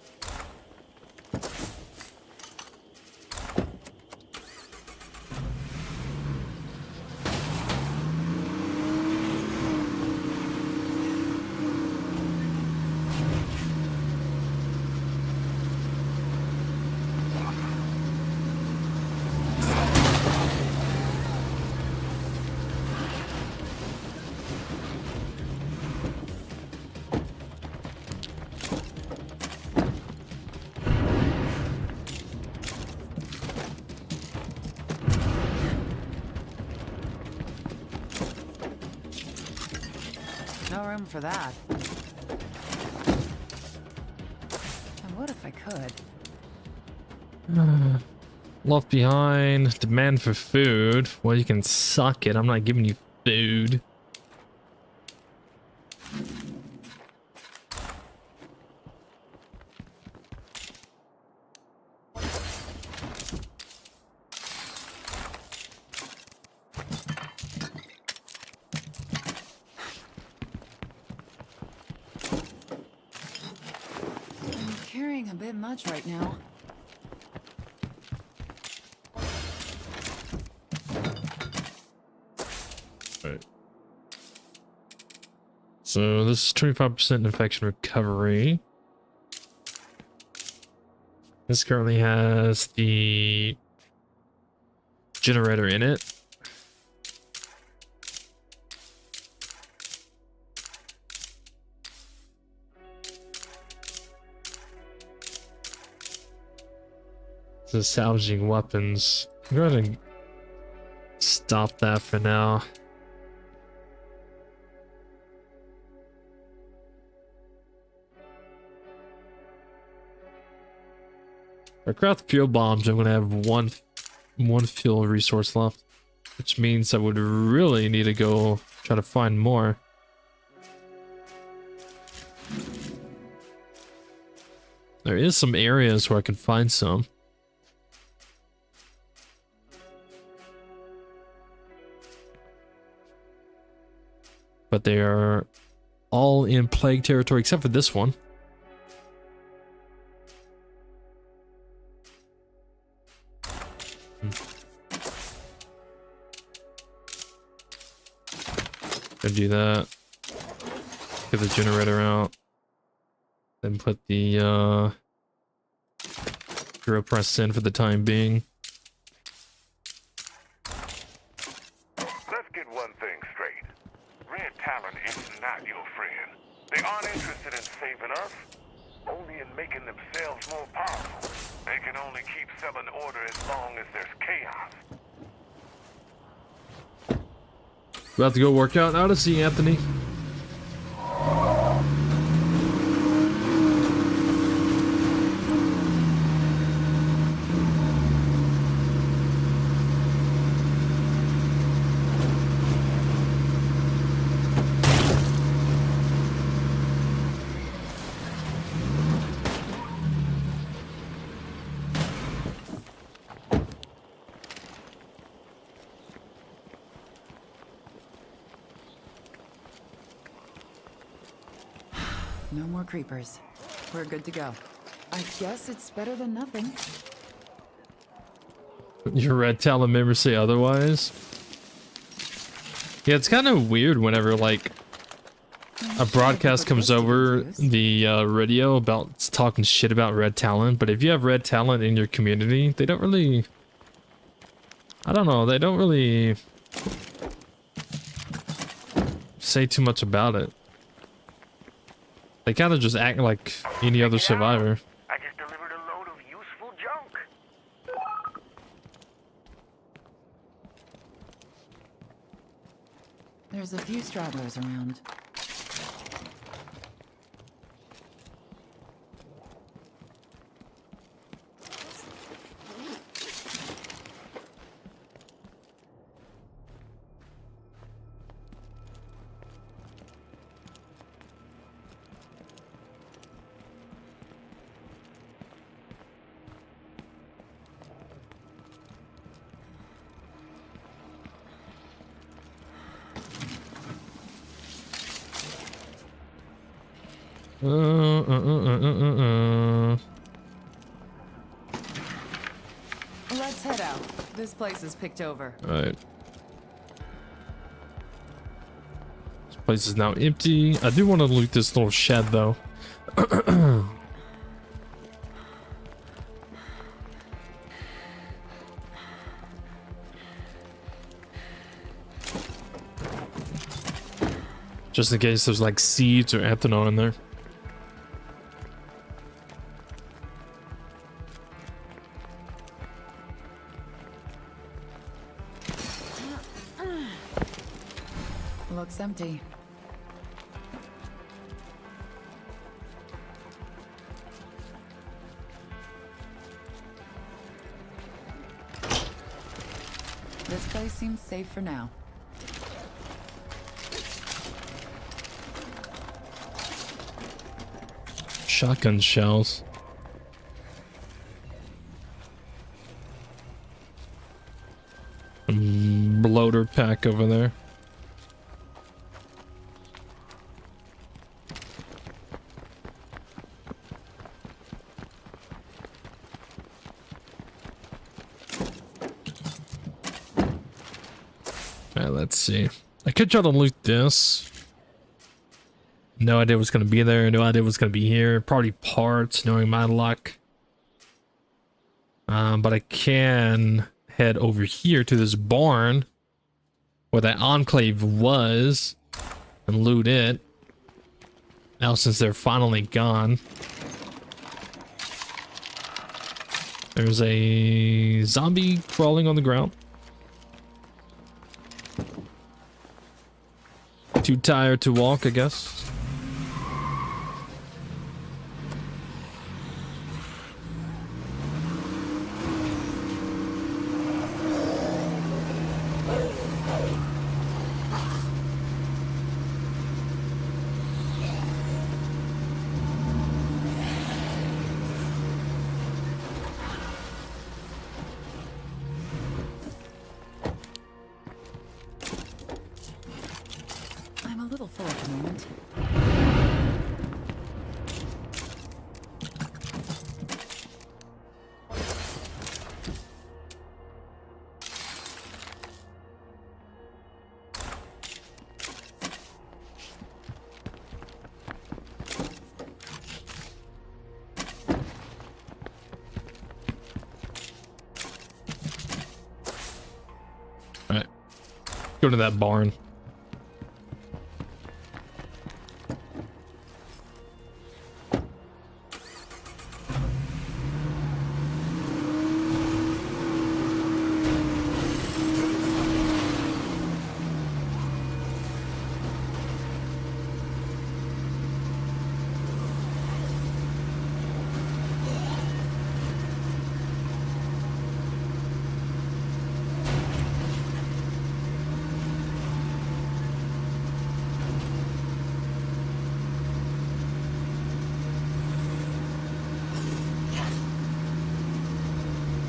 S5: No room for that. I would if I could.
S4: Left behind. Demand for food. Well, you can suck it. I'm not giving you food.
S5: I'm carrying a bit much right now.
S4: Right. So this is 25% infection recovery. This currently has the generator in it. This is salvaging weapons. I'm going to stop that for now. If I craft fuel bombs, I'm going to have one fuel resource left, which means I would really need to go try to find more. There is some areas where I can find some. But they are all in plague territory except for this one. Gonna do that. Get the generator out. Then put the drill press in for the time being.
S2: They aren't interested in saving us, only in making themselves more powerful. They can only keep selling order as long as there's chaos.
S4: About to go work out now to see Anthony.
S5: No more creepers. We're good to go. I guess it's better than nothing.
S4: Your Red Talon members say otherwise. Yeah, it's kind of weird whenever like a broadcast comes over the radio about talking shit about Red Talon, but if you have Red Talon in your community, they don't really, I don't know, they don't really say too much about it. They kind of just act like any other survivor.
S10: I just delivered a load of useful junk.
S5: There's a few stragglers around. Let's head out. This place is picked over.
S4: Alright. This place is now empty. I do want to loot this little shed though. Just in case there's like seeds or ethanol in there.
S5: Looks empty. This place seems safe for now.
S4: Shotgun shells. Bloater pack over there. Alright, let's see. I could try to loot this. No idea what's gonna be there, no idea what's gonna be here. Probably parts, knowing my luck. But I can head over here to this barn where that enclave was and loot it. Now since they're finally gone. There's a zombie crawling on the ground. Too tired to walk, I guess. Go to that barn.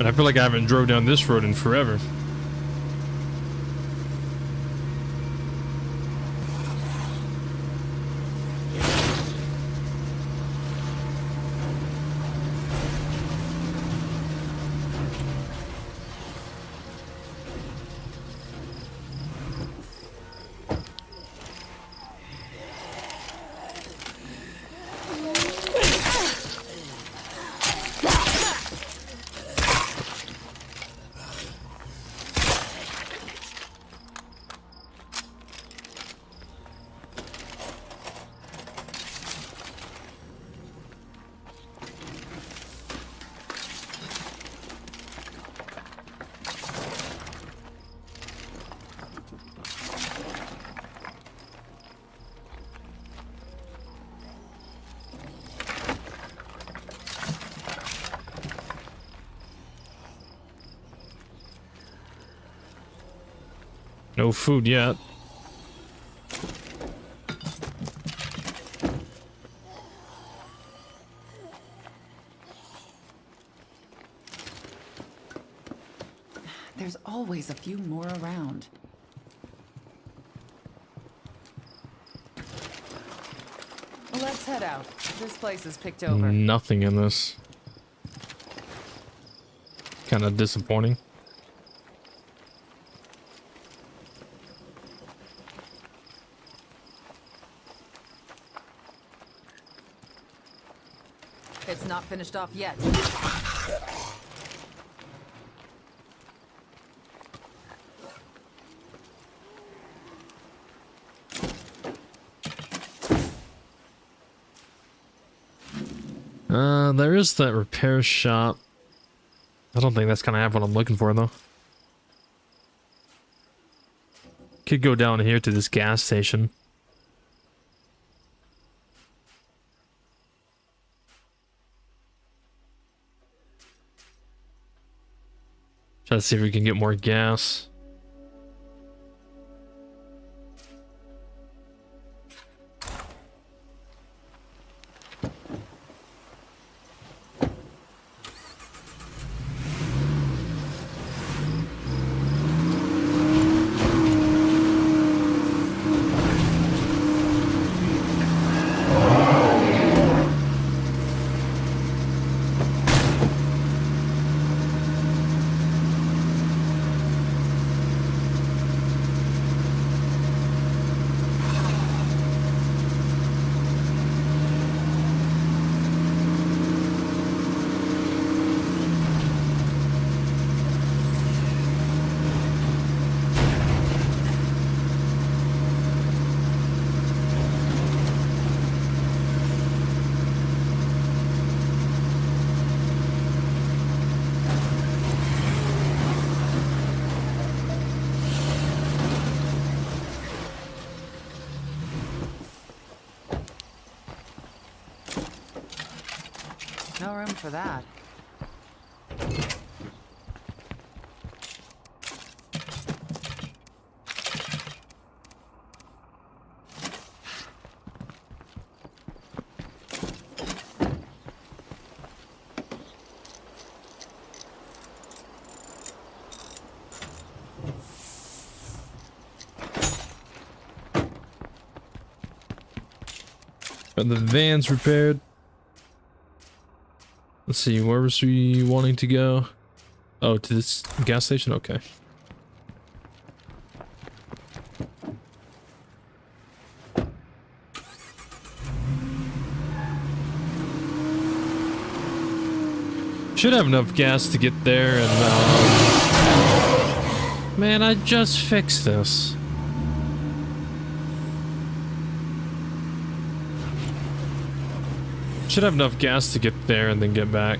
S4: And I feel like I haven't drove down this road in forever. No food yet.
S5: There's always a few more around. Well, let's head out. This place is picked over.
S4: Nothing in this. Kind of disappointing.
S5: It's not finished off yet.
S4: There is that repair shop. I don't think that's gonna have what I'm looking for though. Could go down here to this gas station. Try to see if we can get more gas.
S5: No room for that.
S4: Got the van's repaired. Let's see, where was we wanting to go? Oh, to this gas station? Okay. Should have enough gas to get there and, man, I just fixed this. Should have enough gas to get there and then get back.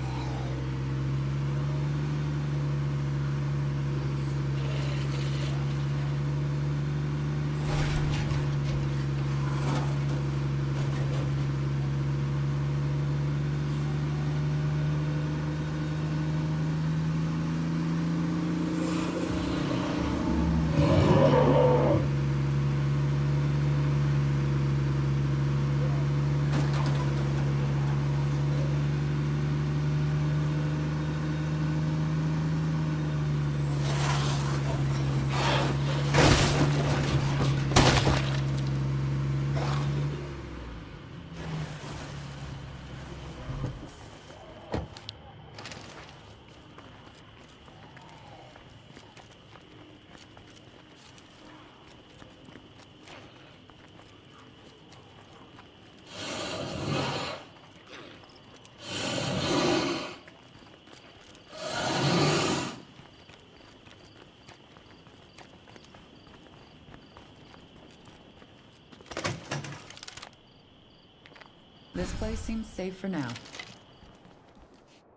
S5: This place seems safe for now.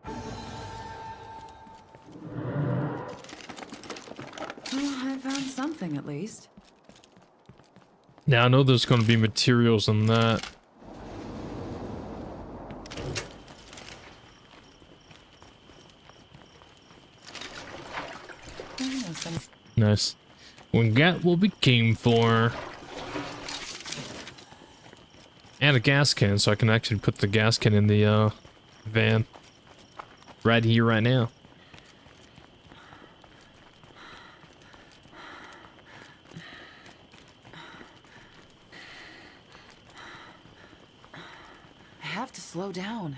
S5: Well, I found something at least.
S4: Now I know there's going to be materials in that. Nice. We got what we came for. And a gas can, so I can actually put the gas can in the van. Right here, right now.
S5: I have to slow down.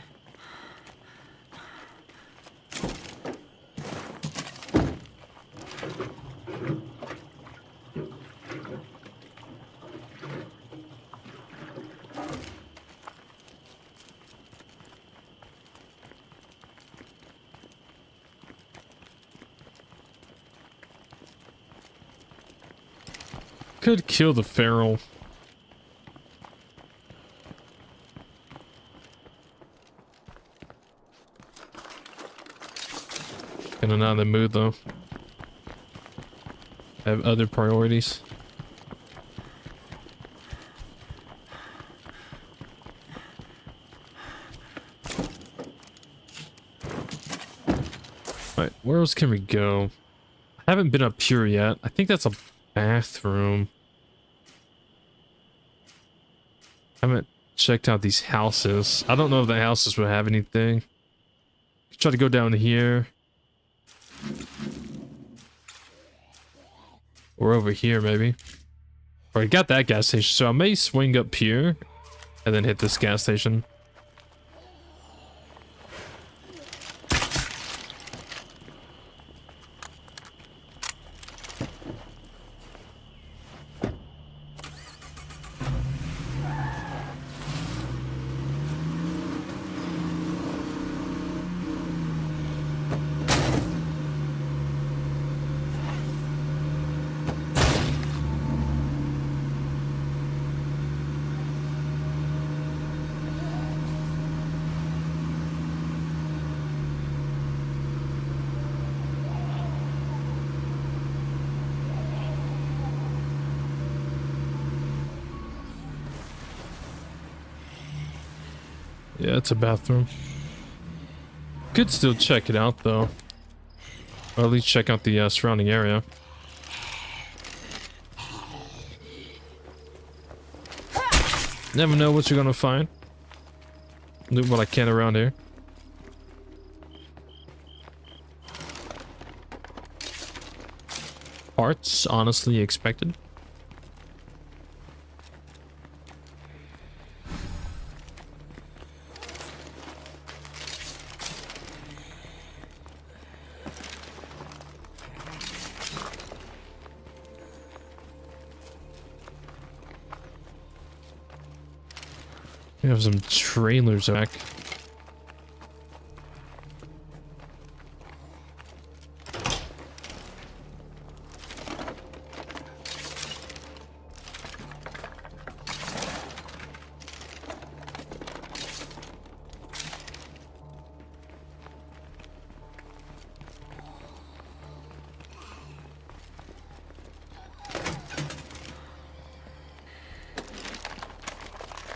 S4: Could kill the feral. In another mood though. I have other priorities. Alright, where else can we go? I haven't been up here yet. I think that's a bathroom. I haven't checked out these houses. I don't know if the houses will have anything. Try to go down here. Or over here, maybe. Alright, got that gas station, so I may swing up here and then hit this gas station. Yeah, it's a bathroom. Could still check it out though. Or at least check out the surrounding area. Never know what you're gonna find. Do what I can around here. Parts, honestly expected. We have some trailers back.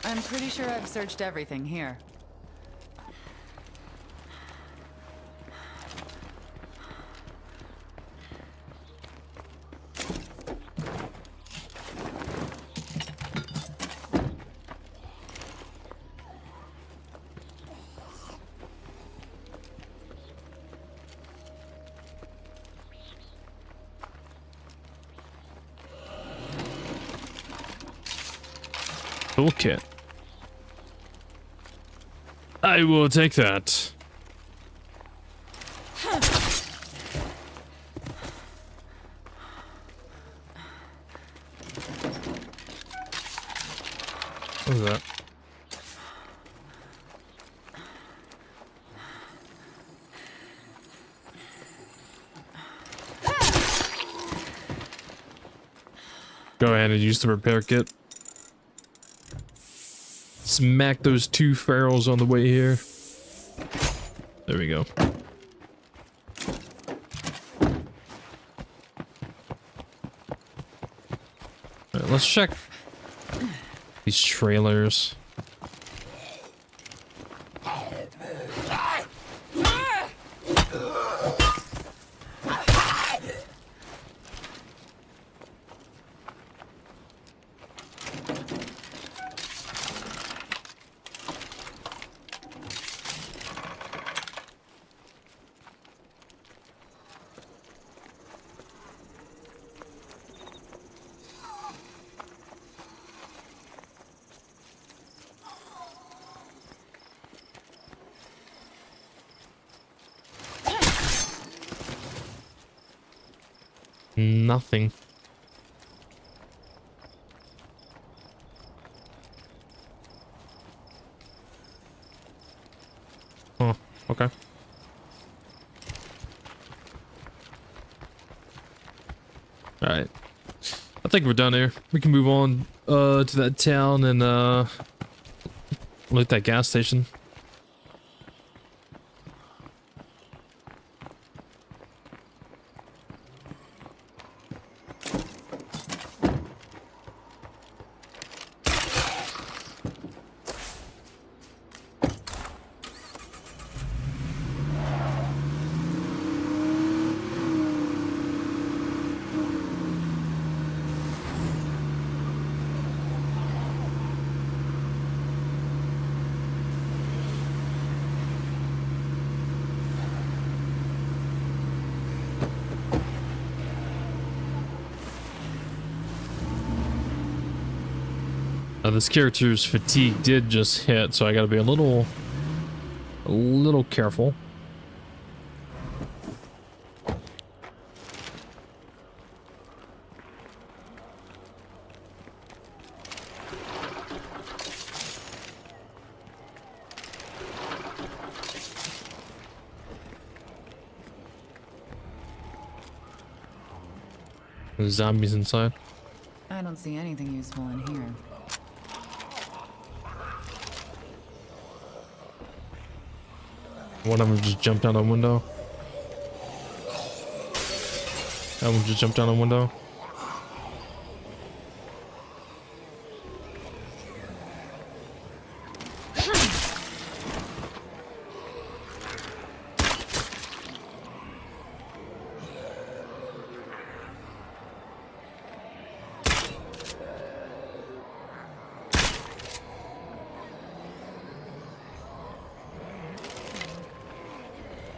S5: I'm pretty sure I've searched everything here.
S4: Toolkit. I will take that. What is that? Go ahead and use the repair kit. Smack those 2 ferals on the way here. There we go. All right, let's check these trailers. Nothing. Oh, okay. All right. I think we're done here. We can move on to that town and loot that gas station. This character's fatigue did just hit, so I gotta be a little careful. There's zombies inside.
S5: I don't see anything useful in here.
S4: One of them just jumped out a window. That one just jumped out a window.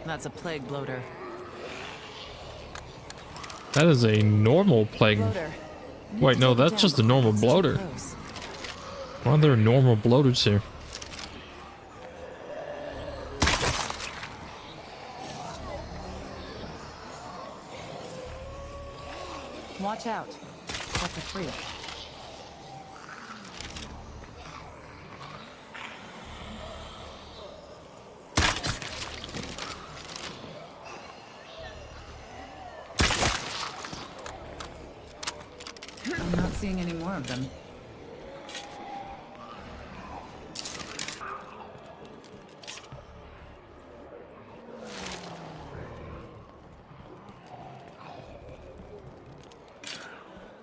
S5: That's a plague bloater.
S4: That is a normal plague.
S5: Bloater.
S4: Wait, no, that's just a normal bloater. Why are there normal bloaters here?
S5: Watch out. That's a freak. I'm not seeing any more of them.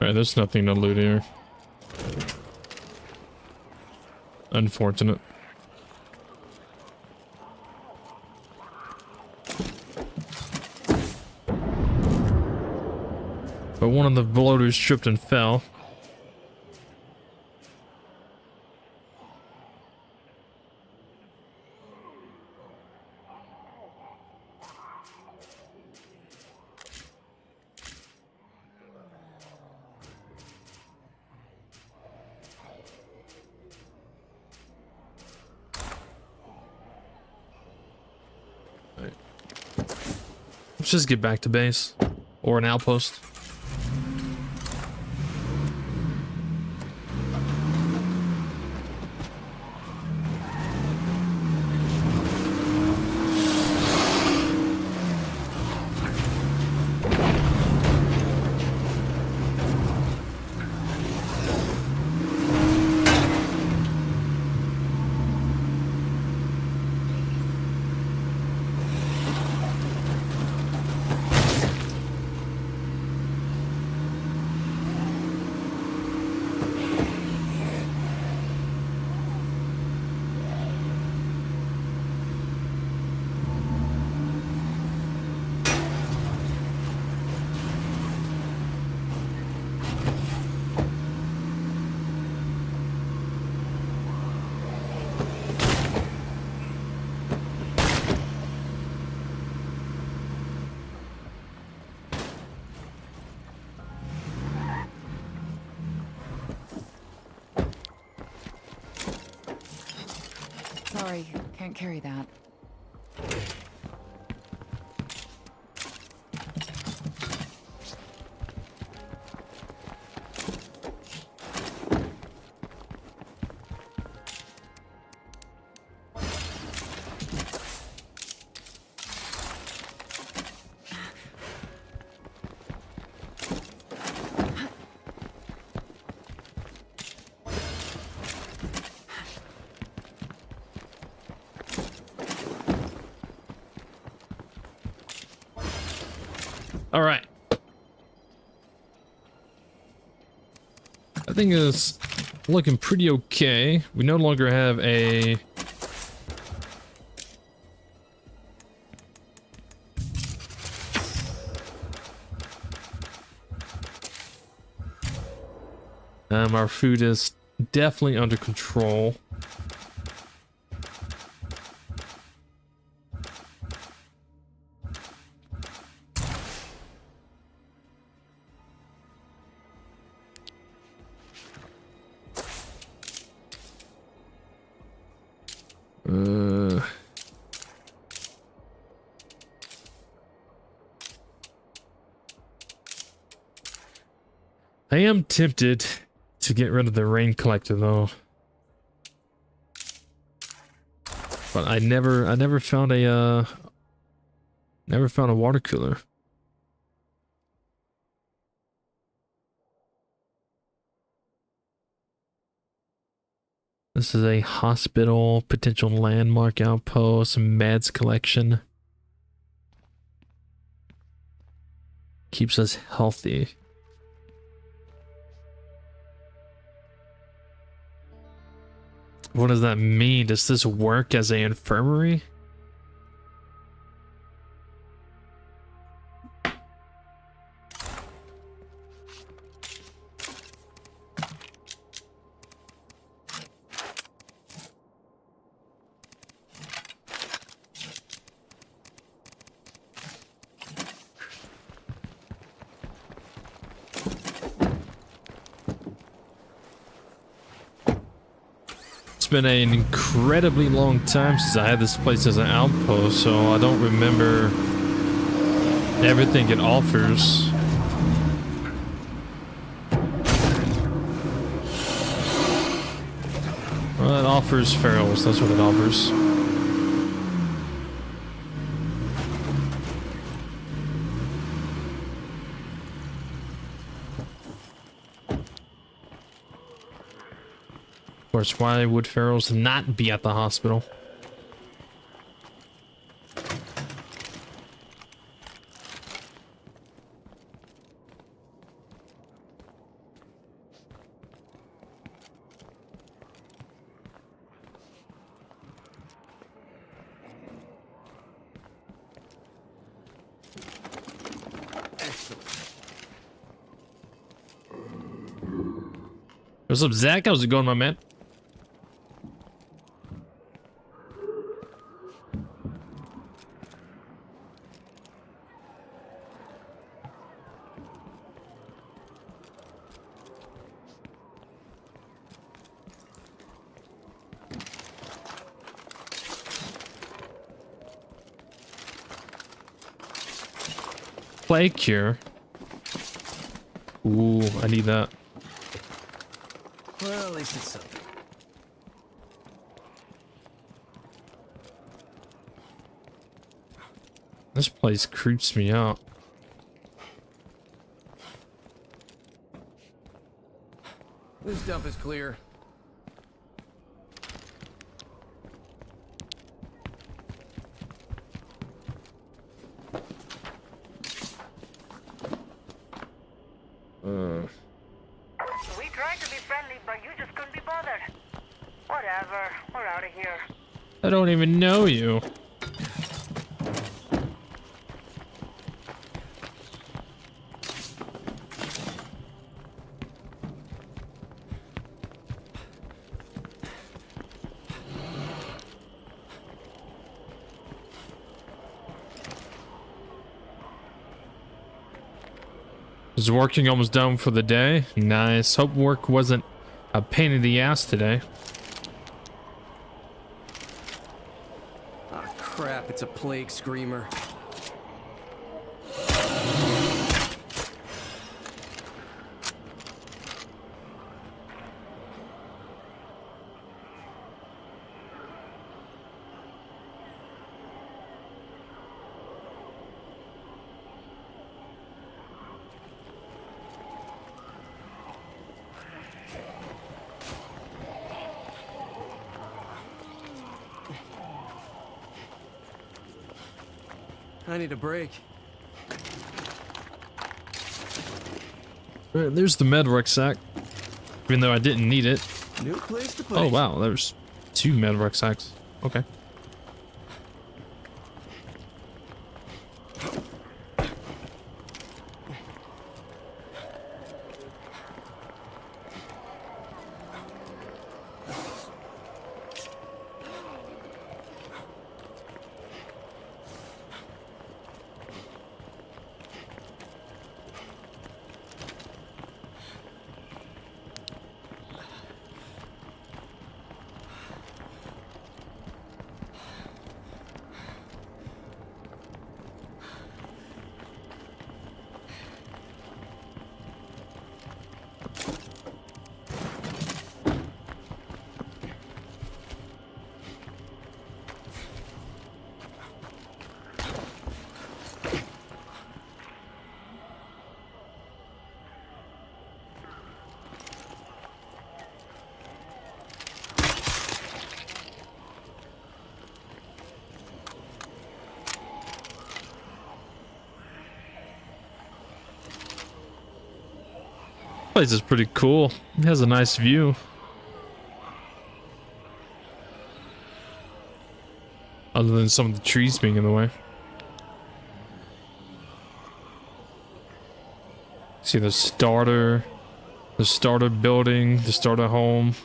S4: Alright, there's nothing to loot here. Unfortunate. But one of the bloaters tripped and fell. Let's just get back to base or an outpost.
S5: Can't carry that.
S4: All right. I think it's looking pretty okay. We no longer have a our food is definitely under control. I am tempted to get rid of the rain collector though, but I never found a water cooler. This is a hospital, potential landmark outpost, meds collection. Keeps us healthy. What does that mean? Does this work as an infirmary? It's been an incredibly long time since I had this place as an outpost, so I don't remember everything it offers. Well, it offers ferals, that's what it offers. Of course, why would ferals not be at the hospital? What's up, Zach? How's it going, my man? Plague cure. Ooh, I need that.
S3: Well, at least it's something.
S4: This place creeps me out.
S3: This dump is clear.
S10: We tried to be friendly, but you just couldn't be bothered. Whatever, we're out of here.
S4: I don't even know you. Is working almost done for the day? Nice. Hope work wasn't a pain in the ass today.
S3: It's a plague screamer. I need a break.
S4: Alright, there's the med rucksack. Even though I didn't need it.
S3: New place to put
S4: Oh
S3: it.
S4: wow, there's 2 med rucksacks. Okay. Place is pretty cool. It has a nice view. Other than some of the trees being in the way. See the starter building, the starter home,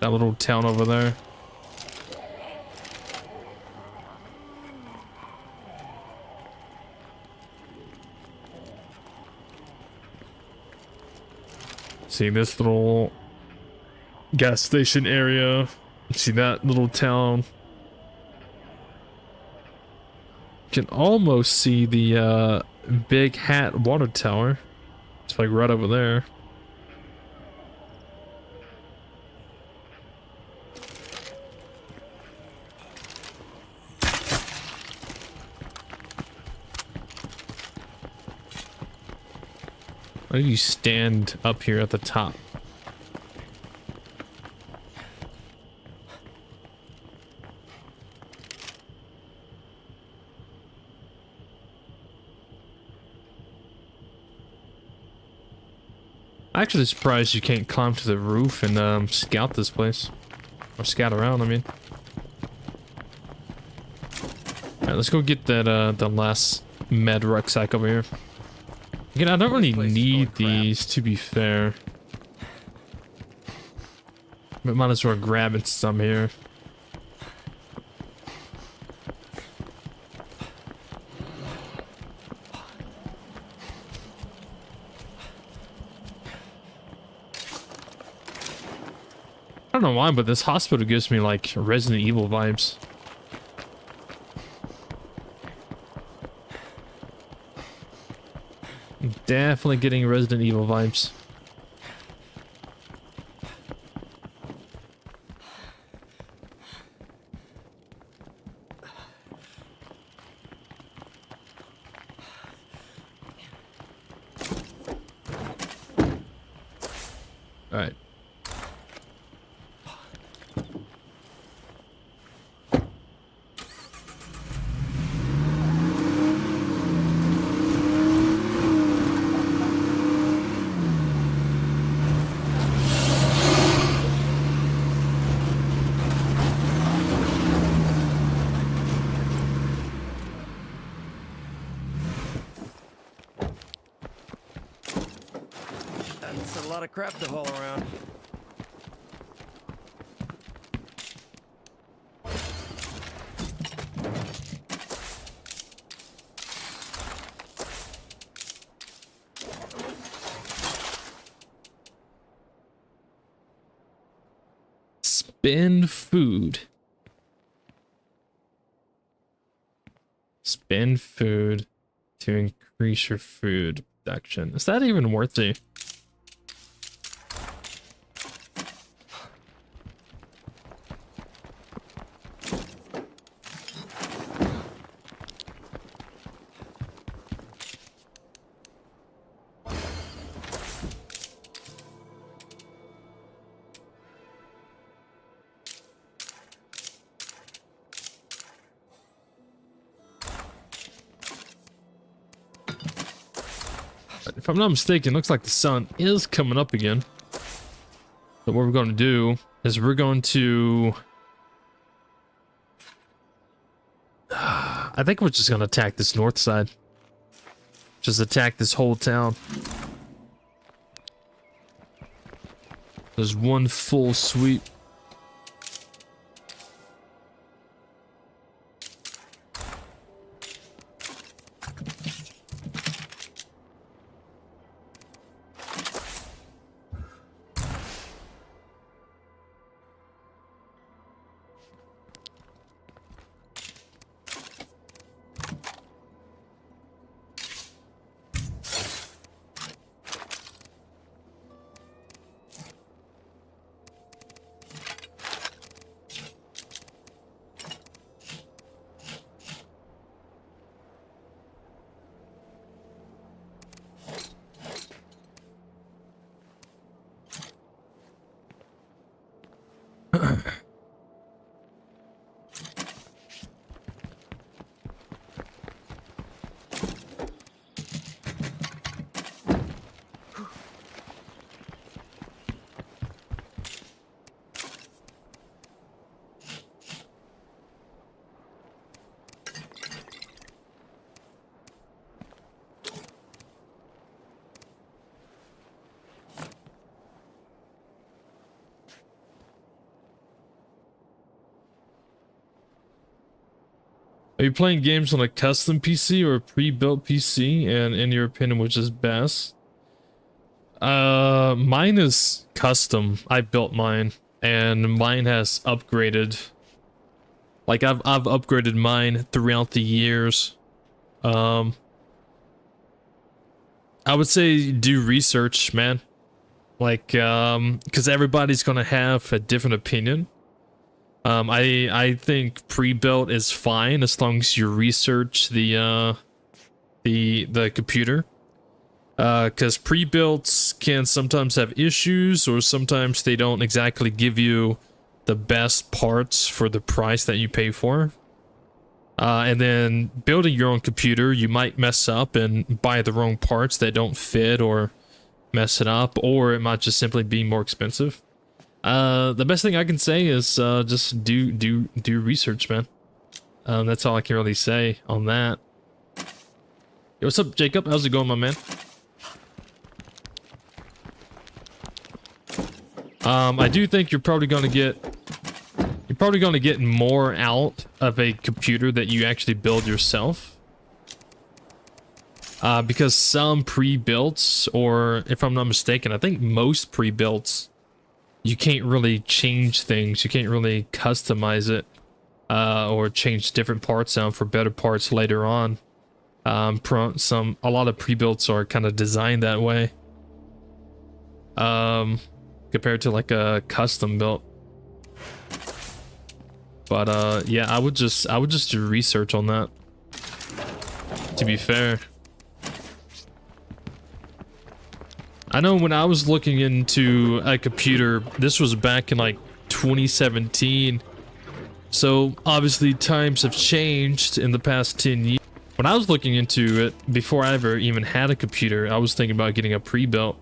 S4: that little town over there. See this little gas station area. See that little town. You can almost see the Big Hat water tower. It's like right over there. Why do you stand up here at the top? I'm actually surprised you can't climb to the roof and scout this place. Or scout around, I mean. Alright, let's go get that the last med rucksack over here. Again, I don't really need these, to be fair. But might as well grab it some here. I don't know why, but this hospital gives me like Resident Evil vibes. Definitely getting Resident Evil vibes. All right.
S3: That's a lot of crap to haul around.
S4: Spend food. and food to increase your food production. Is that even worth it? If I'm not mistaken, looks like the sun is coming up again. So what we're going to do is we're going to... I think we're just going to attack this north side. Just attack this whole town. There's one full sweep. Are you playing games on a custom PC or a pre-built PC? And in your opinion, which is best? Mine is custom. I built mine, and mine has upgraded. Like I've upgraded mine throughout the years. I would say do research, man. Like, because everybody's gonna have a different opinion. I think pre-built is fine as long as you research the computer. Because pre-builts can sometimes have issues, or sometimes they don't exactly give you the best parts for the price that you pay for. And then building your own computer, you might mess up and buy the wrong parts that don't fit or mess it up, or it might just simply be more expensive. The best thing I can say is just do research, man. That's all I can really say on that. Yo, what's up, Jacob? How's it going, my man? I do think you're probably gonna get more out of a computer that you actually build yourself. Because some pre-builts, or if I'm not mistaken, I think most pre-builts, you can't really change things. You can't really customize it, or change different parts out for better parts later on. A lot of pre-builts are kind of designed that way. Compared to like a custom built. But yeah, I would just do research on that, to be fair. I know when I was looking into a computer, this was back in like 2017. So obviously times have changed in the past 10 years. When I was looking into it, before I ever even had a computer, I was thinking about getting a pre-built.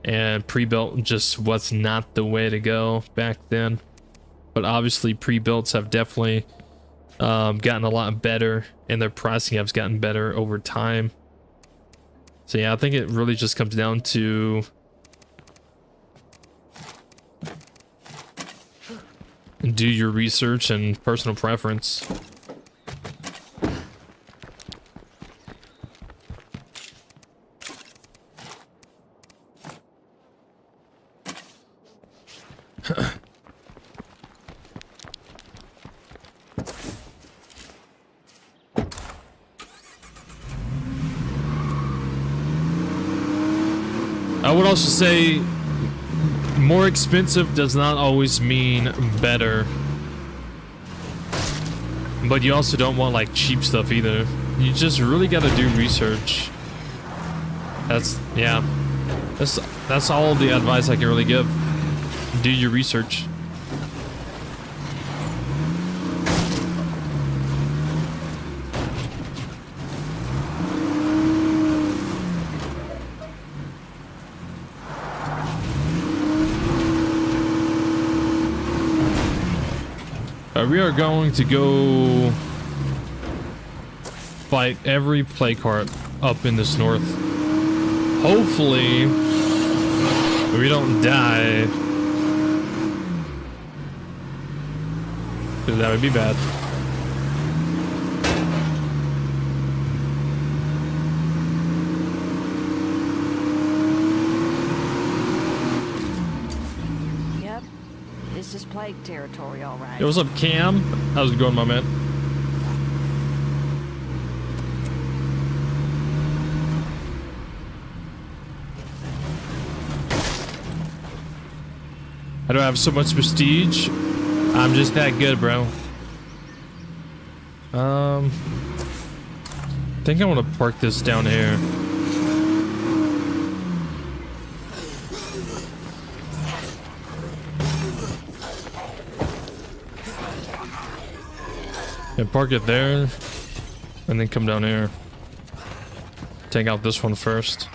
S4: And pre-built just was not the way to go back then. But obviously pre-builts have definitely gotten a lot better, and their pricing has gotten better over time. So yeah, I think it really just comes down to do your research and personal preference. I would also say more expensive does not always mean better. But you also don't want like cheap stuff either. You just really gotta do research. That's all the advice I can really give. Do your research. We are going to go fight every plague heart up in this north. Hopefully, we don't die. Because that would be bad.
S6: Yep. This is plague territory, all right.
S4: Yo, what's up, Cam? How's it going, my man? I don't have so much prestige. I'm just that good, bro. I think I want to park this down here. And park it there, and then come down here. Take out this one first.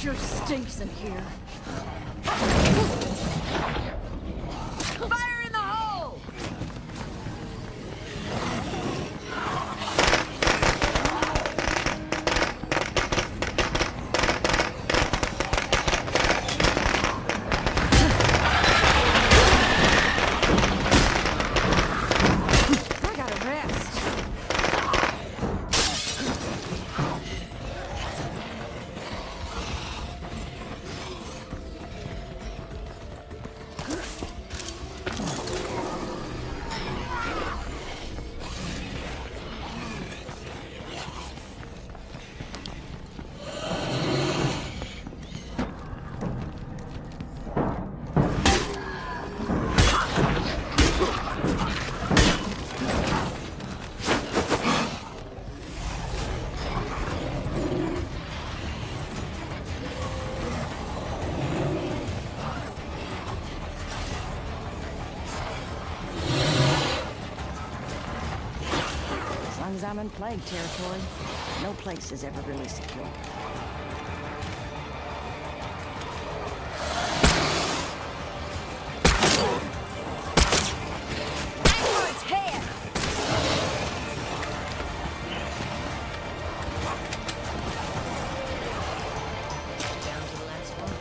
S6: Sure stinks in here. Fire in the hole! I gotta rest. I'm in plague territory. No place is ever really secure. Its head! Down to the last one.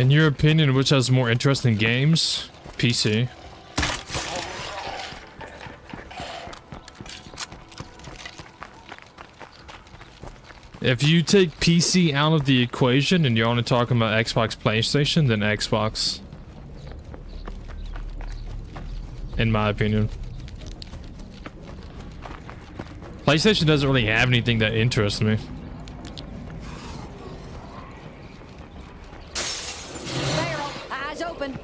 S4: In your opinion, which has more interesting games? PC. If you take PC out of the equation and you're only talking about Xbox, PlayStation, then Xbox. In my opinion. PlayStation doesn't really have anything that interests me.
S6: Barrel, eyes open.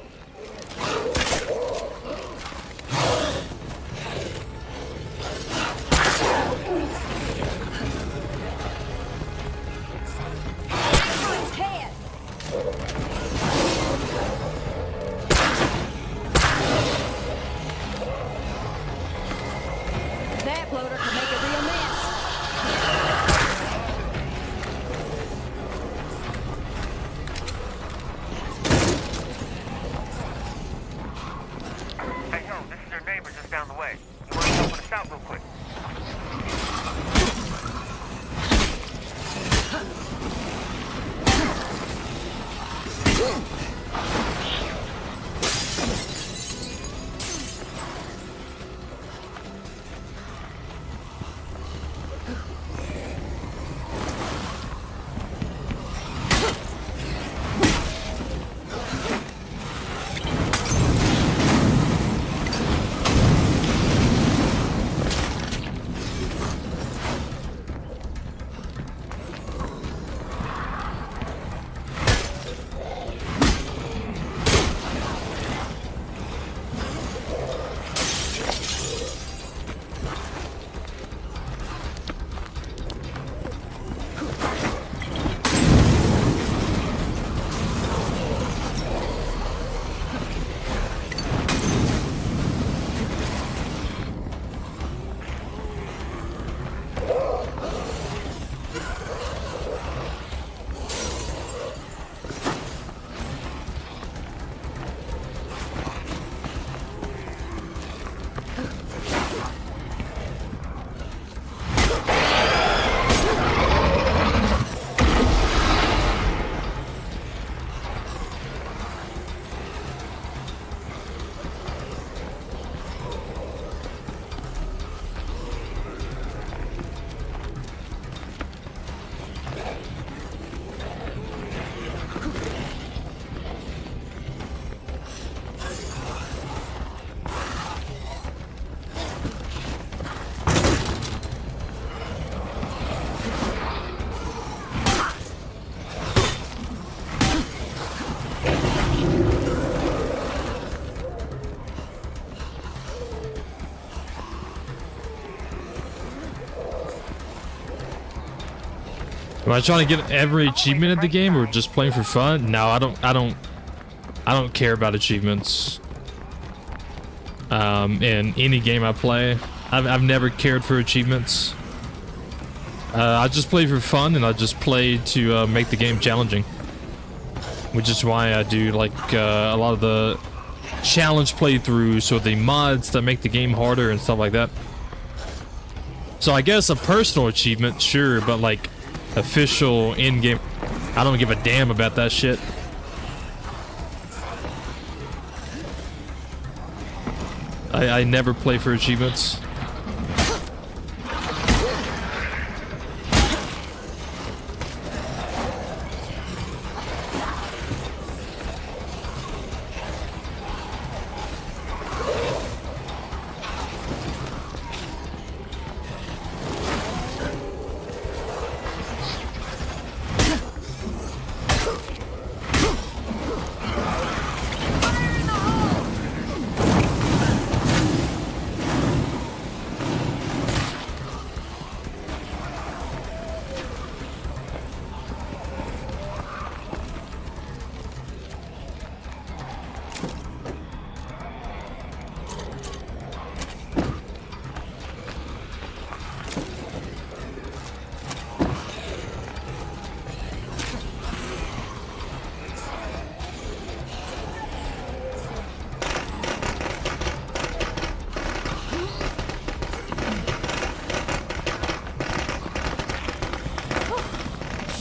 S6: Head. That bloater can make a real mess.
S10: Hey, yo, this is your neighbor just down the way. You want to help us out real quick?
S4: Am I trying to get every achievement in the game or just playing for fun? No, I don't care about achievements. In any game I play, I've never cared for achievements. I just play for fun and I just play to make the game challenging. Which is why I do like a lot of the challenge playthroughs or the mods that make the game harder and stuff like that. So I guess a personal achievement, sure, but like official in-game, I don't give a damn about that shit. I never play for achievements.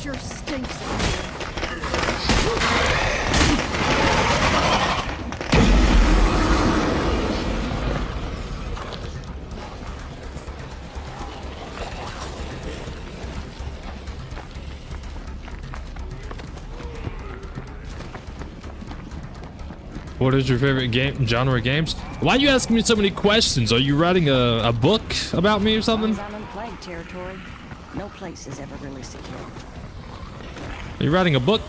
S6: Sure stinks in here.
S4: What is your favorite game genre games? Why are you asking me so many questions? Are you writing a book about me or something?
S6: I'm in plague territory. No place is ever really secure.
S4: Are you writing a book?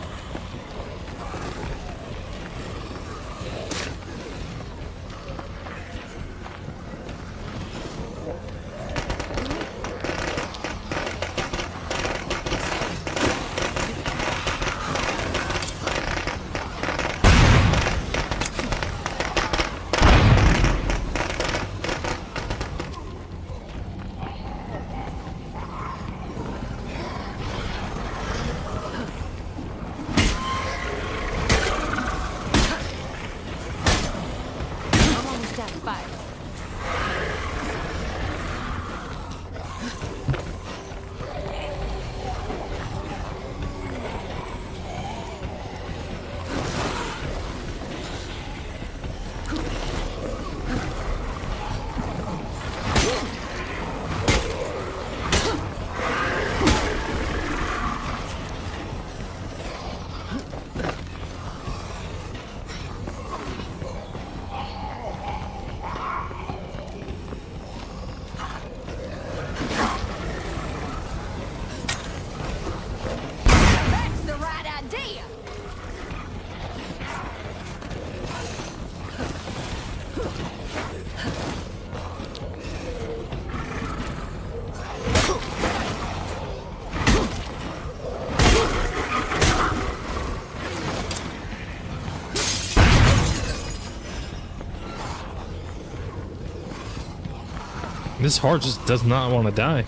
S4: This heart just does not want to die.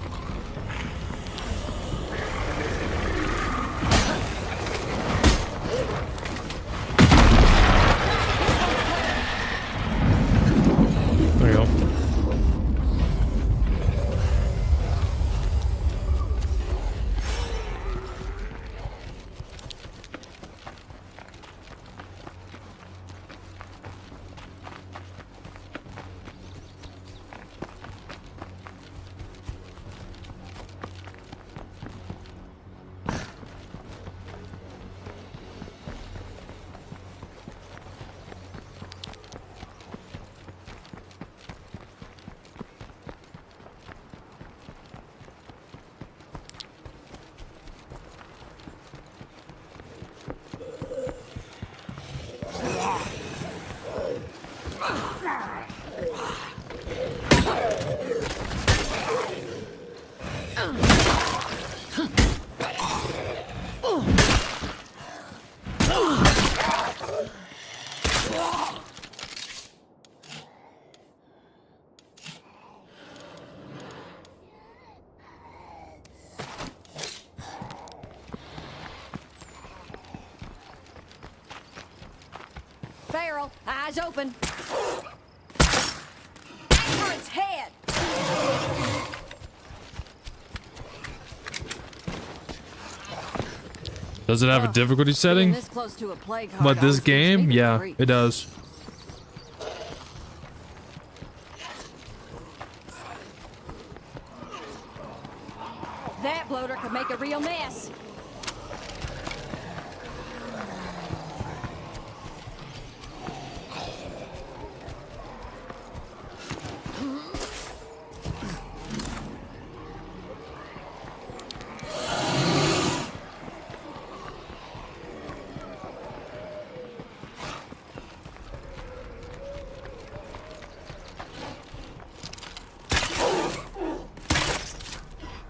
S4: There you go.
S6: Feral, eyes open. Aim for its head.
S4: Does it have a difficulty setting?
S6: This close to a plague heart
S4: But this
S6: always gives
S4: game,
S6: me the
S4: yeah,
S6: creeps.
S4: it does.
S6: That bloater could make a real mess.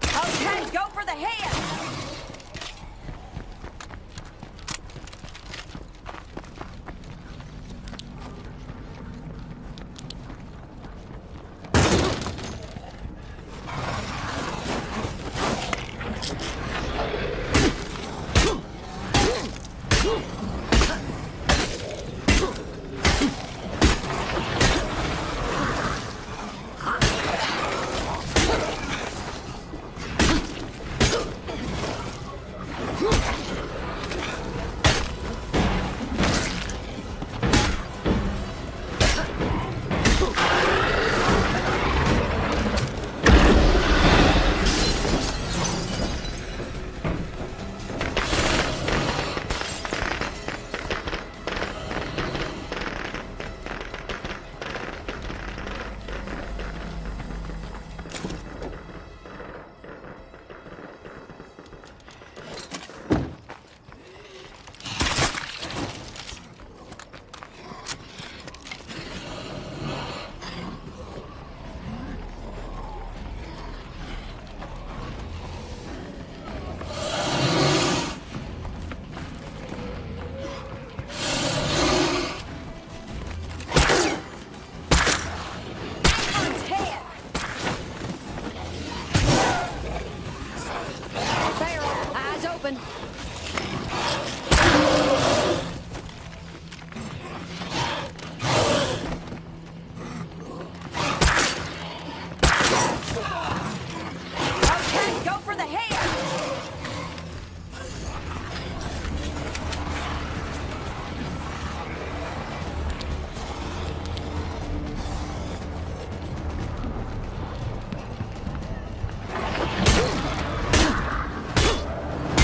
S6: Okay, go for the head. moving. Okay, go for the head.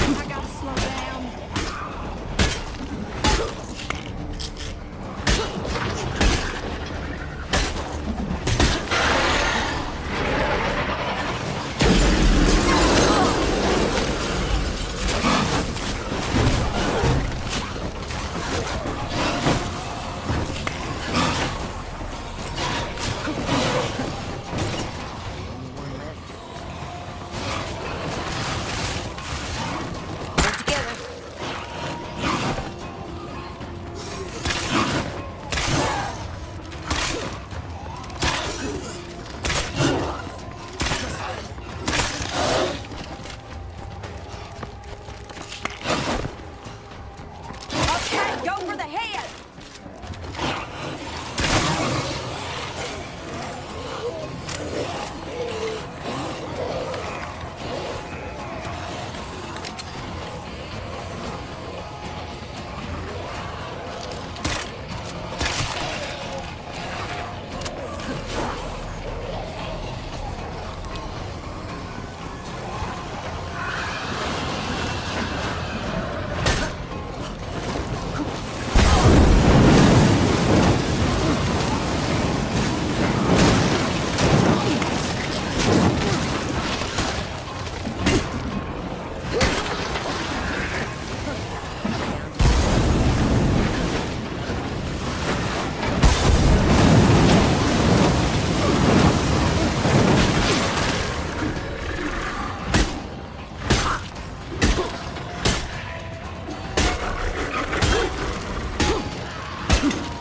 S6: I gotta slow down. We're together. Okay, go for the head.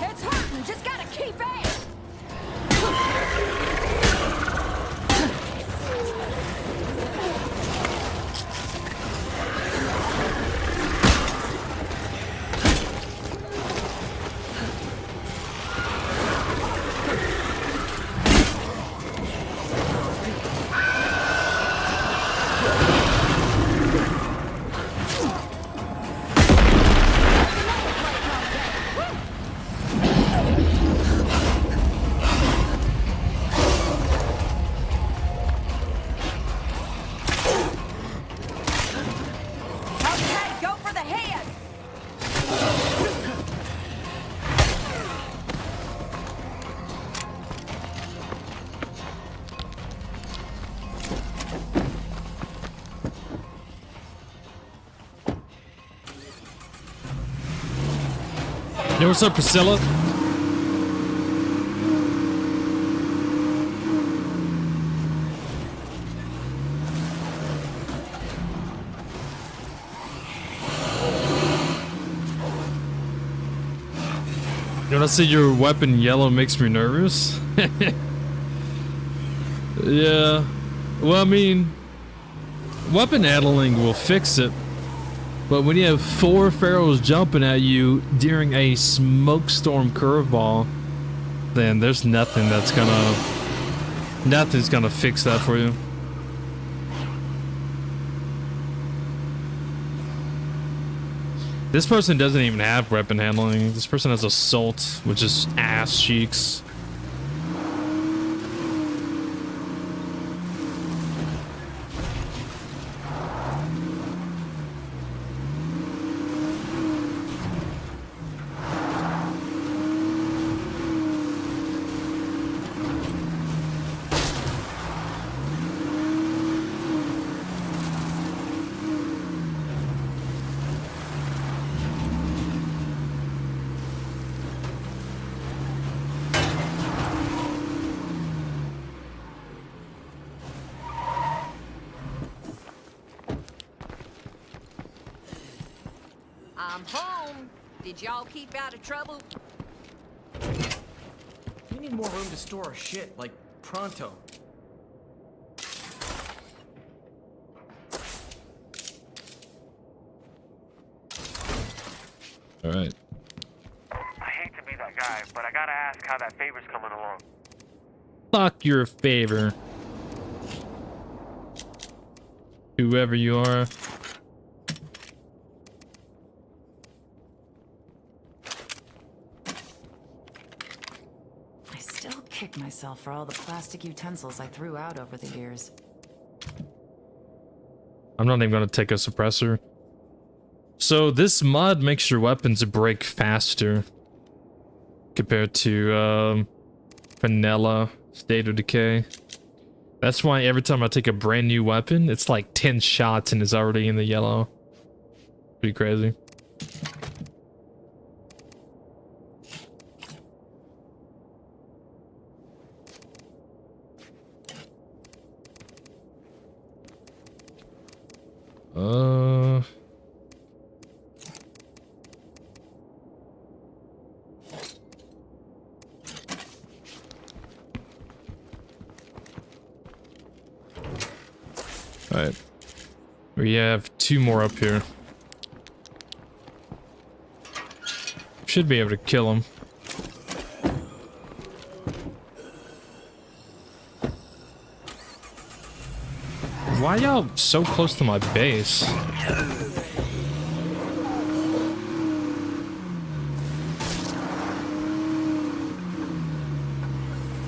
S6: It's hurting. Just gotta keep at it. Okay, go for the head.
S4: Yo, what's up, Priscilla? When I see your weapon yellow makes me nervous. Yeah. Well, I mean, weapon handling will fix it. But when you have 4 pharaohs jumping at you during a smokestorm curveball, then there's nothing's gonna fix that for you. This person doesn't even have weapon handling. This person has assault, which is ass cheeks.
S6: I'm home. Did y'all keep out of trouble?
S3: We need more room to store our shit, like, pronto.
S4: All right.
S2: I hate to be that guy, but I gotta ask how that favor's coming along.
S4: Fuck your favor. Whoever you are.
S5: I still kick myself for all the plastic utensils I threw out over the years.
S4: I'm not even gonna take a suppressor. So this mod makes your weapons break faster compared to vanilla State of Decay. That's why every time I take a brand new weapon, it's like 10 shots and it's already in the yellow. Pretty crazy. Alright. We have 2 more up here. Should be able to kill them. Why y'all so close to my base?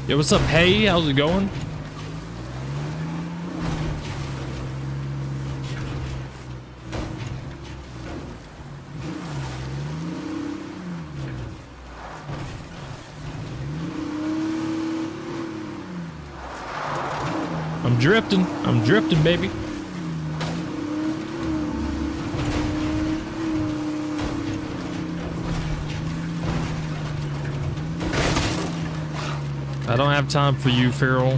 S4: Yo, what's up, hey? How's it going? I'm drifting, baby. I don't have time for you, Feral.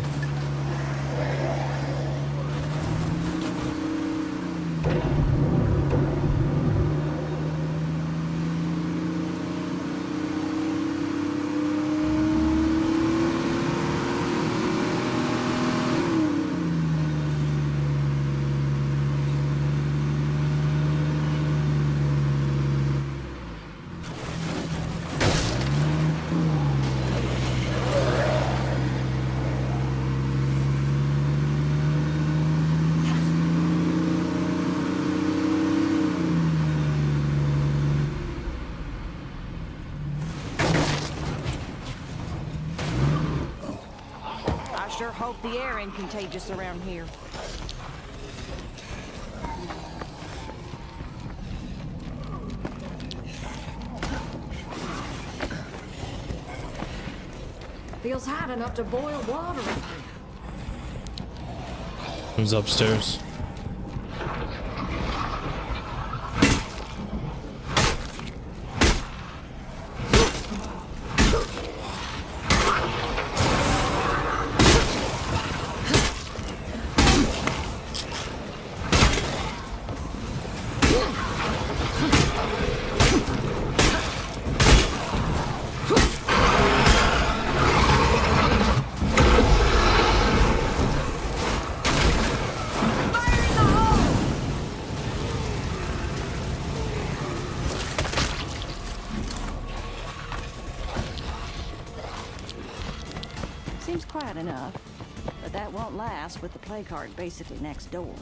S6: Sure hope the air ain't contagious around here. Feels hot enough to boil water in here.
S4: Who's upstairs?
S6: Seems quiet enough, but that won't last with the plague heart basically next door.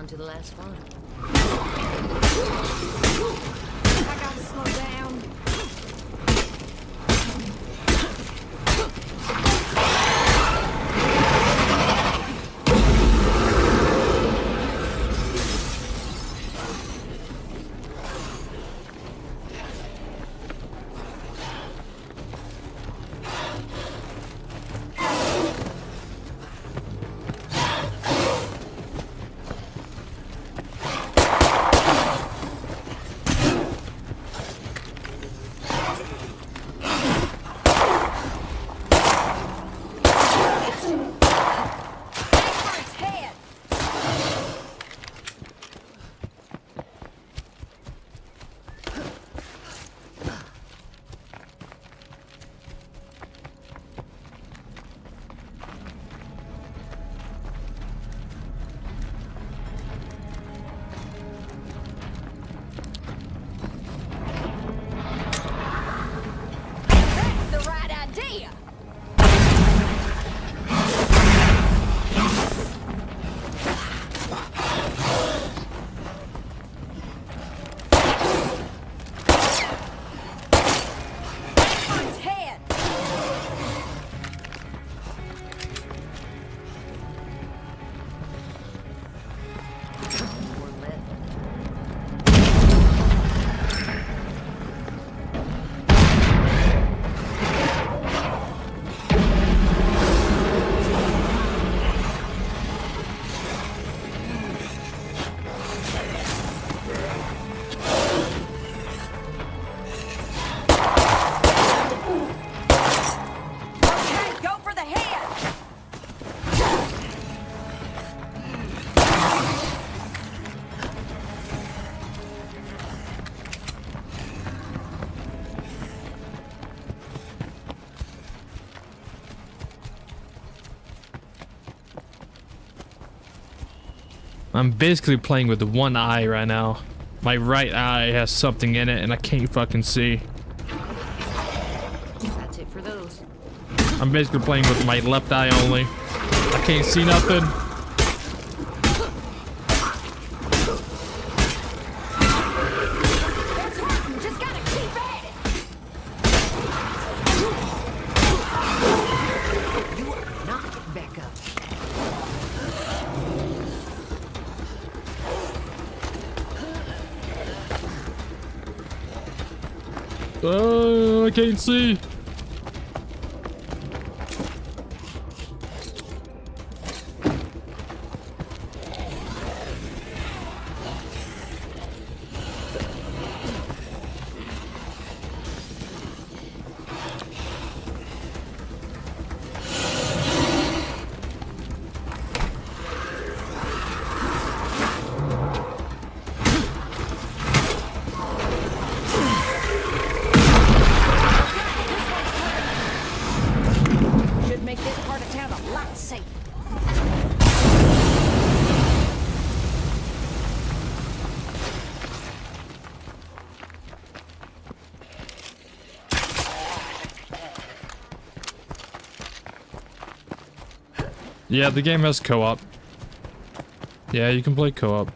S5: down to the last farm.
S6: I gotta slow down.
S4: I'm basically playing with one eye right now. My right eye has something in it and I can't fucking see.
S5: That's it for those.
S4: I'm basically playing with my left eye only. I can't see nothing.
S6: Just gotta keep at it.
S5: You are not getting back up.
S4: Oh, I can't see. Yeah, the game has co-op. Yeah, you can play co-op.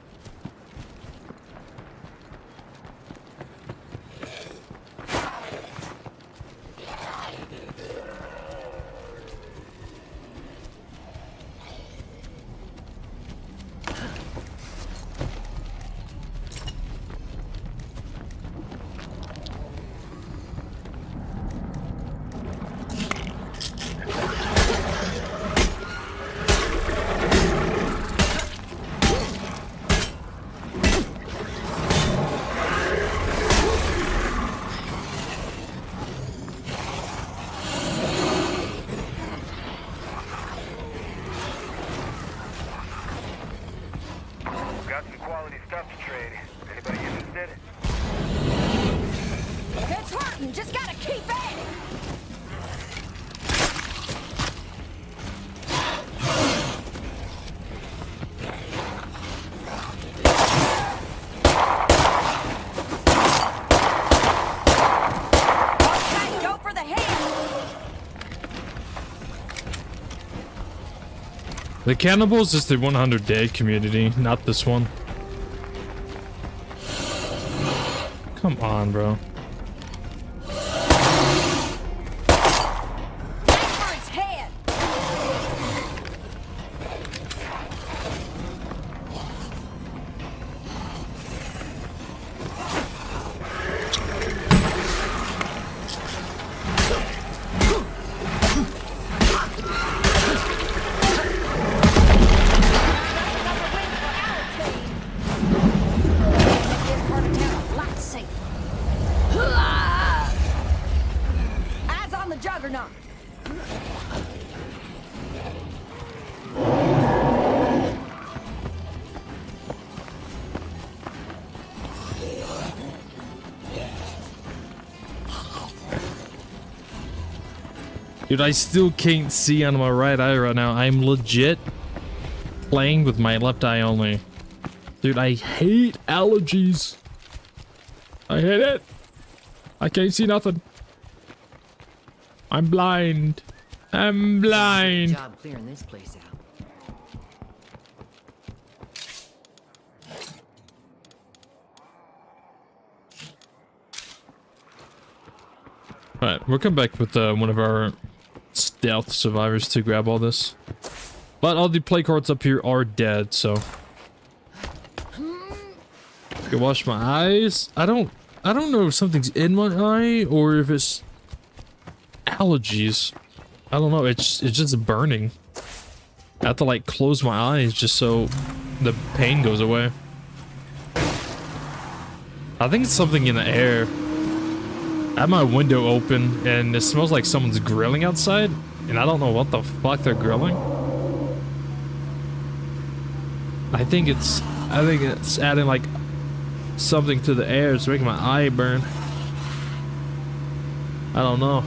S4: The cannibals is the 100-day community, not this one. Come on, bro.
S6: Eyes on the Juggernaut.
S4: Dude, I still can't see on my right eye right now. I'm legit playing with my left eye only. Dude, I hate allergies. I hate it. I can't see nothing. I'm blind. I'm blind.
S5: Job clearing this place out.
S4: Alright, we'll come back with one of our stealth survivors to grab all this. But all the play cards up here are dead, so. I can wash my eyes. I don't know if something's in my eye or if it's allergies. I don't know, it's just burning. I have to like close my eyes just so the pain goes away. I think it's something in the air. I have my window open and it smells like someone's grilling outside and I don't know what the fuck they're grilling. I think it's adding like something to the air. It's making my eye burn. I don't know.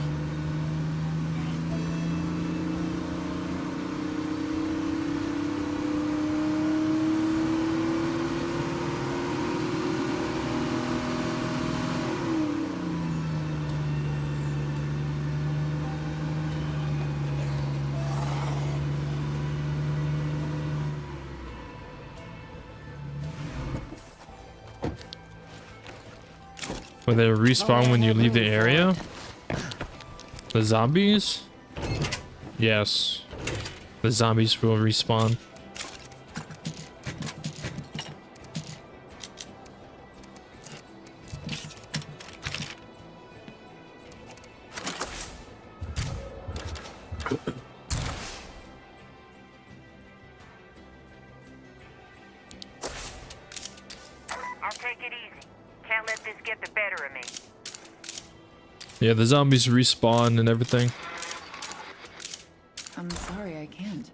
S4: Will they respawn when you leave the area? The zombies? Yes. The zombies will respawn. Yeah, the zombies respawn and everything.
S5: I'm sorry, I can't.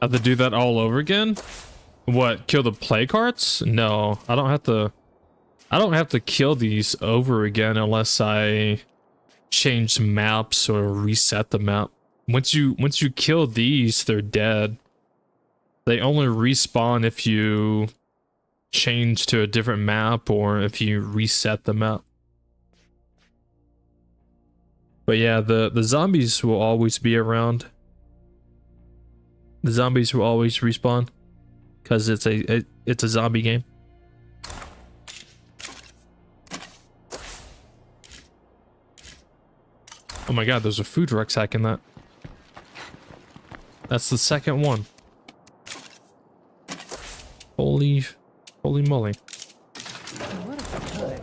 S4: Have to do that all over again? What, kill the play carts? No, I don't have to kill these over again unless I change maps or reset the map. Once you kill these, they're dead. They only respawn if you change to a different map or if you reset the map. But yeah, the zombies will always be around. The zombies will always respawn because it's a zombie game. Oh my god, there's a food rucksack in that. That's the second one. Holy moly.
S10: What if I could?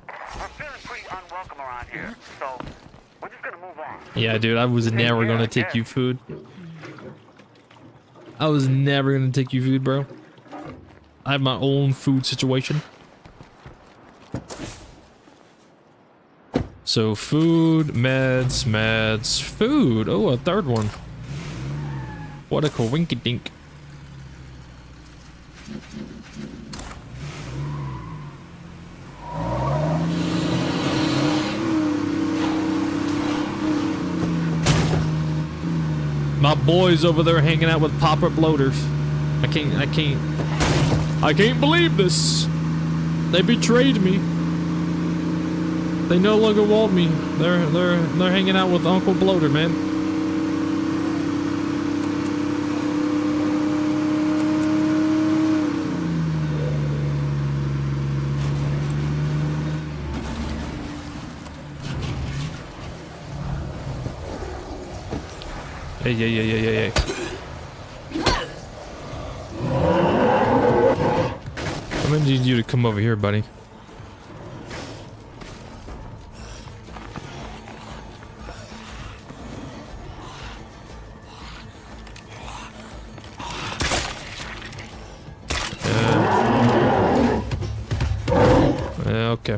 S10: We're feeling pretty unwelcome around here, so we're just gonna move on.
S4: Yeah, dude, I was never gonna take you food. I was never gonna take you food, bro. I have my own food situation. So food, meds, food. Oh, a third one. What a coinky dink. My boys over there hanging out with pop-up bloaters. I can't believe this. They betrayed me. They no longer want me. They're hanging out with Uncle Bloater, man. Hey. I'm gonna need you to come over here, buddy. Okay.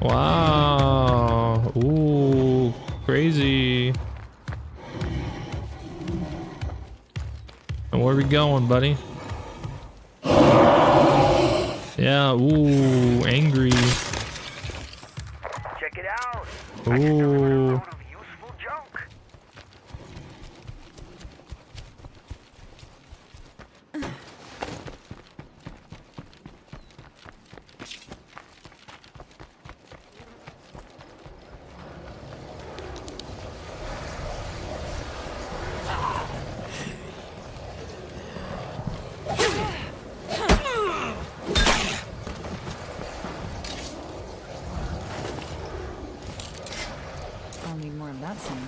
S4: Wow. Ooh, crazy. And where are we going, buddy? Yeah, ooh, angry.
S10: Check it out.
S4: Ooh.
S10: Useful junk.
S5: I'll need more of that soon.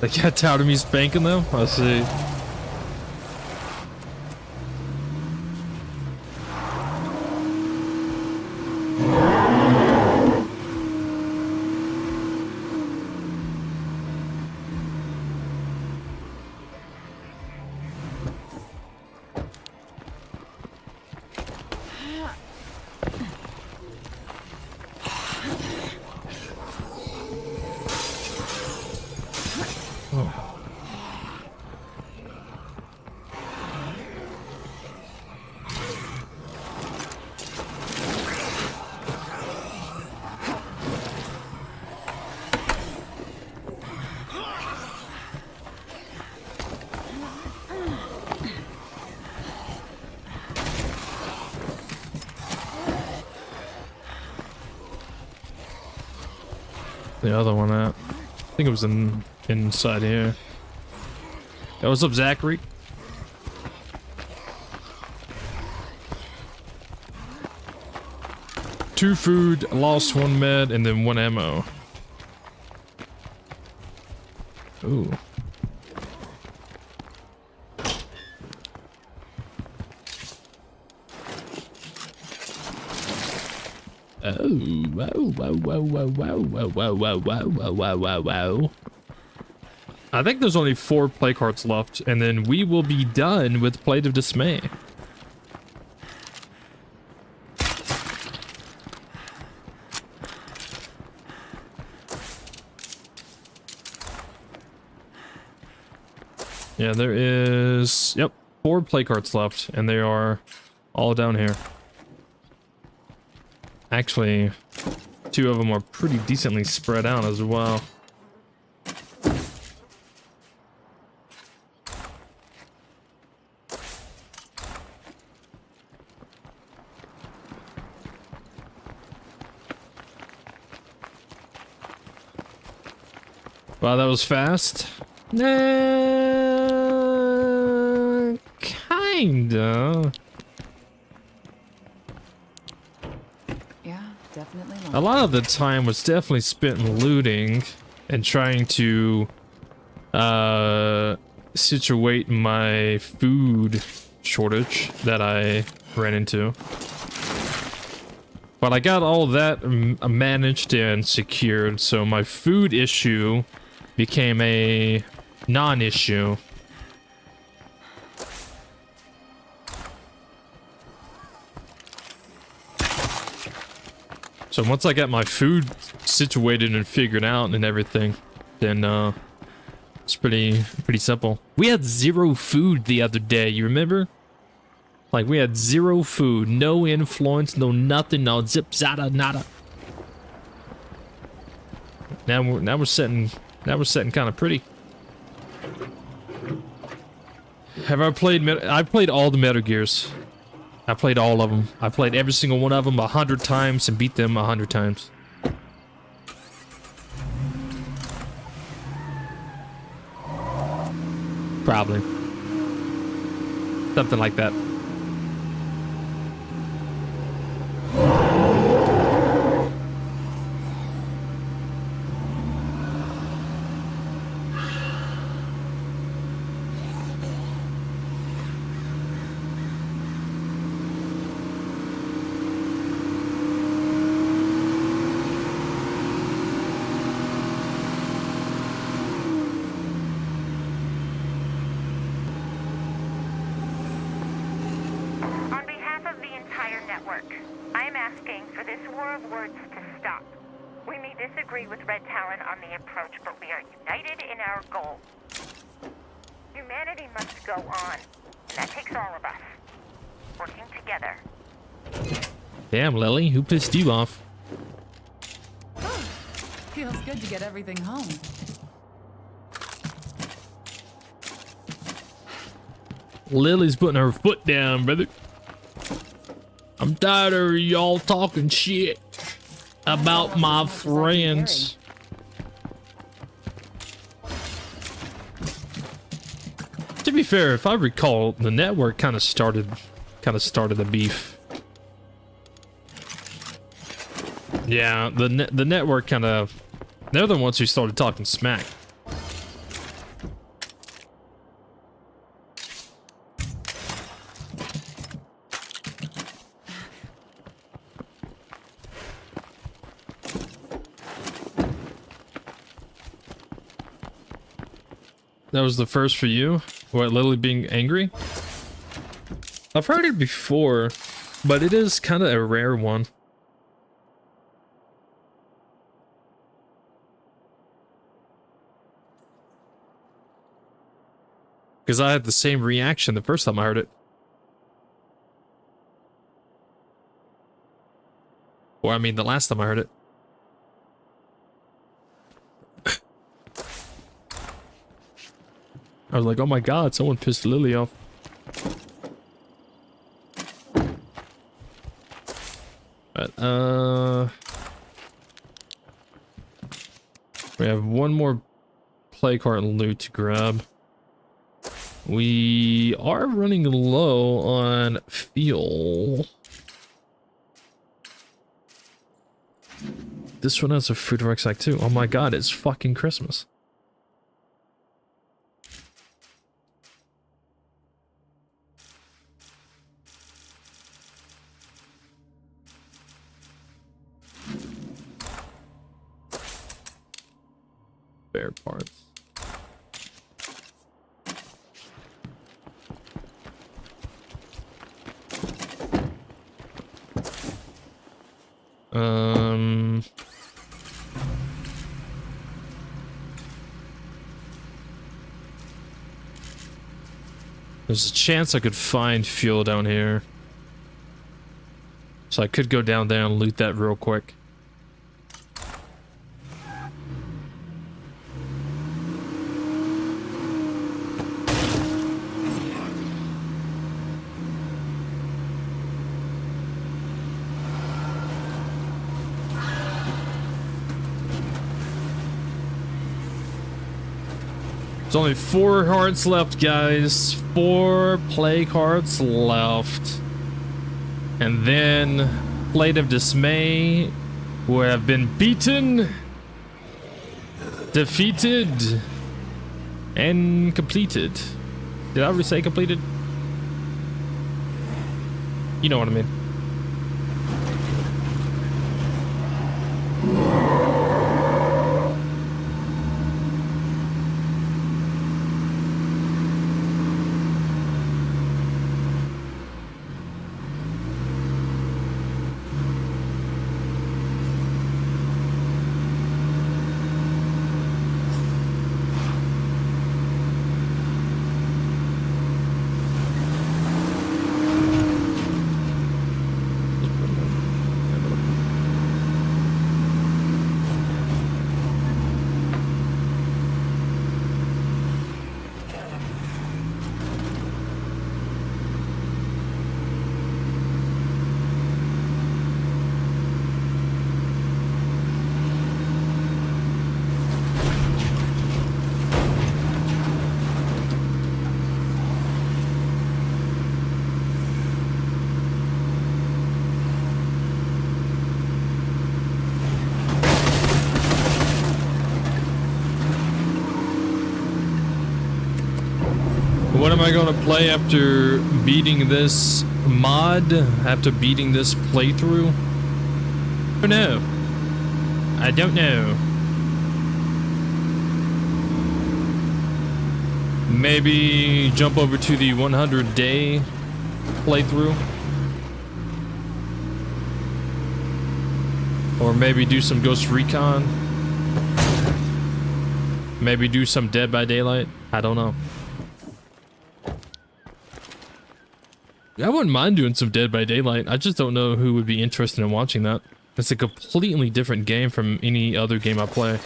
S4: They got out of me spanking them? I see. The other one at? I think it was inside here. Yo, what's up, Zachary? Two food, lost one med, and then one ammo. Ooh. Wow. I think there's only 4 play cards left, and then we will be done with Plate of Dismay. Yeah, there is, yep, 4 play cards left, and they are all down here. Actually, 2 of them are pretty decently spread out as well. Wow, that was fast. Kinda.
S5: Yeah, definitely.
S4: A lot of the time was definitely spent in looting and trying to situate my food shortage that I ran into. But I got all that managed and secured, so my food issue became a non-issue. So once I got my food situated and figured out and everything, then it's pretty simple. We had 0 food the other day, you remember? Like we had 0 food, no influence, no nothing, no zip zada nada. Now we're sitting kind of pretty. Have I played? I've played all the Metal Gears. I played all of them. I played every single one of them 100 times and beat them 100 times. Probably. Something like that. Damn, Lily, who pissed you off?
S5: Feels good to get everything home.
S4: Lily's putting her foot down, brother. I'm tired of y'all talking shit about my friends. To be fair, if I recall, the network kind of started the beef. Yeah, the network kind of, they're the ones who started talking smack. That was the first for you? What, Lily being angry? I've heard it before, but it is kind of a rare one. Because I had the same reaction the first time I heard it. Or I mean, the last time I heard it. I was like, oh my god, someone pissed Lily off. But, we have one more play card loot to grab. We are running low on fuel. This one has a food rucksack too. Oh my god, it's fucking Christmas. Spare parts. There's a chance I could find fuel down here. So I could go down there and loot that real quick. There's only 4 hearts left, guys. 4 plague hearts left. And then State of Dismay will have been beaten, defeated, and completed. Did I already say completed? You know what I mean. What am I gonna play after beating this mod? After beating this playthrough? I don't know. I don't know. Maybe jump over to the 100-day playthrough. Or maybe do some Ghost Recon. Maybe do some Dead by Daylight. I don't know. I wouldn't mind doing some Dead by Daylight. I just don't know who would be interested in watching that. It's a completely different game from any other game I play.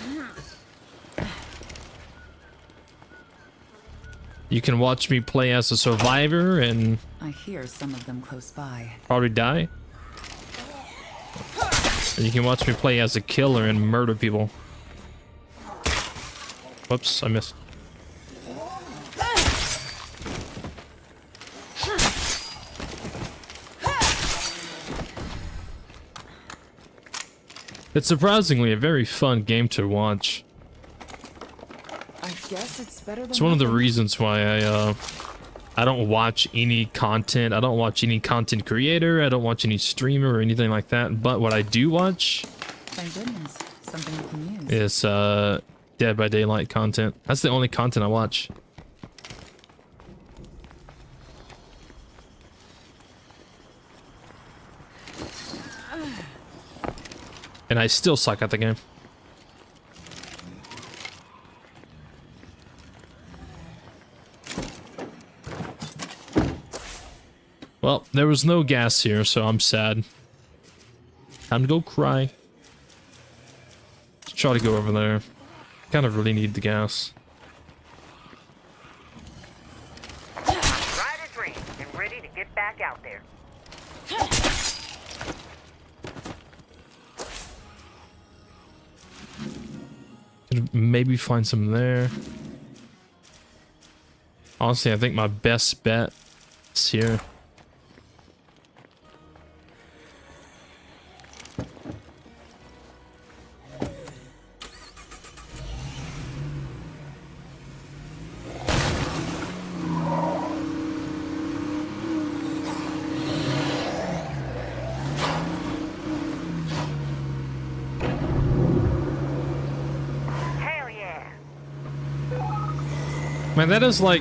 S4: You can watch me play as a survivor and
S5: I hear some of them close by.
S4: probably die. Or you can watch me play as a killer and murder people. Whoops, I missed. It's surprisingly a very fun game to watch.
S5: I guess it's better than
S4: It's one of the
S5: nothing.
S4: reasons why I don't watch any content. I don't watch any content creator. I don't watch any streamer or anything like that. But what I do watch
S5: Thank goodness. Something you can use.
S4: is Dead by Daylight content. That's the only content I watch. And I still suck at the game. Well, there was no gas here, so I'm sad. Time to go cry. Let's try to go over there. Kind of really need the gas.
S10: Ride is ready and ready to get back out there.
S4: Could maybe find some there. Honestly, I think my best bet is here. Man, that is like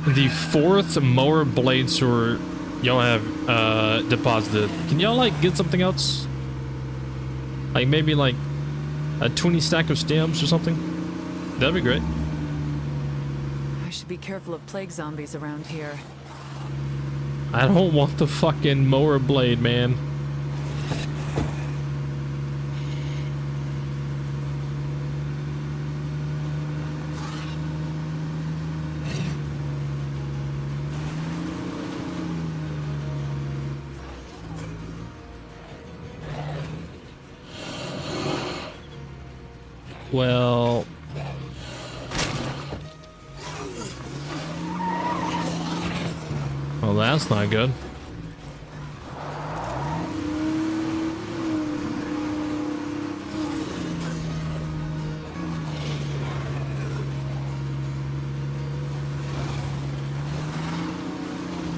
S4: the 4th mower blade sword y'all have deposited. Can y'all like get something else? Like maybe like a 20 stack of stems or something? That'd be great.
S5: I should be careful of plague zombies around here.
S4: I don't want the fucking mower blade, man. Well, Well, that's not good.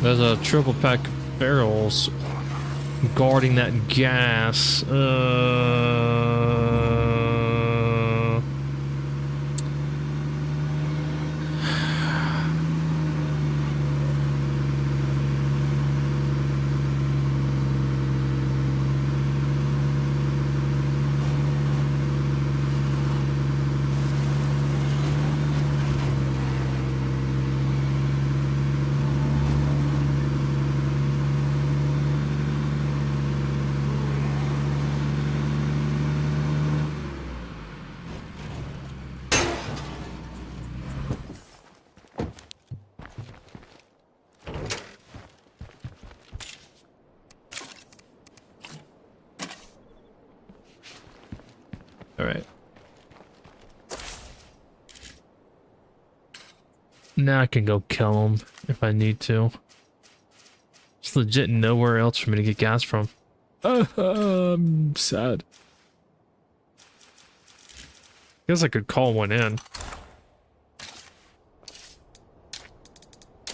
S4: There's a triple pack of barrels guarding that gas. All right. Now I can go kill him if I need to. There's legit nowhere else for me to get gas from. I'm sad. Guess I could call one in.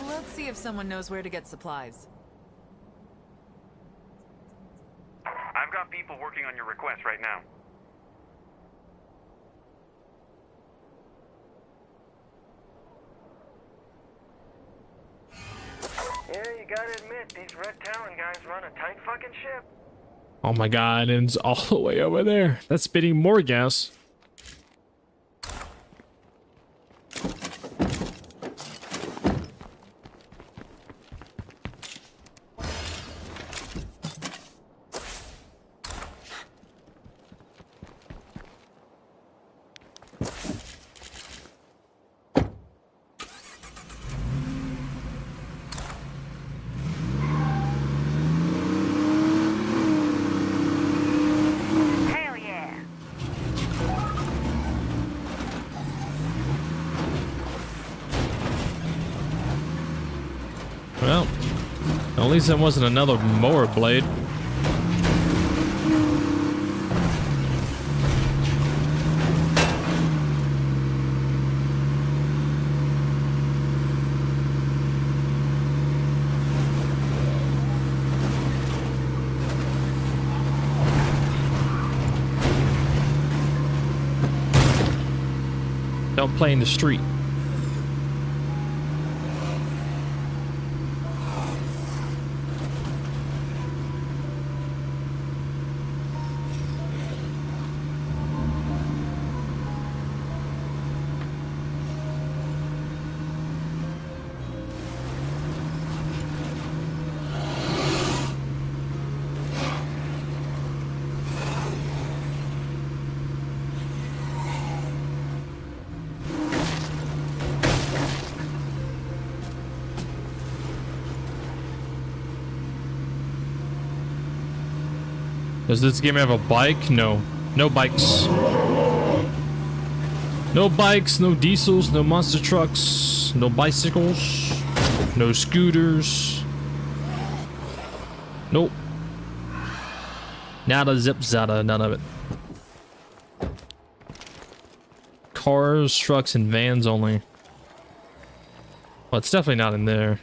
S5: Let's see if someone knows where to get supplies.
S2: I've got people working on your request right now.
S10: Yeah, you gotta admit, these Red Talon guys run a tight fucking ship.
S4: Oh my god, and it's all the way over there. That's spitting more gas.
S8: Hell yeah.
S4: Well, at least that wasn't another mower blade. Don't play in the street. Does this game have a bike? No. No bikes. No bikes, no diesels, no monster trucks, no bicycles, no scooters. Nope. Nada, zip, zada, none of it. Cars, trucks, and vans only. Well, it's definitely not in there.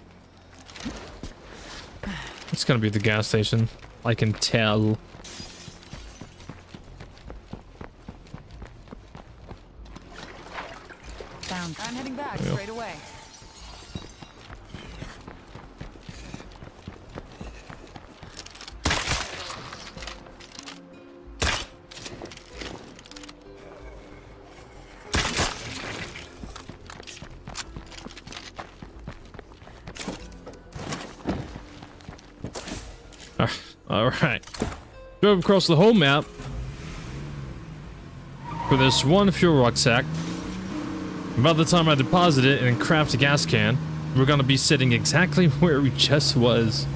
S4: It's gonna be the gas station. I can tell.
S5: I'm heading back straight away.
S4: All right. Drove across the whole map for this one fuel rucksack. By the time I deposit it and craft a gas can, we're gonna be sitting exactly where we just was.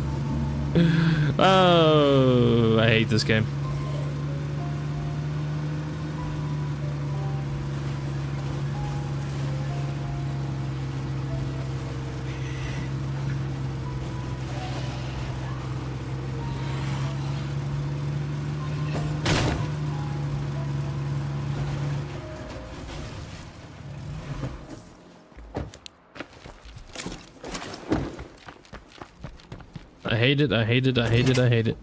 S4: Oh, I hate this game.
S1: I hate it, I hate it, I hate it, I hate it.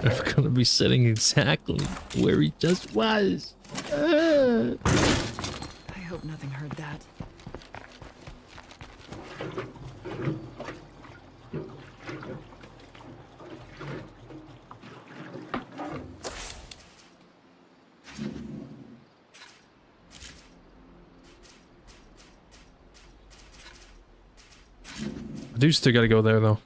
S1: I'm gonna be sitting exactly where he just was.
S5: I hope nothing heard that.
S1: I do still gotta go there though.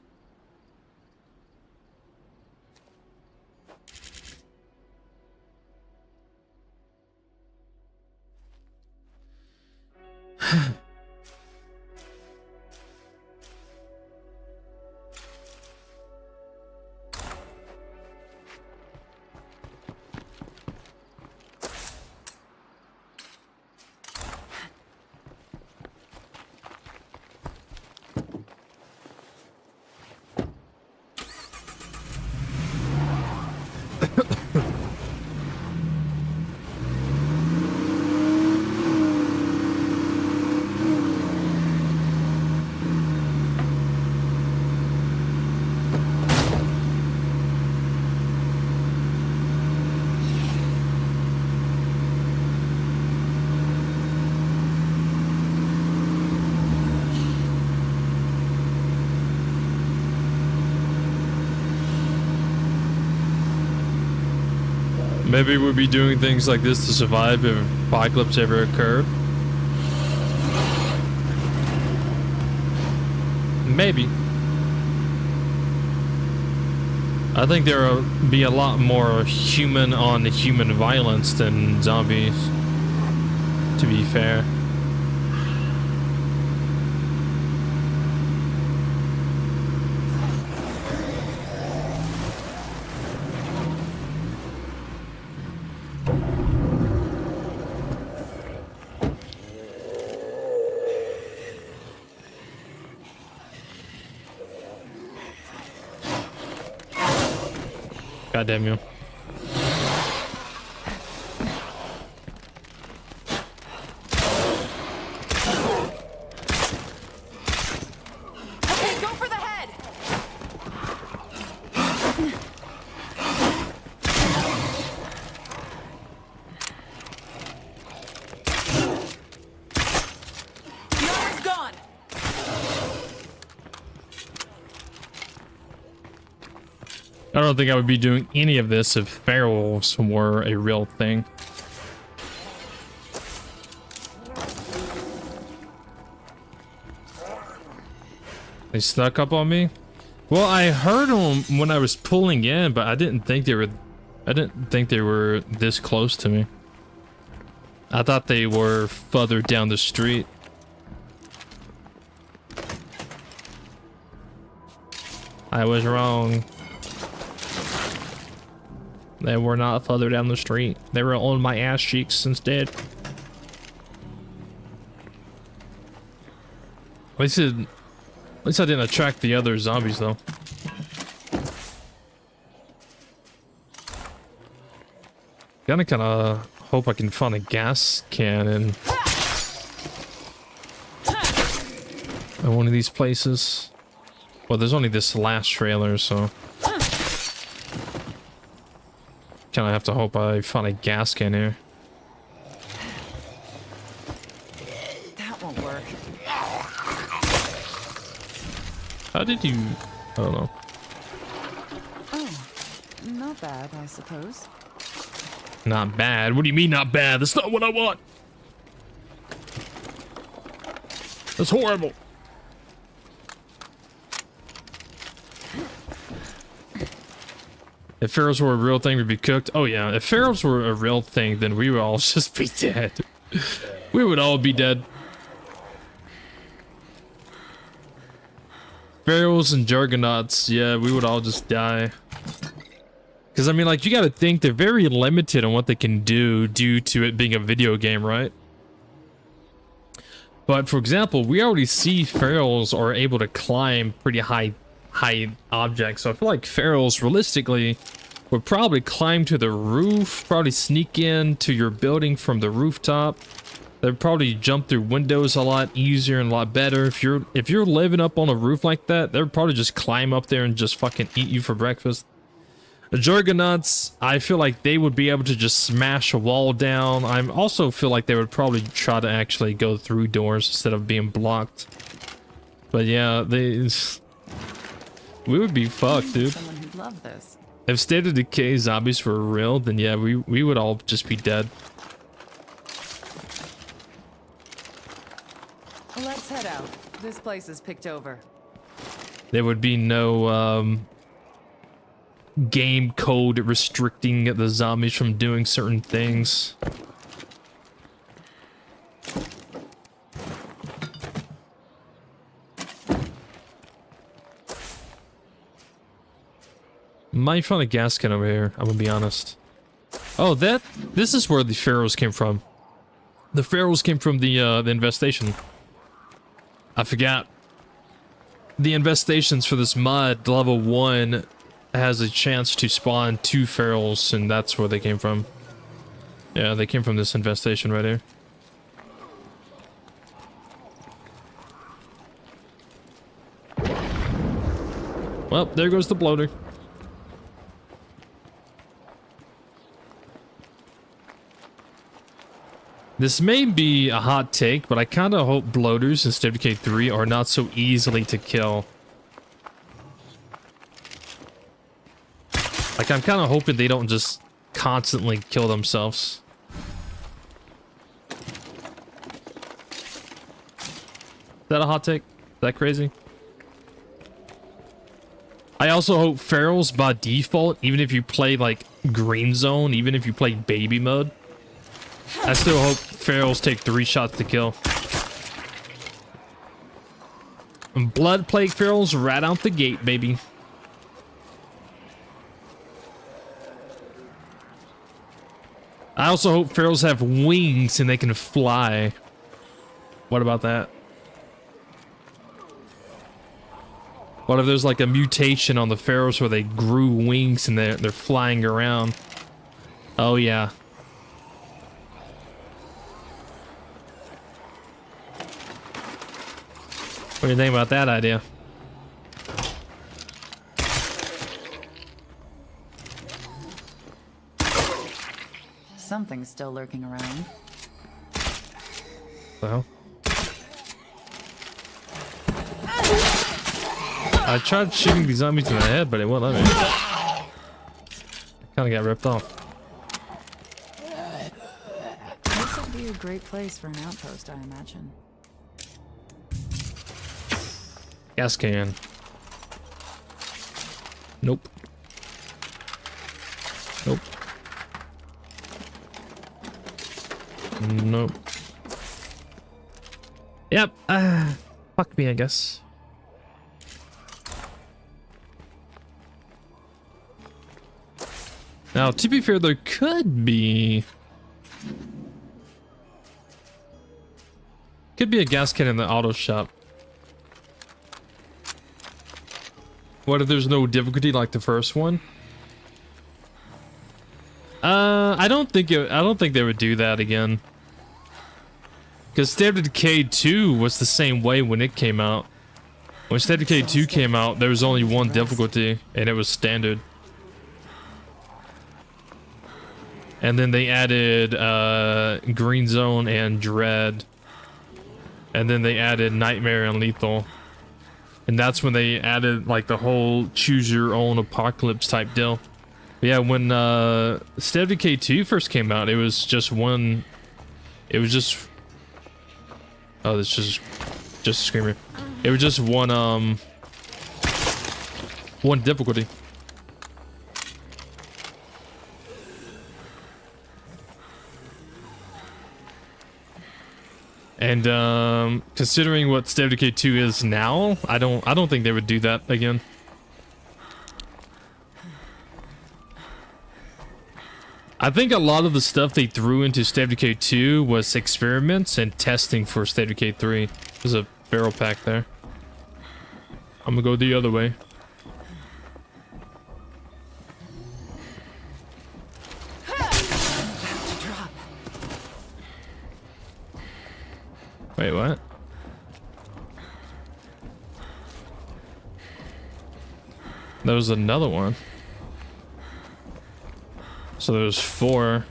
S1: Maybe we'll be doing things like this to survive if apocalypse ever occurred. Maybe. I think there will be a lot more human on human violence than zombies, to be fair. God damn you.
S5: Okay, go for the head. The armor's gone.
S1: I don't think I would be doing any of this if ferals were a real thing. They snuck up on me? Well, I heard them when I was pulling in, but I didn't think they were this close to me. I thought they were further down the street. I was wrong. They were not further down the street. They were on my ass cheeks instead. At least I didn't attract the other zombies though. Kinda hope I can find a gas cannon at one of these places. Well, there's only this last trailer, so kind of have to hope I find a gas can here.
S5: That won't work.
S1: How did you... I don't know.
S5: Oh, not bad, I suppose.
S1: Not bad? What do you mean not bad? That's not what I want! That's horrible! If ferals were a real thing, we'd be cooked. Oh yeah, if ferals were a real thing, then we would all just be dead. We would all be dead. Ferals and Juggernauts, yeah, we would all just die. Because, I mean, like, you gotta think they're very limited on what they can do due to it being a video game, right? But, for example, we already see ferals are able to climb pretty high objects. So I feel like ferals, realistically, would probably climb to the roof, probably sneak into your building from the rooftop. They'd probably jump through windows a lot easier and a lot better. If you're living up on a roof like that, they'd probably just climb up there and just fucking eat you for breakfast. The Juggernauts, I feel like they would be able to just smash a wall down. I also feel like they would probably try to actually go through doors instead of being blocked. But yeah, we would be fucked, dude.
S5: Someone who'd love this.
S1: If State of Decay zombies were real, then yeah, we would all just be dead.
S5: Let's head out. This place is picked over.
S1: There would be no game code restricting the zombies from doing certain things. Might find a gas can over here, I'm gonna be honest. Oh, this is where the pharaohs came from. The pharaohs came from the infestation. I forgot. The infestations for this mod, level 1, has a chance to spawn 2 pharaohs, and that's where they came from. Yeah, they came from this infestation right here. Well, there goes the bloater. This may be a hot take, but I kind of hope bloaters in State of Decay 3 are not so easily to kill. Like, I'm kind of hoping they don't just constantly kill themselves. Is that a hot take? Is that crazy? I also hope pharaohs by default, even if you play like green zone, even if you play baby mode, I still hope pharaohs take 3 shots to kill. And blood plague pharaohs right out the gate, baby. I also hope pharaohs have wings and they can fly. What about that? What if there's like a mutation on the pharaohs where they grew wings and they're flying around? Oh yeah. What do you think about that idea?
S5: Something's still lurking around.
S1: Well, I tried shooting these zombies in the head, but it won't let me. I kind of got ripped off.
S5: This would be a great place for an outpost, I imagine.
S1: Gas can. Nope. Nope. Nope. Yep. Fuck me, I guess. Now, to be fair, there could be a gas can in the auto shop. What if there's no difficulty like the first one? I don't think they would do that again. Because State of Decay 2 was the same way when it came out. When State of Decay 2 came out, there was only one difficulty, and it was standard. And then they added Green Zone and Dread. And then they added Nightmare and Lethal. And that's when they added like the whole choose your own apocalypse type deal. But yeah, when State of Decay 2 first came out, it was just one. It was just. Oh, this is just a screamer. It was just one difficulty. And considering what State of Decay 2 is now, I don't think they would do that again. I think a lot of the stuff they threw into State of Decay 2 was experiments and testing for State of Decay 3. There's a barrel pack there. I'm gonna go the other way. Wait, what? There was another one. So there's 4.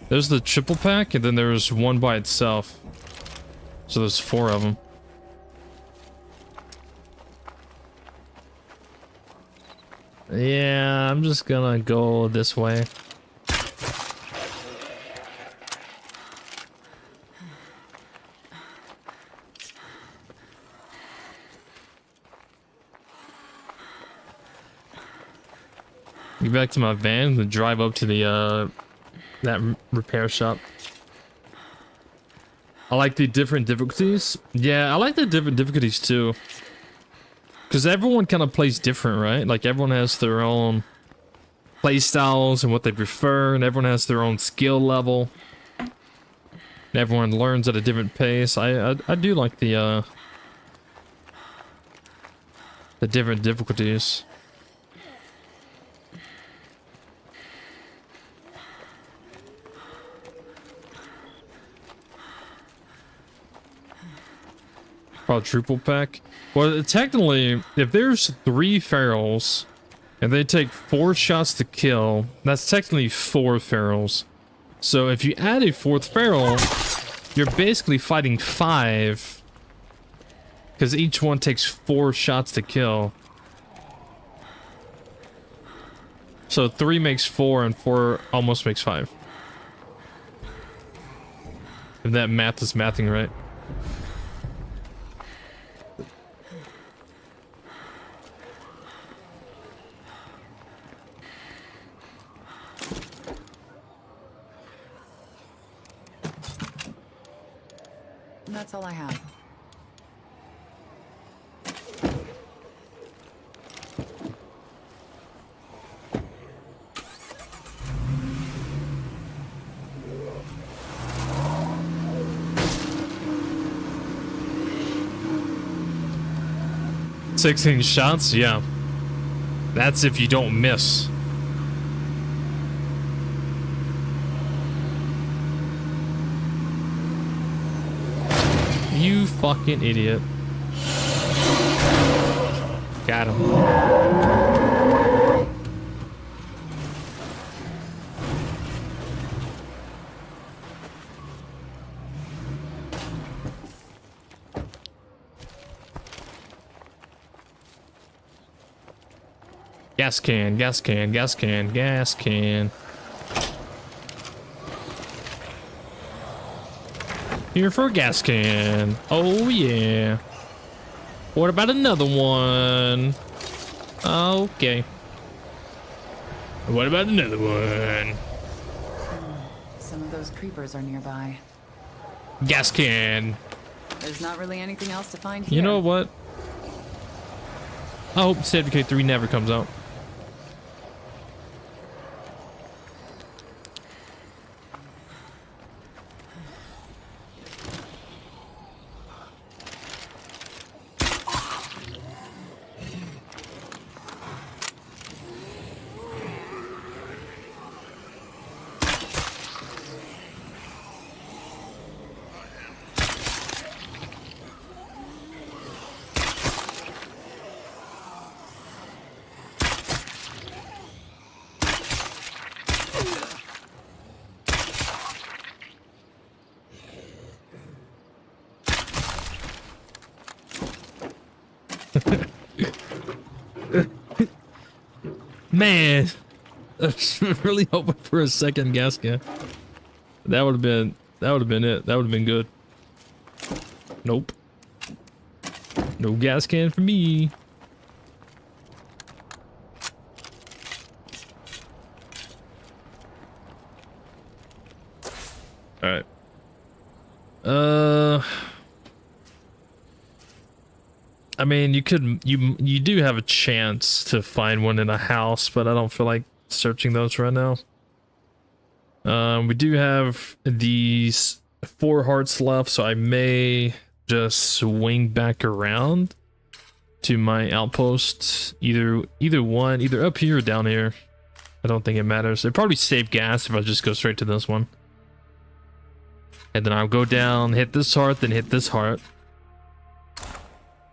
S1: There's the triple pack, and then there's one by itself. So there's 4 of them. Yeah, I'm just gonna go this way. Get back to my van and drive up to the that repair shop. I like the different difficulties. Yeah, I like the different difficulties too. Because everyone kind of plays different, right? Like everyone has their own play styles and what they prefer, and everyone has their own skill level. And everyone learns at a different pace. I do like the different difficulties. Quadruple pack. Well, technically, if there's 3 ferals and they take 4 shots to kill, that's technically 4 ferals. So if you add a 4th feral, you're basically fighting 5, because each one takes 4 shots to kill. So 3 makes 4 and 4 almost makes 5. If that math is mathing right.
S5: That's all I have.
S1: "16 shots? Yeah. That's if you don't miss. You fucking idiot. Got him. Gas can, gas can, gas can, gas can. Here for a gas can. Oh yeah. What about another one? Okay. What about another one?
S5: Some of those creepers are nearby.
S1: Gas can.
S5: There's not really anything else to find here.
S1: You know what? I hope State of Decay 3 never comes out. Man, I was really hoping for a second gas can. That would have been it. That would have been good. Nope. No gas can for me. All right. I mean, you do have a chance to find one in a house, but I don't feel like searching those right now. We do have these 4 hearts left, so I may just swing back around to my outpost. Either up here or down here. I don't think it matters. It'd probably save gas if I just go straight to this one.
S4: And then I'll go down, hit this heart, then hit this heart.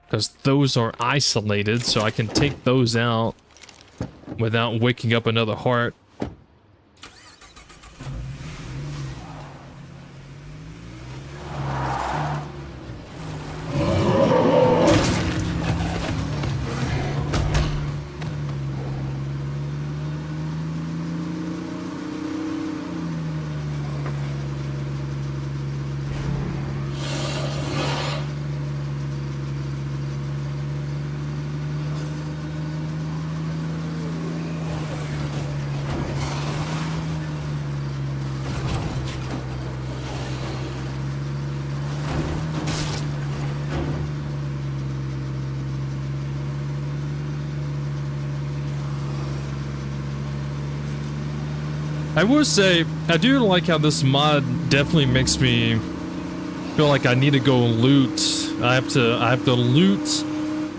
S4: Because those are isolated, so I can take those out without waking up another heart. I will say, I do like how this mod definitely makes me feel like I need to go loot. I have to loot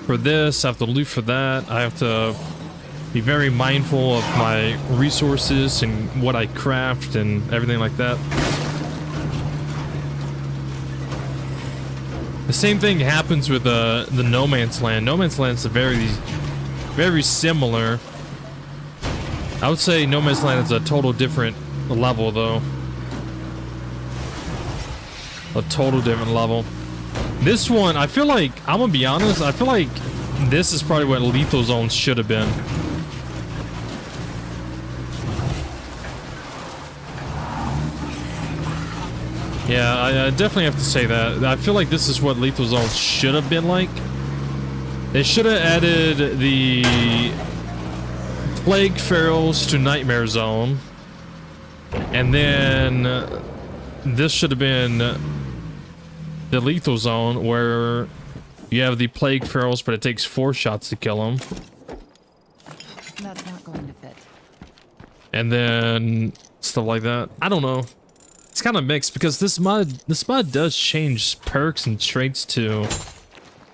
S4: for this, I have to loot for that, I have to be very mindful of my resources and what I craft and everything like that. The same thing happens with the No Man's Land. No Man's Land is very similar. I would say No Man's Land is a total different level, though. A total different level. This one, I feel like, I'm gonna be honest, I feel like this is probably what Lethal Zone should have been. Yeah, I definitely have to say that. I feel like this is what Lethal Zone should have been like. They should have added the Plague Ferals to Nightmare Zone, and then this should have been the Lethal Zone, where you have the Plague Ferals, but it takes 4 shots to kill them.
S5: That's not going to fit.
S4: And then stuff like that. I don't know. It's kind of mixed because this mod does change perks and traits too.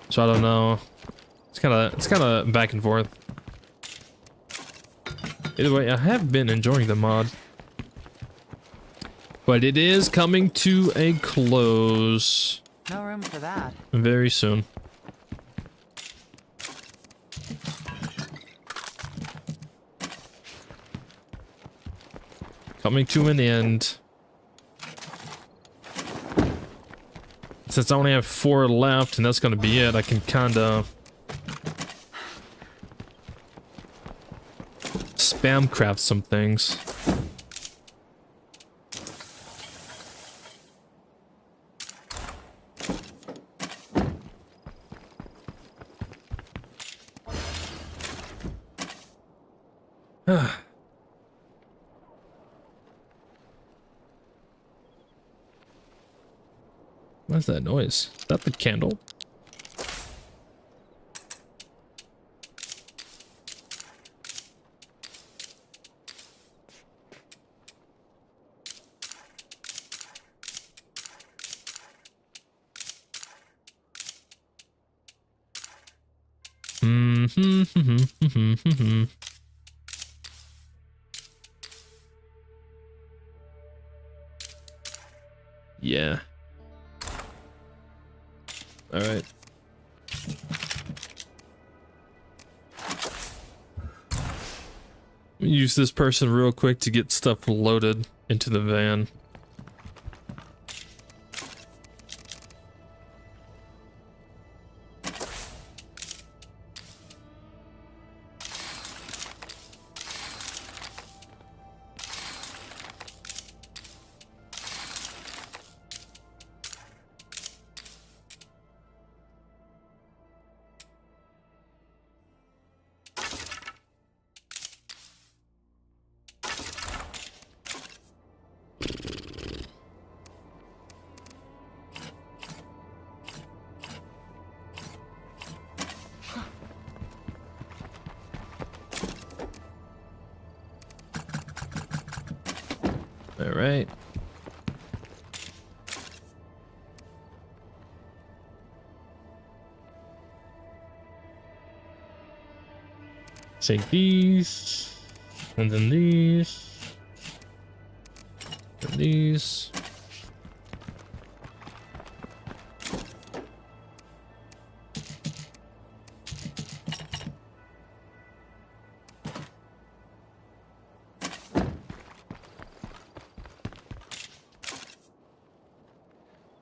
S4: So I don't know. It's kind of back and forth. Either way, I have been enjoying the mod. But it is coming to a close.
S5: No room for that.
S4: Very soon. Coming to an end. Since I only have 4 left and that's gonna be it, I can kinda spam craft some things. What's that noise? Is that the candle? Yeah. All right. Use this person real quick to get stuff loaded into the van. All right. Take these, and then these, and these.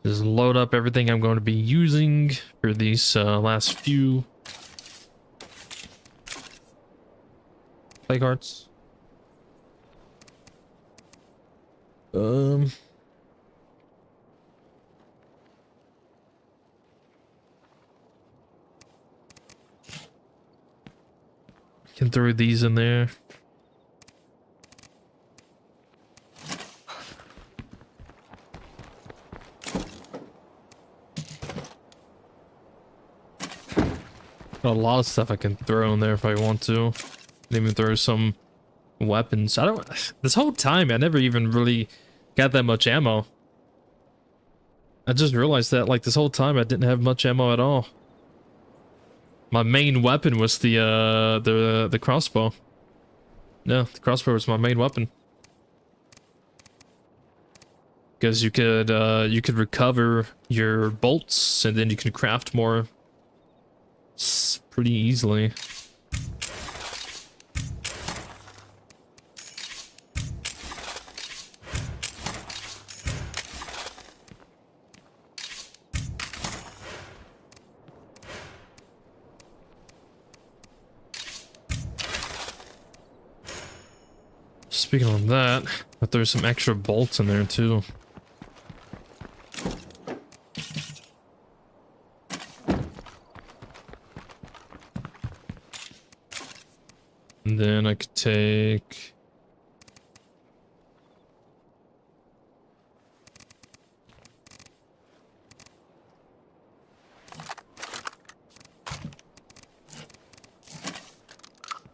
S4: Just load up everything I'm going to be using for these last few play cards. Can throw these in there. A lot of stuff I can throw in there if I want to. Can even throw some weapons. I don't. This whole time I never even really got that much ammo. I just realized that like this whole time I didn't have much ammo at all. My main weapon was the crossbow. Yeah, the crossbow was my main weapon. Because you could recover your bolts and then you can craft more pretty easily. Speaking of that, but there's some extra bolts in there too. And then I could take...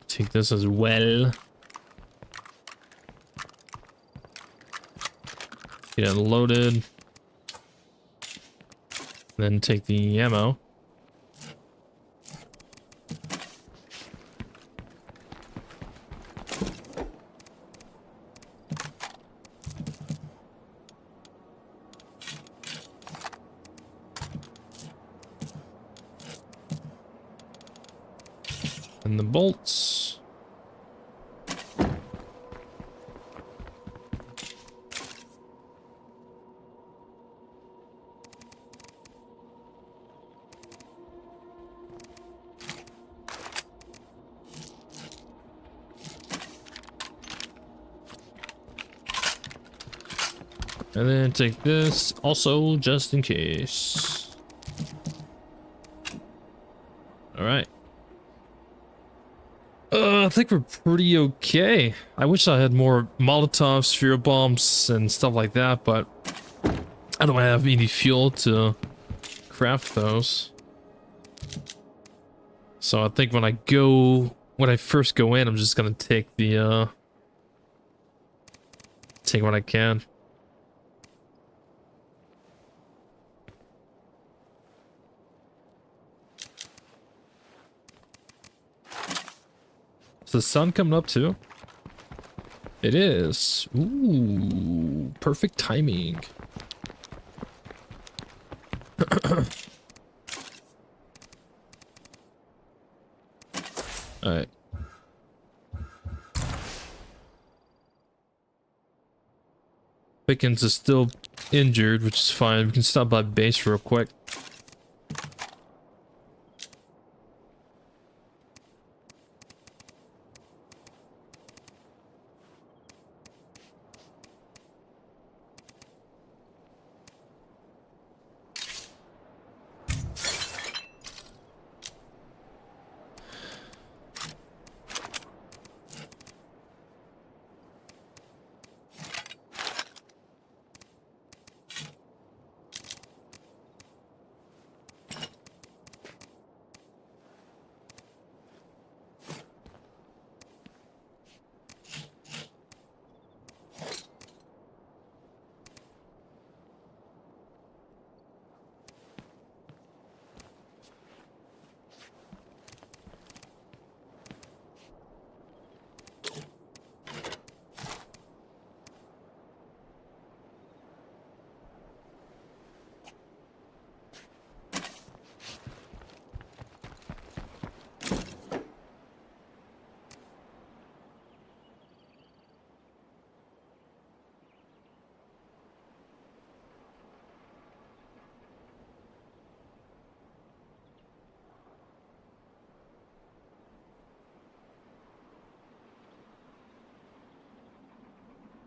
S4: take this as well. Get it loaded. Then take the ammo. And the bolts. And then take this also just in case. All right. I think we're pretty okay. I wish I had more Molotov, sphere bombs, and stuff like that, but I don't have any fuel to craft those. So I think when I first go in, I'm just gonna take take what I can. The sun coming up too? It is. Ooh, perfect timing. All right. Pickens is still injured, which is fine. We can stop by base real quick.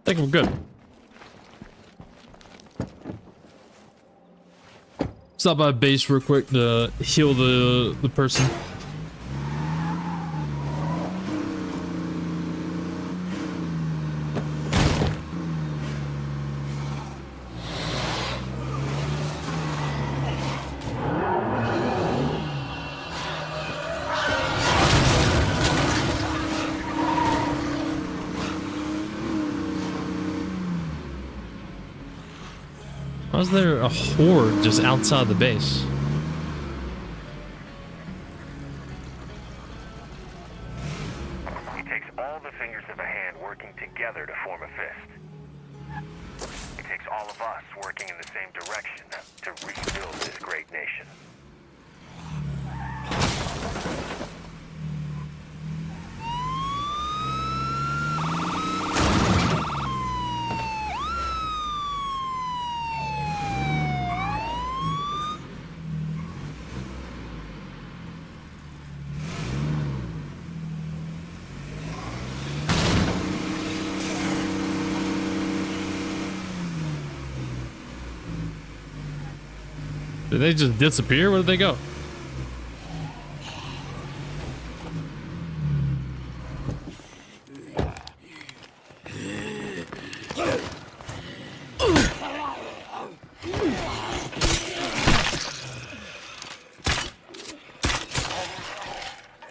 S1: think we're good. Stop by base real quick to heal the person. How's there a horde just outside the base?
S2: It takes all the fingers of a hand working together to form a fist. It takes all of us working in the same direction to rebuild this great nation.
S1: Did they just disappear? Where did they go?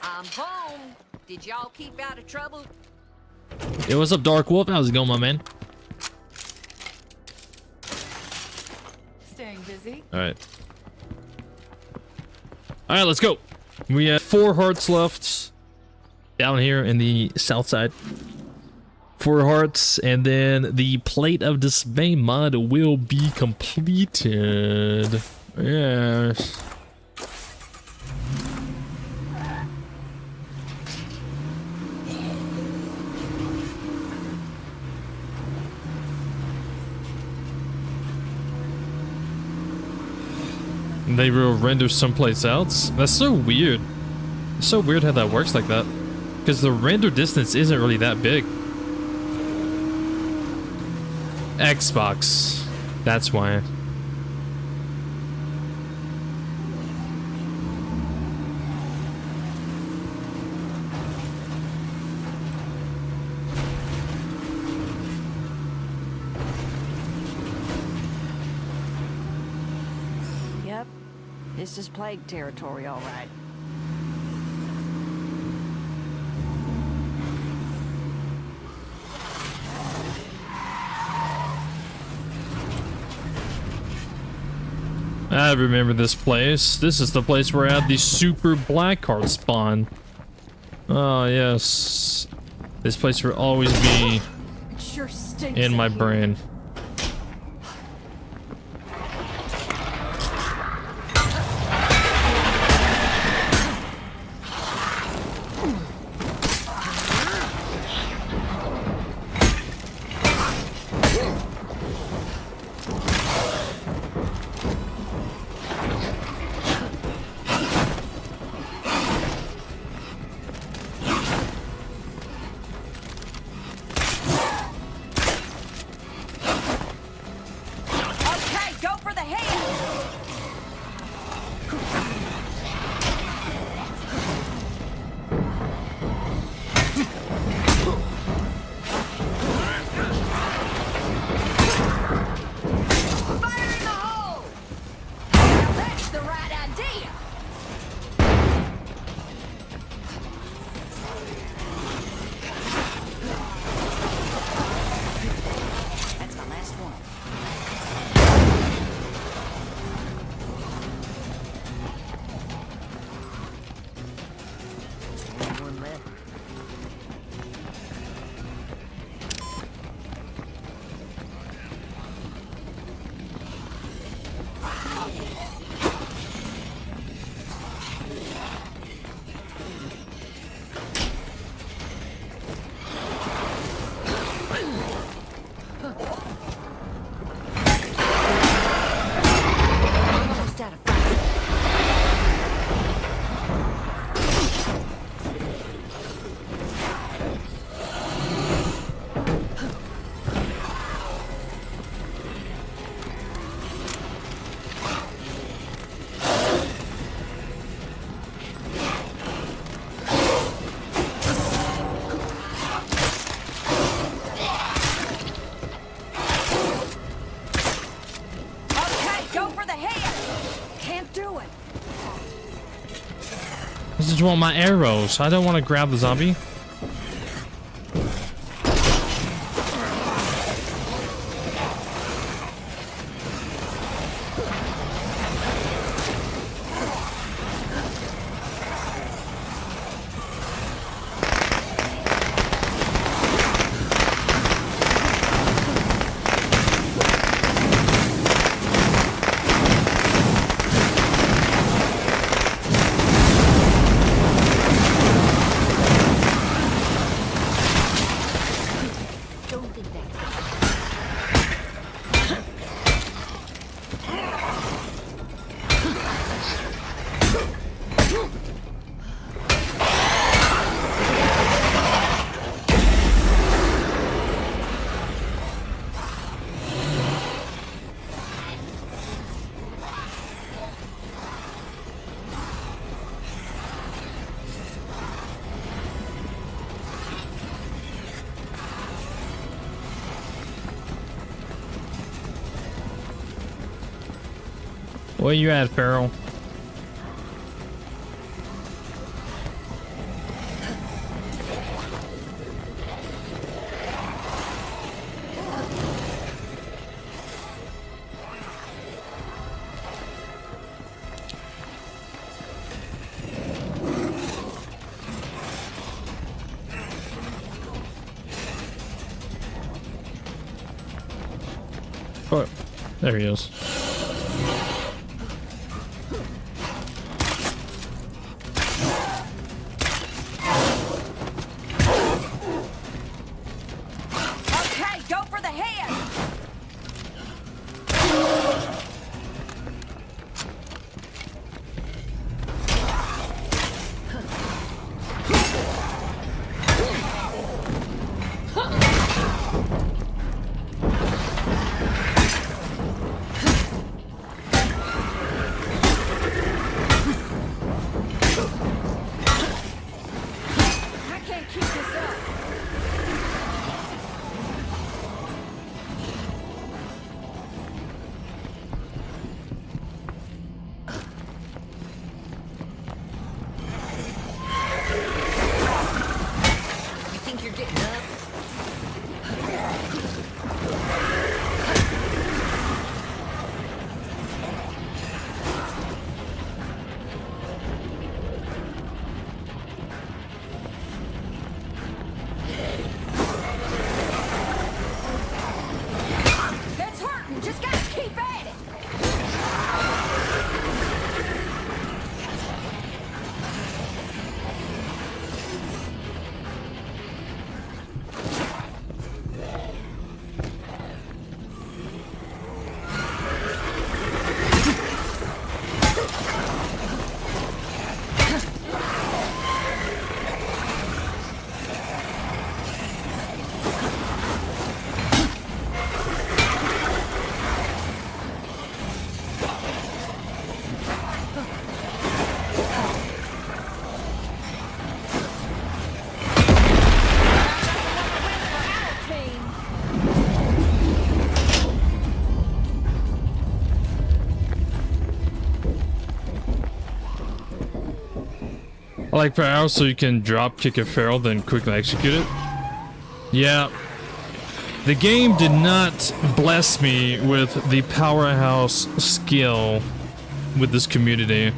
S6: I'm home. Did y'all keep out of trouble?
S1: Yo, what's up, Dark Wolf? How's it going, my man?
S5: Staying busy?
S1: Alright. Alright, let's go. We have 4 hearts left down here in the south side. 4 hearts, and then the Plate of Dismay mod will be completed. Yes. They will render someplace else? That's so weird. It's so weird how that works like that. Because the render distance isn't really that big. Xbox. That's why.
S6: Yep. This is plague territory, all right.
S1: I remember this place. This is the place where I had the super black card spawn. Oh, yes. This place will always be
S6: It sure stinks
S1: in my
S6: in here.
S1: brain.
S6: Okay, go for the head! Fire in the hole! Now that's the right idea! That's my last one. Only one left. Almost out of fire.
S4: just want my arrows. I don't want to grab the zombie. Where you at, Farrell? Oh, there he is. I like Farrell so you can drop kick a Farrell then quickly execute it. Yeah. The game did not bless me with the powerhouse skill with this community.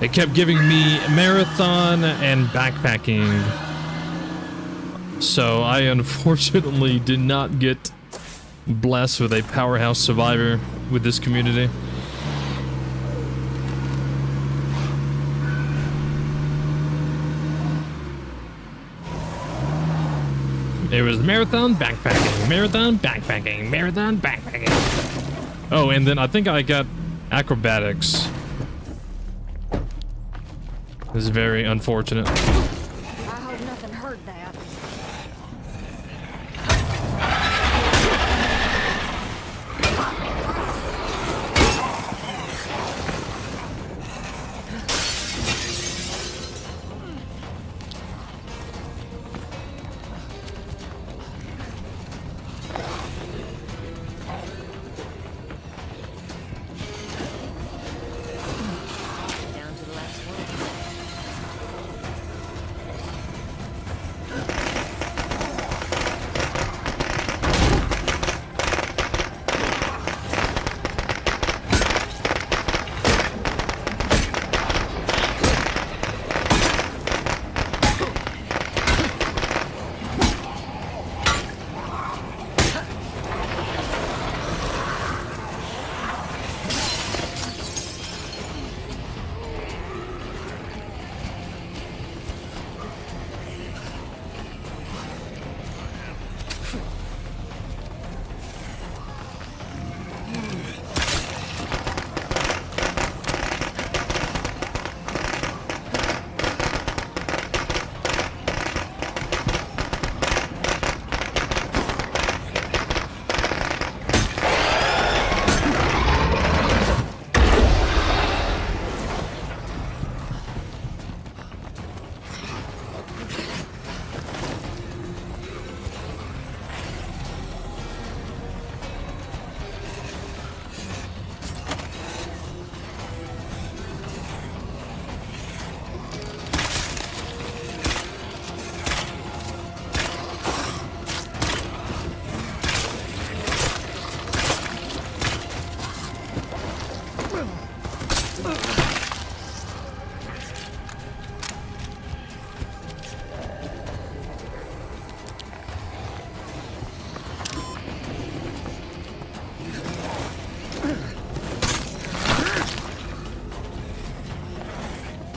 S4: It kept giving me marathon and backpacking. So I unfortunately did not get blessed with a powerhouse survivor with this community. It was marathon, backpacking, marathon, backpacking, marathon, backpacking. Oh, and then I think I got acrobatics. This is very unfortunate.
S6: I hope nothing heard that.
S5: Down to the last one.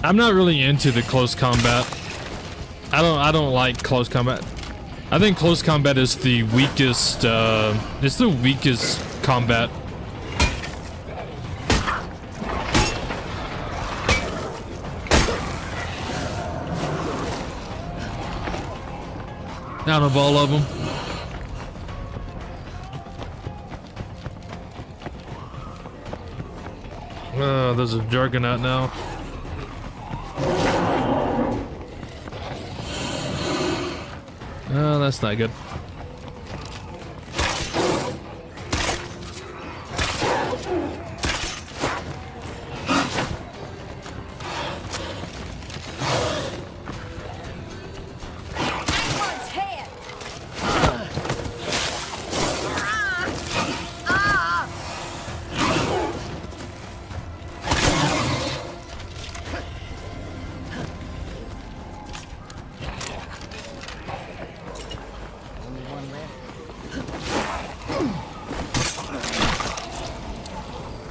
S4: I'm not really into the close combat. I don't like close combat. I think close combat is the weakest, it's the weakest combat. Out of all of them. Oh, there's a Juggernaut now. Oh, that's not good.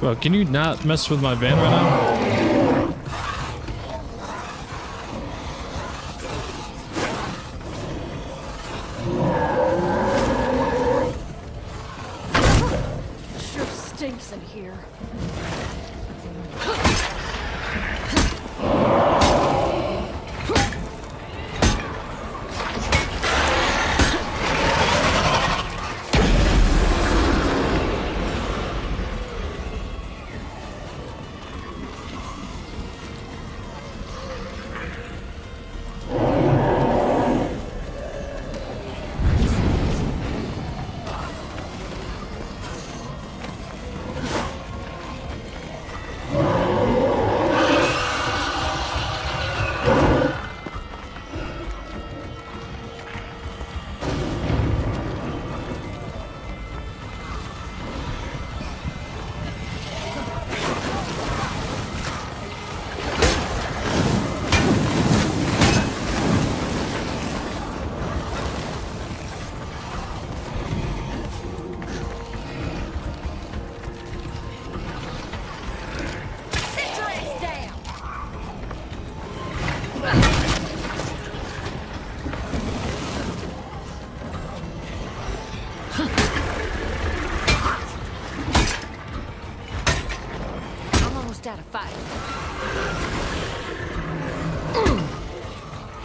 S4: Well, can you not mess with my van right now?
S6: Sure stinks in here.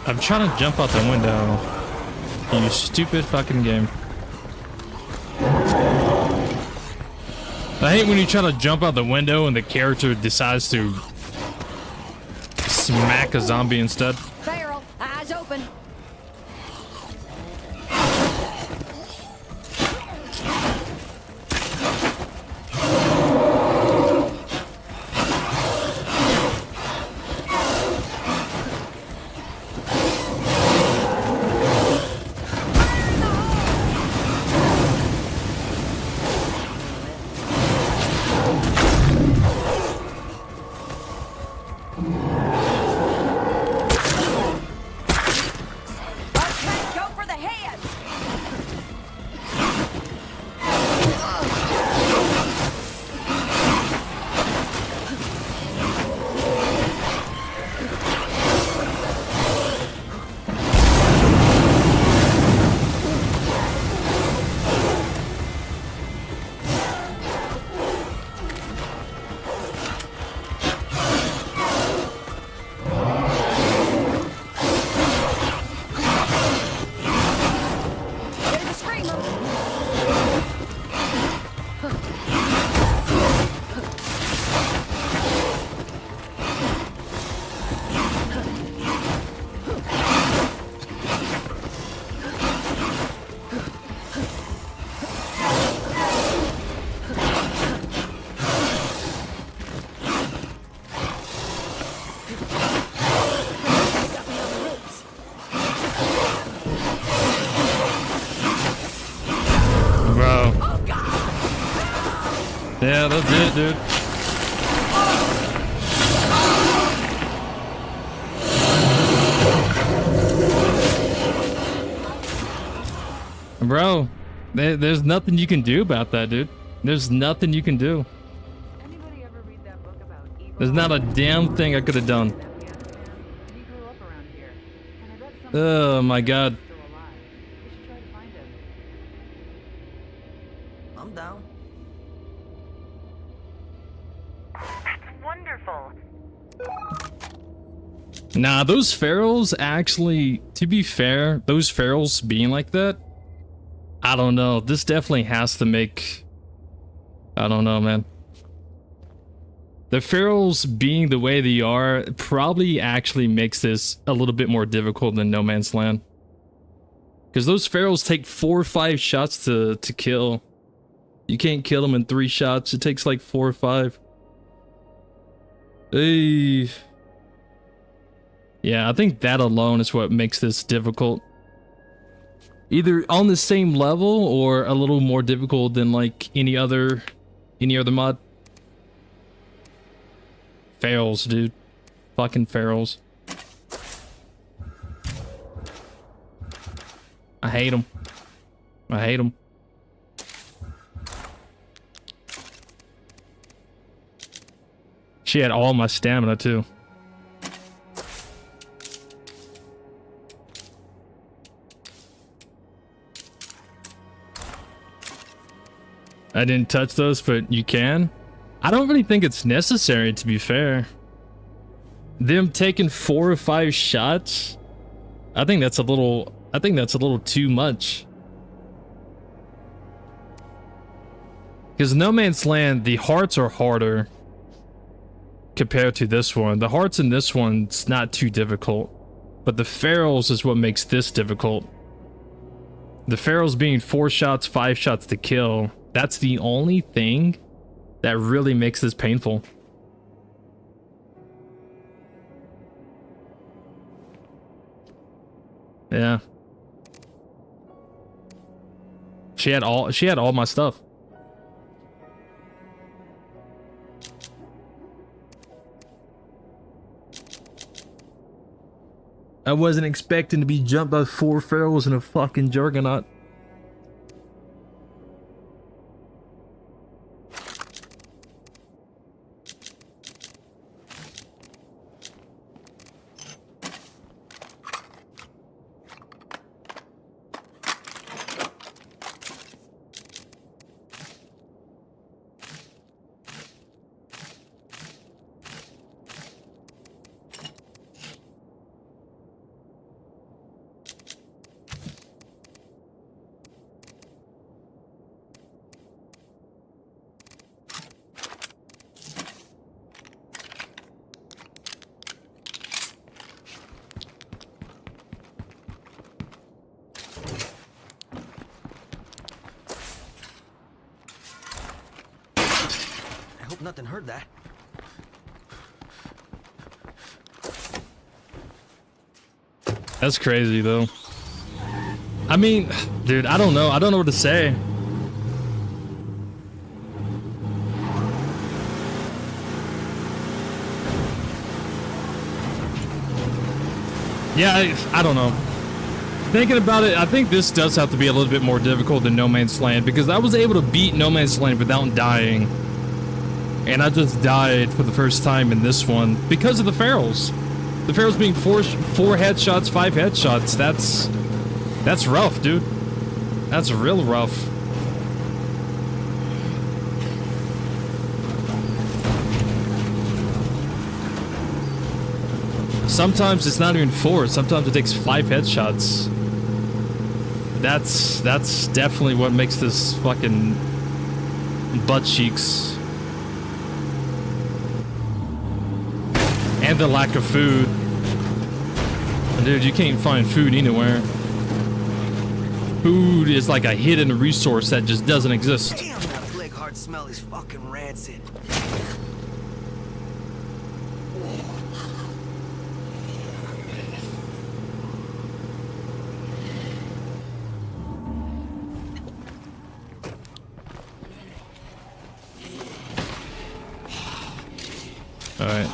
S6: I'm trying to jump out the window. You stupid fucking game. I hate when you try to jump out the window and the character decides to smack a zombie instead. Barrel, eyes open.
S4: Yeah, that's it, dude. Bro, there's nothing you can do about that, dude. There's nothing you can do. There's not a damn thing I could have done.
S1: Oh my god.
S5: Still alive. We should try to find him.
S3: I'm down.
S8: That's wonderful.
S1: Nah, those ferals actually, to be fair, those ferals being like that, I don't know. This definitely has to make, I don't know, man. The ferals being the way they are probably actually makes this a little bit more difficult than No Man's Land. Because those ferals take 4 or 5 shots to kill. You can't kill them in 3 shots. It takes like 4 or 5. Hey. Yeah, I think that alone is what makes this difficult. Either on the same level or a little more difficult than like any other mod. Ferals, dude. Fucking ferals. I hate them. I hate them. She had all my stamina too. I didn't touch those, but you can. I don't really think it's necessary, to be fair. Them taking 4 or 5 shots, I think that's a little too much. Because No Man's Land, the hearts are harder compared to this one. The hearts in this one's not too difficult, but the ferals is what makes this difficult. The ferals being 4 shots, 5 shots to kill, that's the only thing that really makes this painful. Yeah. She had all my stuff. I wasn't expecting to be jumped by 4 ferals and a fucking Juggernaut.
S3: Nothing heard that.
S1: That's crazy though. I mean, dude, I don't know what to say. Yeah, I don't know. Thinking about it, I think this does have to be a little bit more difficult than No Man's Land, because I was able to beat No Man's Land without dying. And I just died for the first time in this one because of the ferals. The ferals being 4 headshots, 5 headshots. That's rough, dude. That's real rough. Sometimes it's not even 4. Sometimes it takes 5 headshots. That's definitely what makes this fucking butt cheeks. And the lack of food. Dude, you can't find food anywhere. Food is like a hidden resource that just doesn't exist.
S3: Damn, that plague heart smell is fucking rancid.
S1: All right.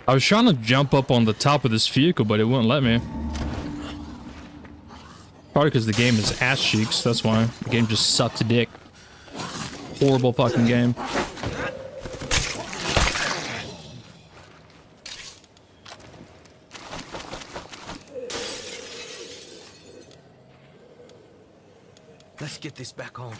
S4: I was trying to jump up on the top of this vehicle, but it wouldn't let me. Probably because the game is ass cheeks, that's why. The game just sucks dick. Horrible fucking game.
S3: Let's get this back home.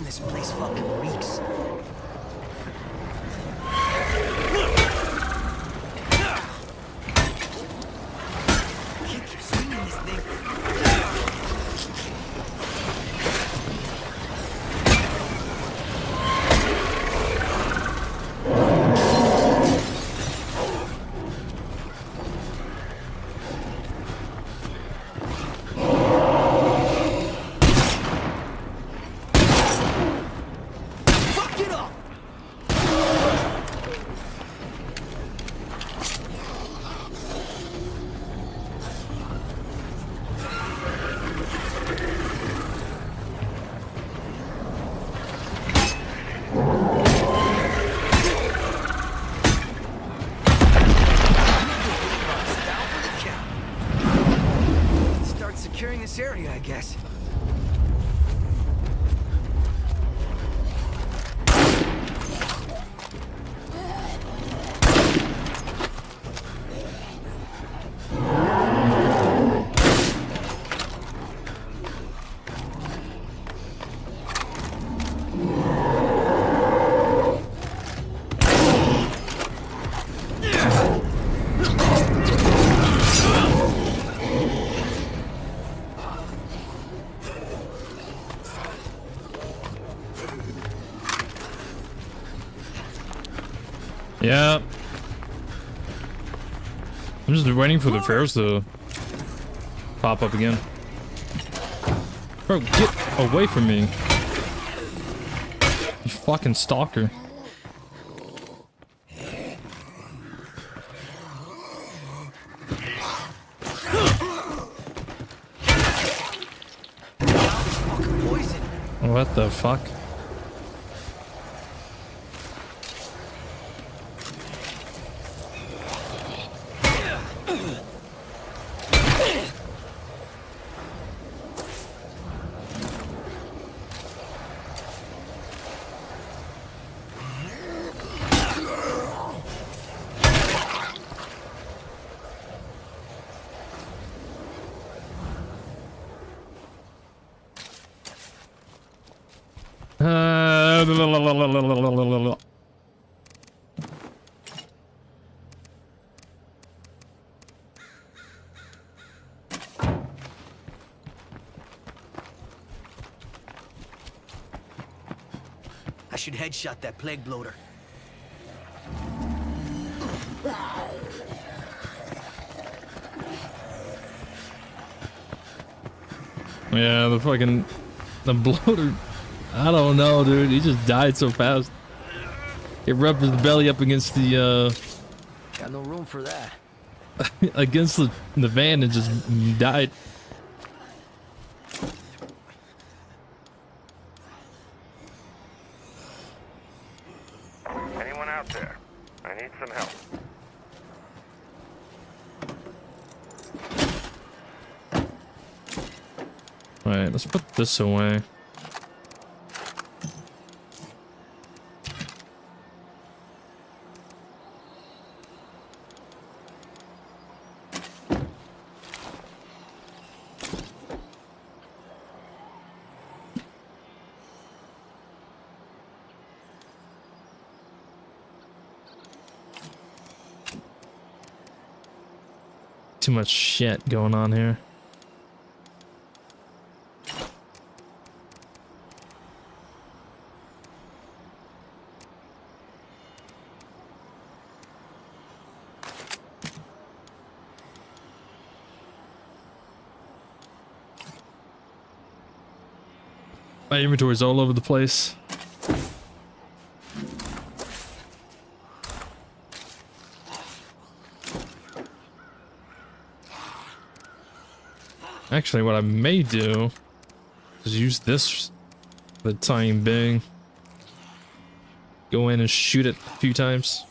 S3: This place fucking reeks. Can't keep swinging this thing. Area, I guess.
S4: Yeah. I'm just waiting for the fares to pop up again. Bro, get away from me. You fucking stalker. What the fuck?
S3: I should headshot that plague bloater.
S4: Yeah, the bloater. I don't know, dude. He just died so fast. It rubbed his belly up against the
S3: Got no room for that.
S4: against the van and just died.
S2: Anyone out there? I need some help.
S4: Alright, let's put this away. Too much shit going on here. My inventory's all over the place. Actually, what I may do is use this for the time being. Go in and shoot it a few times.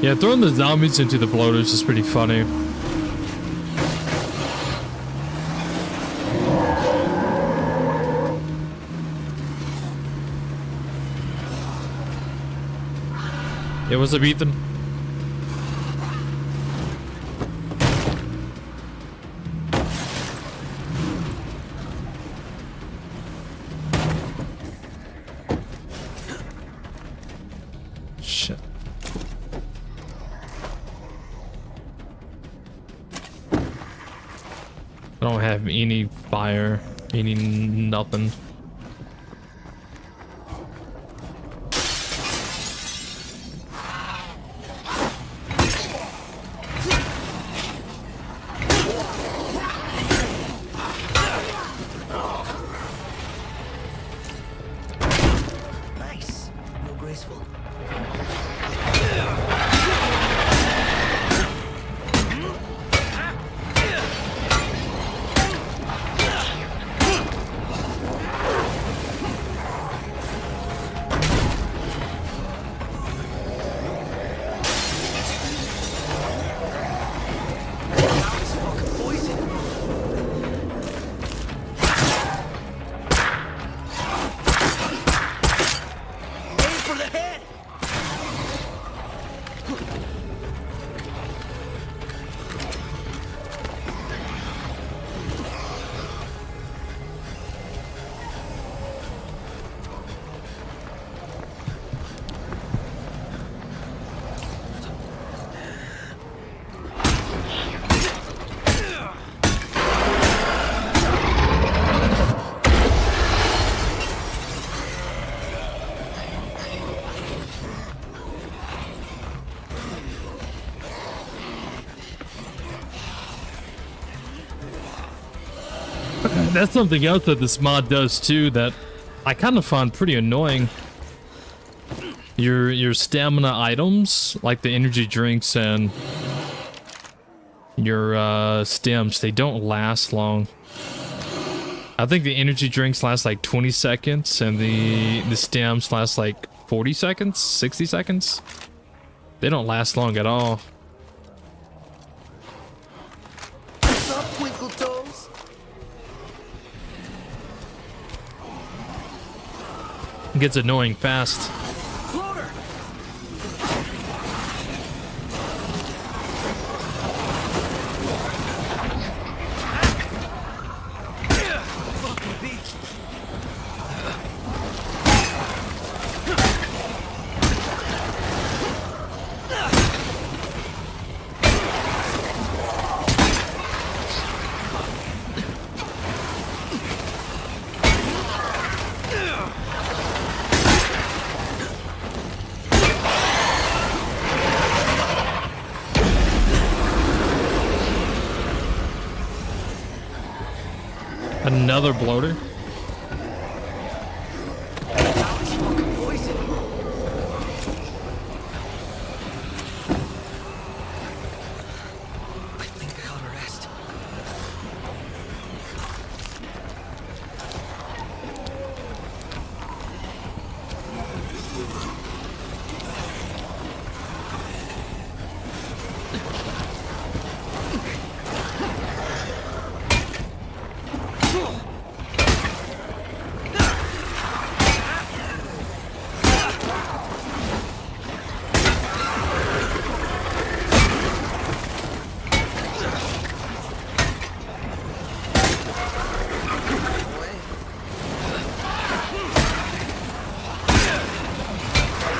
S4: Yeah, throwing the zombies into the bloaters is pretty funny. Yeah, what's up, Ethan? Shit. I don't have any fire, any nothing.
S7: Nice. Real graceful.
S4: That's something else that this mod does too that I kind of find pretty annoying. Your stamina items, like the energy drinks and your stems, they don't last long. I think the energy drinks last like 20 seconds and the stems last like 40 seconds, 60 seconds. They don't last long at all.
S7: What's up, Twinkle Toes?
S4: It gets annoying fast.
S7: Bloater! Fucking beast.
S4: Another bloater.
S7: Fucking poison. I think I ought to rest.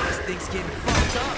S7: This thing's getting fucked up.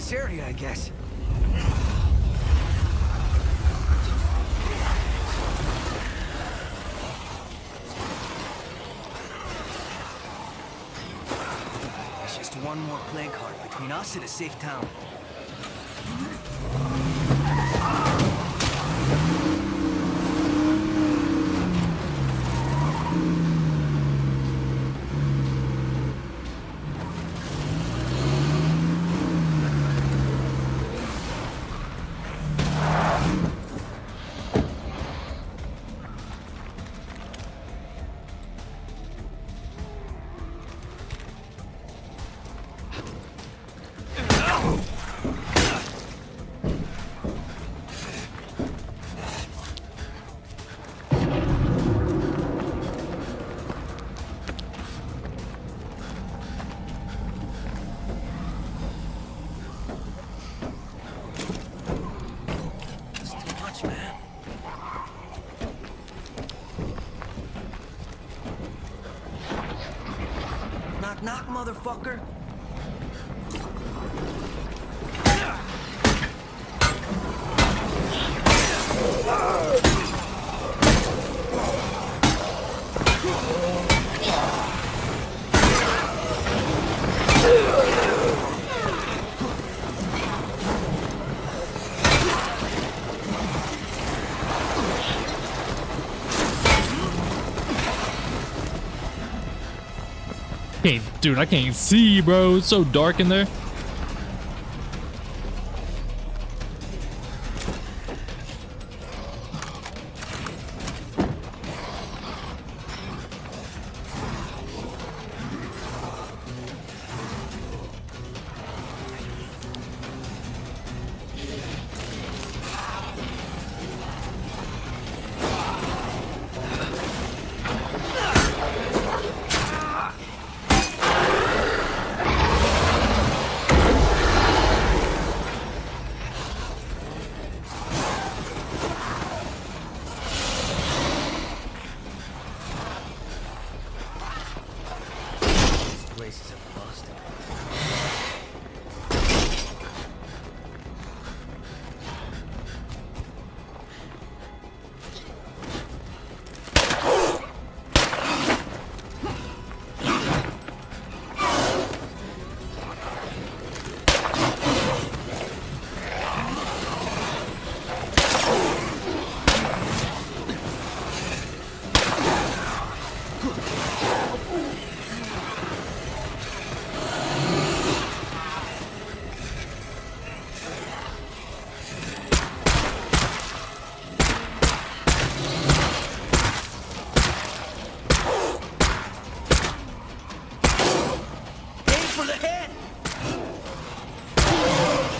S3: this area, I guess. There's just one more plague heart between us and a safe town. Knock, knock, motherfucker.
S4: Dude, I can't see, bro. It's so dark in there.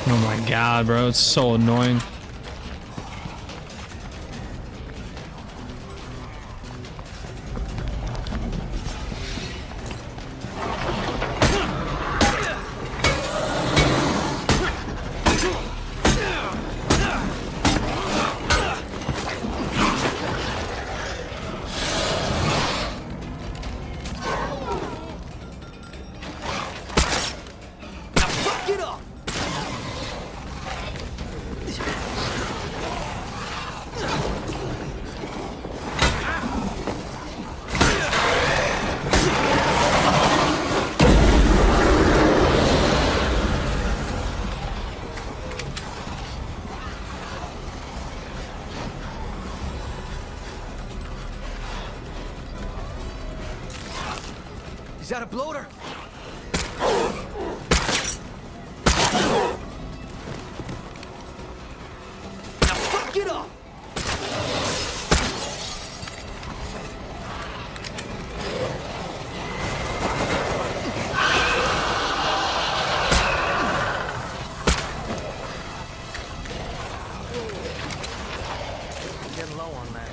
S4: Oh my god, bro, it's so annoying.
S3: Is that a bloater? Now fuck it up!
S7: Getting low on that.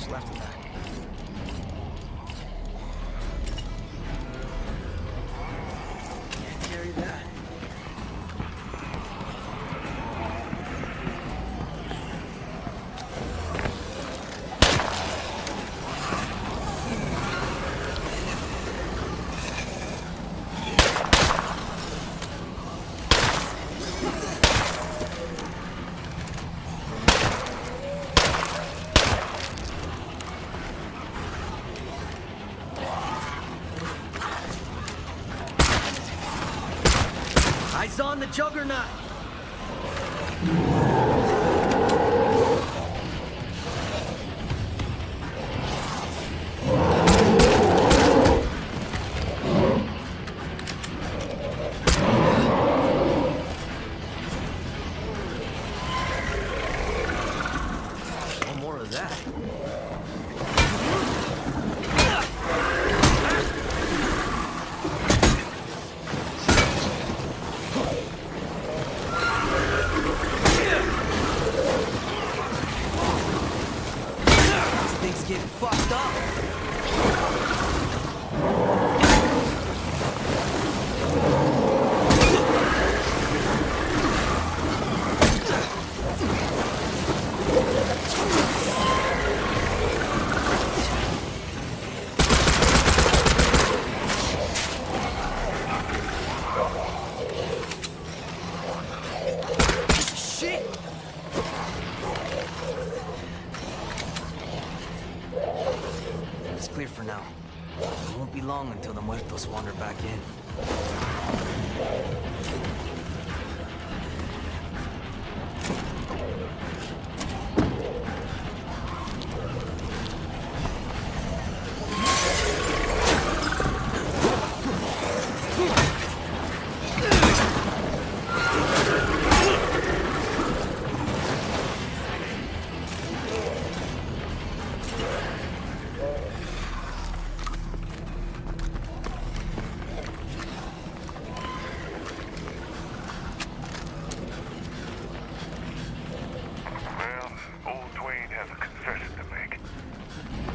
S3: much left of that. Can't carry that. Eyes on the Juggernaut! No more of that. Getting fucked up. Shit! It's clear for now. It won't be long until the muertos wander back in.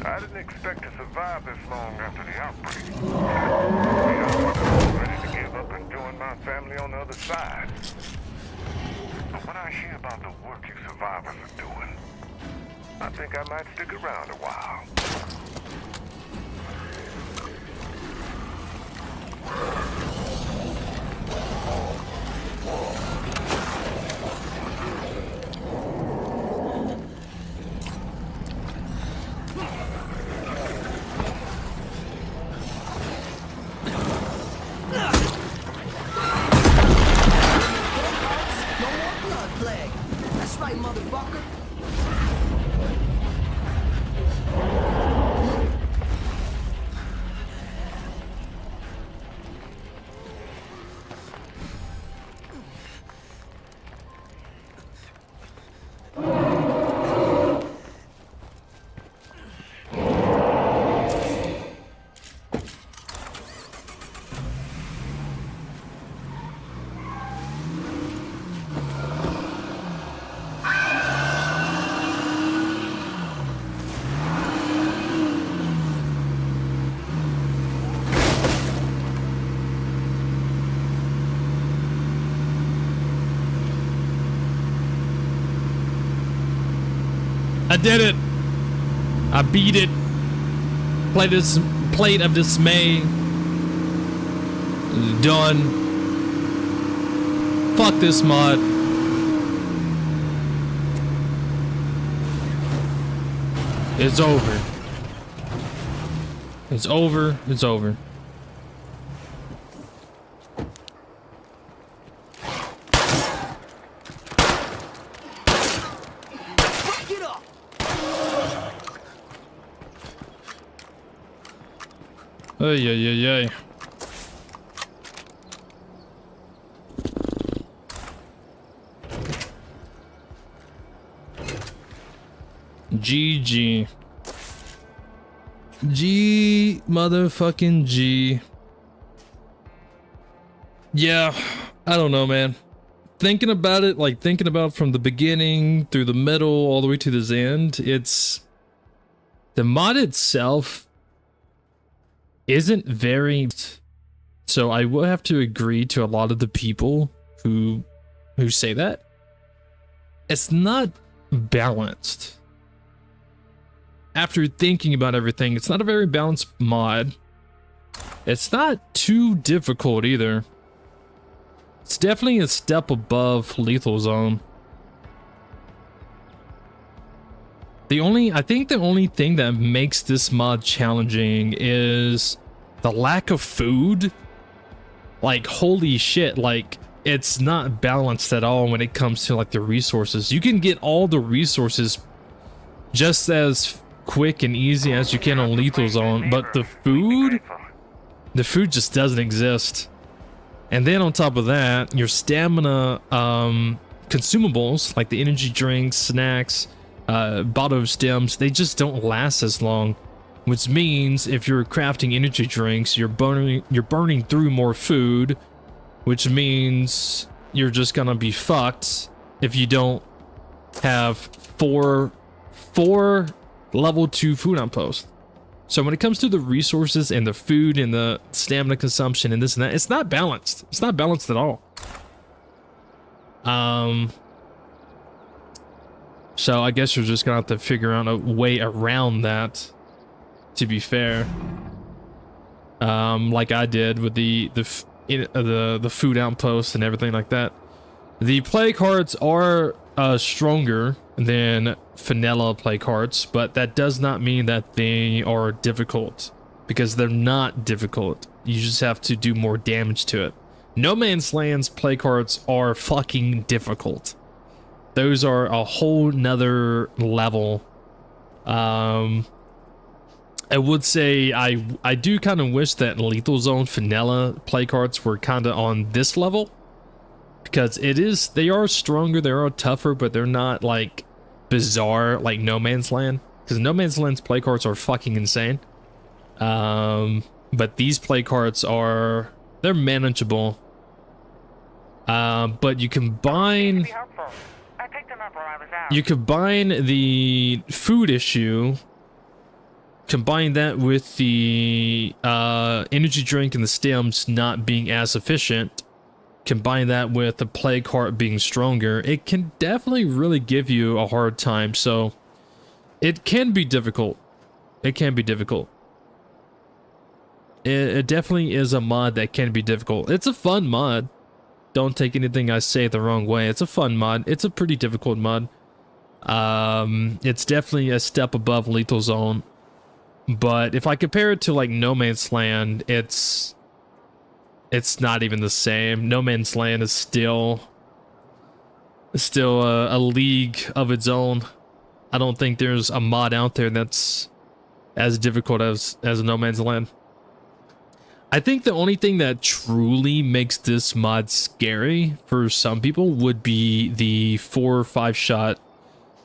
S2: I didn't expect to survive this long after the outbreak. I was ready to give up and join my family on the other side. But when I hear about the work you survivors are doing, I think I might stick around a while.
S4: I did it. I beat it. Plate of Dismay. Done. Fuck this mod. It's over. It's over. It's over. Ay, ay, ay, ay. GG. G motherfucking G. Yeah, I don't know, man. Thinking about it, like thinking about from the beginning through the middle all the way to this end, it's
S1: The mod itself isn't very... So I will have to agree to a lot of the people who say that. It's not balanced. After thinking about everything, it's not a very balanced mod. It's not too difficult either. It's definitely a step above Lethal Zone. I think the only thing that makes this mod challenging is the lack of food. Like, holy shit, like, it's not balanced at all when it comes to, like, the resources. You can get all the resources just as quick and easy as you can on Lethal Zone, but the food just doesn't exist. And then on top of that, your stamina consumables, like the energy drinks, snacks, bottle stems, they just don't last as long. Which means if you're crafting energy drinks, you're burning through more food, which means you're just gonna be fucked if you don't have four level 2 food outposts. So when it comes to the resources and the food and the stamina consumption and this and that, it's not balanced. It's not balanced at all. So I guess you're just gonna have to figure out a way around that, to be fair. Like I did with the food outposts and everything like that. The plague hearts are stronger than vanilla plague hearts, but that does not mean that they are difficult, because they're not difficult. You just have to do more damage to it. No Man's Land's plague hearts are fucking difficult. Those are a whole nother level. I would say I do kind of wish that Lethal Zone vanilla plague hearts were kind of on this level, because they are stronger, they are tougher, but they're not like bizarre like No Man's Land, because No Man's Land's plague hearts are fucking insane. But these plague hearts they're manageable. But you combine the food issue, combine that with the energy drink and the stems not being as efficient, combine that with the plague heart being stronger, it can definitely really give you a hard time. So it can be difficult. It can be difficult. It definitely is a mod that can be difficult. It's a fun mod. Don't take anything I say the wrong way. It's a fun mod. It's a pretty difficult mod. It's definitely a step above Lethal Zone. But if I compare it to like No Man's Land, it's not even the same. No Man's Land is still a league of its own. I don't think there's a mod out there that's as difficult as No Man's Land. I think the only thing that truly makes this mod scary for some people would be the 4 or 5 shot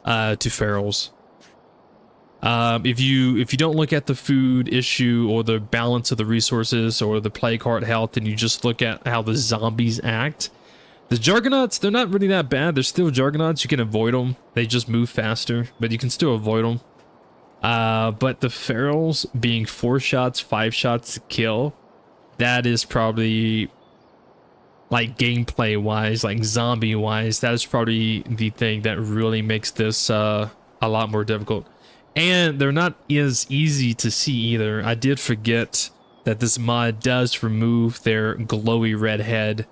S1: to ferals. If you don't look at the food issue or the balance of the resources or the plague heart health, and you just look at how the zombies act, the Juggernauts, they're not really that bad. They're still Juggernauts. You can avoid them. They just move faster, but you can still avoid them. But the ferals being 4 shots, 5 shots to kill, that is probably, like, gameplay wise, like zombie wise, that is probably the thing that really makes this a lot more difficult. And they're not as easy to see either. I did forget that this mod does remove their glowy red head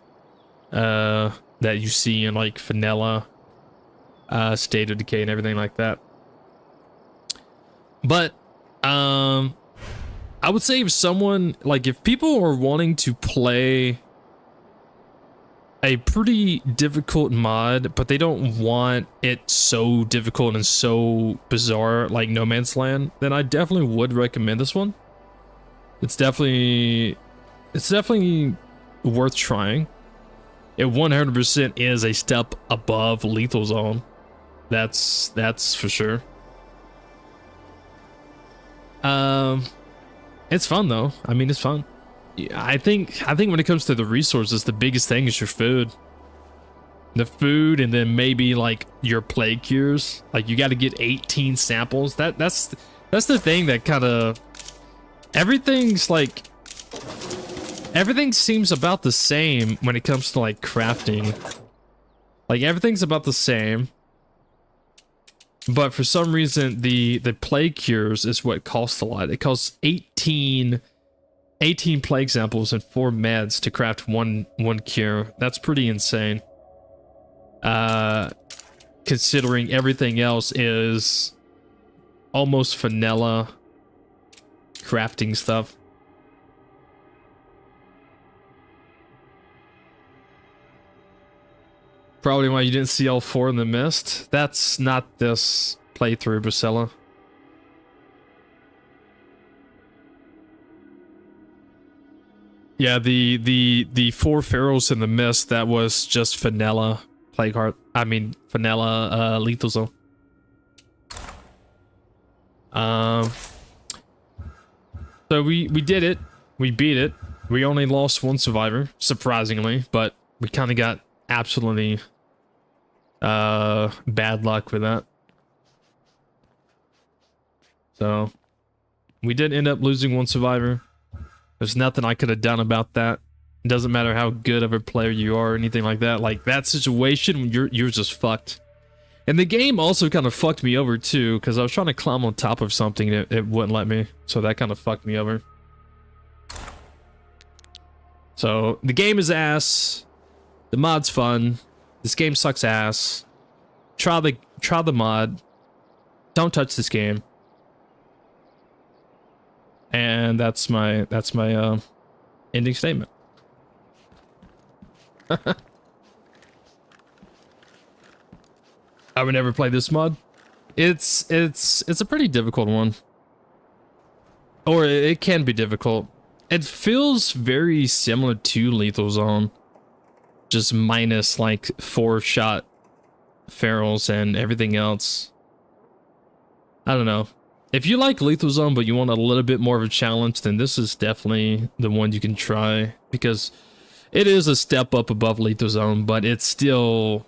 S1: that you see in like vanilla, State of Decay and everything like that. But I would say if people are wanting to play a pretty difficult mod, but they don't want it so difficult and so bizarre like No Man's Land, then I definitely would recommend this one. It's definitely worth trying. It 100% is a step above Lethal Zone. That's for sure. It's fun though. I mean, it's fun. I think when it comes to the resources, the biggest thing is your food. The food, and then maybe like your plague cures. Like you got to get 18 samples. That's That's the thing that kind of... Everything's like... Everything seems about the same when it comes to like crafting. Like everything's about the same. But for some reason, the plague cures is what costs a lot. It costs 18 plague samples and 4 meds to craft one cure. That's pretty insane. Considering everything else is almost vanilla crafting stuff. Probably why you didn't see all 4 in the mist. That's not this playthrough, Bracella. Yeah, the 4 pharaohs in the mist, that was just vanilla plague heart. I mean vanilla lethal zone. So we did it. We beat it. We only lost 1 survivor, surprisingly, but we kind of got absolutely bad luck with that. So we did end up losing 1 survivor. There's nothing I could have done about that. It doesn't matter how good of a player you are or anything like that. Like that situation, you're just fucked. And the game also kind of fucked me over too, because I was trying to climb on top of something and it wouldn't let me. So that kind of fucked me over. So the game is ass. The mod's fun. This game sucks ass. Try the mod. Don't touch this game. And that's my ending statement. I would never play this mod. It's a pretty difficult one. Or it can be difficult. It feels very similar to Lethal Zone. Just minus like 4-shot ferals and everything else. I don't know. If you like Lethal Zone but you want a little bit more of a challenge, then this is definitely the one you can try, because it is a step up above Lethal Zone, but it's still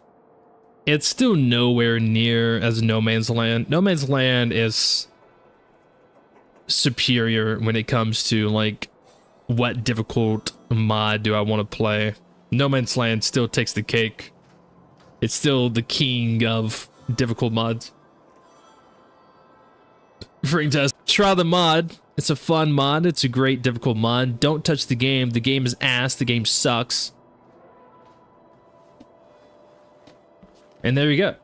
S1: nowhere near as No Man's Land. No Man's Land is superior when it comes to like what difficult mod do I want to play. No Man's Land still takes the cake. It's still the king of difficult mods. FrankTastic, try the mod. It's a fun mod. It's a great difficult mod. Don't touch the game. The game is ass. The game sucks. And there you go.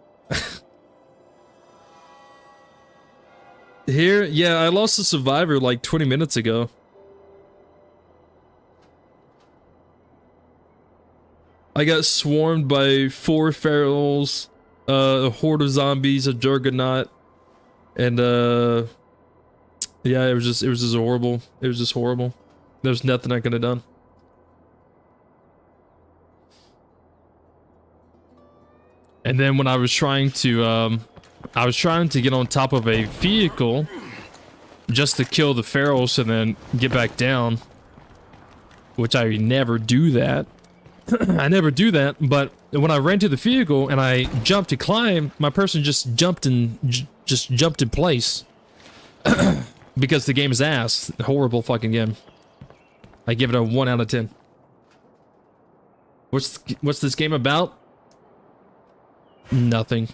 S1: Here, yeah, I lost a survivor like 20 minutes ago. I got swarmed by 4 ferals, a horde of zombies, a Juggernaut, and yeah, it was just horrible. It was just horrible. There's nothing I could have done. And then when I was trying to get on top of a vehicle just to kill the ferals and then get back down, which I never do that. I never do that, but when I ran to the vehicle and I jumped to climb, my person just jumped in place. Because the game is ass. Horrible fucking game. I give it a 1 out of 10. What's this game about? Nothing.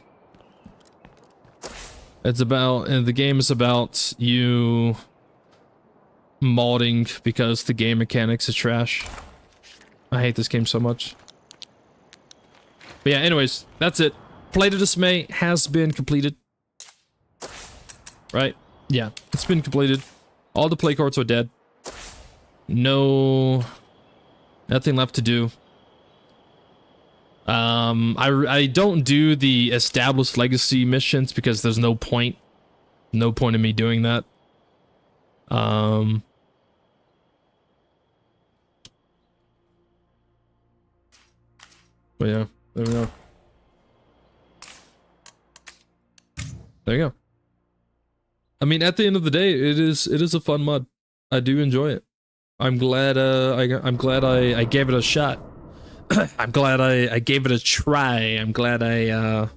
S1: It's about, and the game is about you modding because the game mechanics is trash. I hate this game so much. But yeah, anyways, that's it. Flight of Dismay has been completed. Right? Yeah, it's been completed. All the play cards are dead. Nothing left to do. I don't do the established legacy missions because there's no point. No point in me doing that. But yeah, there we go. There you go. I mean, at the end of the day, it is a fun mod. I do enjoy it. I'm glad I gave it a shot. I'm glad I gave it a try. I'm glad I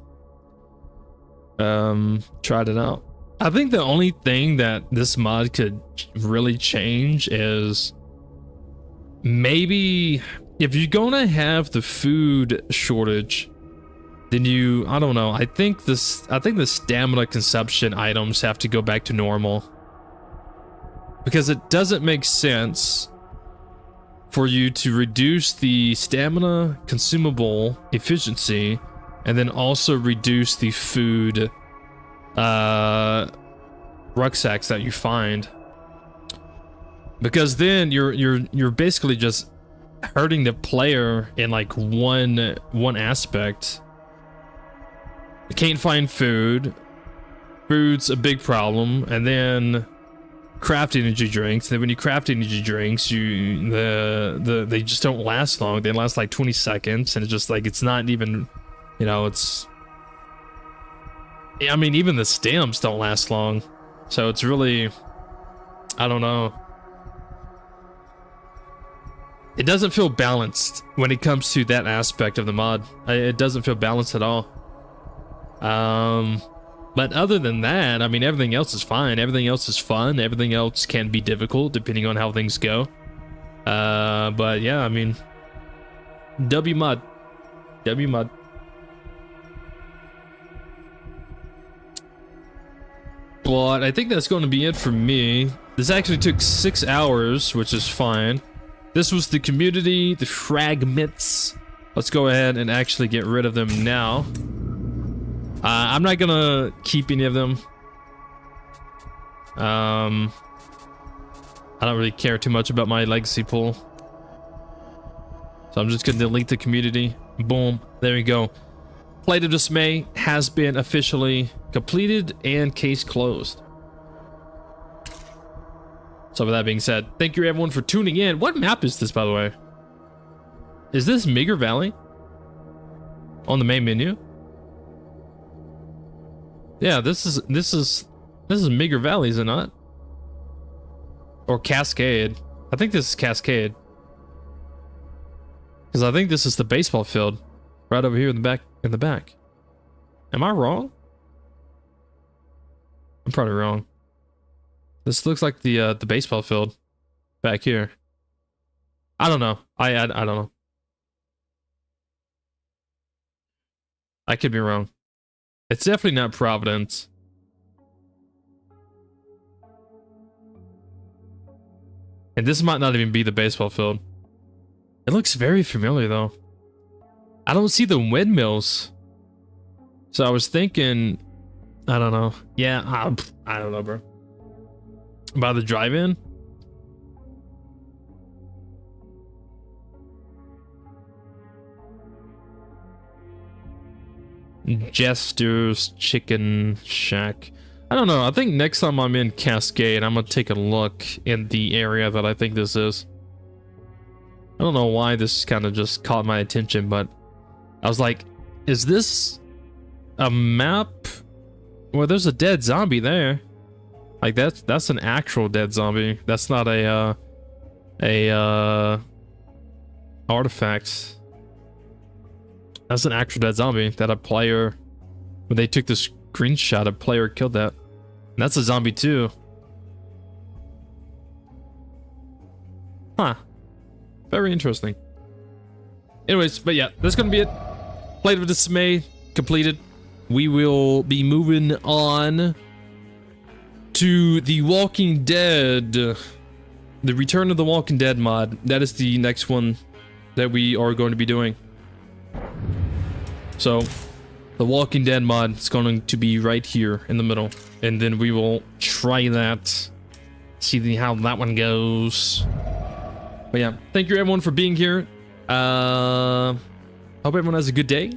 S1: tried it out. I think the only thing that this mod could really change is maybe if you're gonna have the food shortage, then I don't know. I think the stamina consumption items have to go back to normal, because it doesn't make sense for you to reduce the stamina consumable efficiency and then also reduce the food rucksacks that you find, because then you're basically just hurting the player in like one aspect. You can't find food's a big problem, and then craft energy drinks. Then when you craft energy drinks, they just don't last long. They last like 20 seconds, and it's just like, it's not even, you know, it's, I mean, even the stems don't last long. So it's really, I don't know. It doesn't feel balanced when it comes to that aspect of the mod. It doesn't feel balanced at all. But other than that, I mean, everything else is fine. Everything else is fun. Everything else can be difficult depending on how things go. But yeah, I mean, W mod. But I think that's going to be it for me. This actually took 6 hours, which is fine. This was the community, the fragments. Let's go ahead and actually get rid of them now. I'm not gonna keep any of them. I don't really care too much about my legacy pool, so I'm just gonna delete the community. Boom, there you go. State of Dismay has been officially completed and case closed. So with that being said, thank you everyone for tuning in. What map is this, by the way? Is this Meager Valley on the main menu? Yeah, this is Meager Valley, is it not? Or Cascade? I think this is Cascade, because I think this is the baseball field right over here in the back. Am I wrong? I'm probably wrong. This looks like the baseball field back here. I don't know. I don't know. I could be wrong. It's definitely not Providence. And this might not even be the baseball field. It looks very familiar though. I don't see the windmills. So I was thinking, I don't know. Yeah, I don't know, bro. By the drive-in? Jester's Chicken Shack. I don't know. I think next time I'm in Cascade, I'm gonna take a look in the area that I think this is. I don't know why this kind of just caught my attention, but I was like, is this a map? Well, there's a dead zombie there. Like that's an actual dead zombie. That's not a artifact. That's an actual dead zombie that a player, when they took the screenshot, a player killed that. And that's a zombie too. Huh. Very interesting. Anyways, but yeah, that's gonna be it. State of Dismay completed. We will be moving on to The Walking Dead. The Return of the Walking Dead mod. That is the next one that we are going to be doing. So, the Walking Dead mod is going to be right here in the middle. And then we will try that. See how that one goes. But yeah, thank you everyone for being here. Hope everyone has a good day.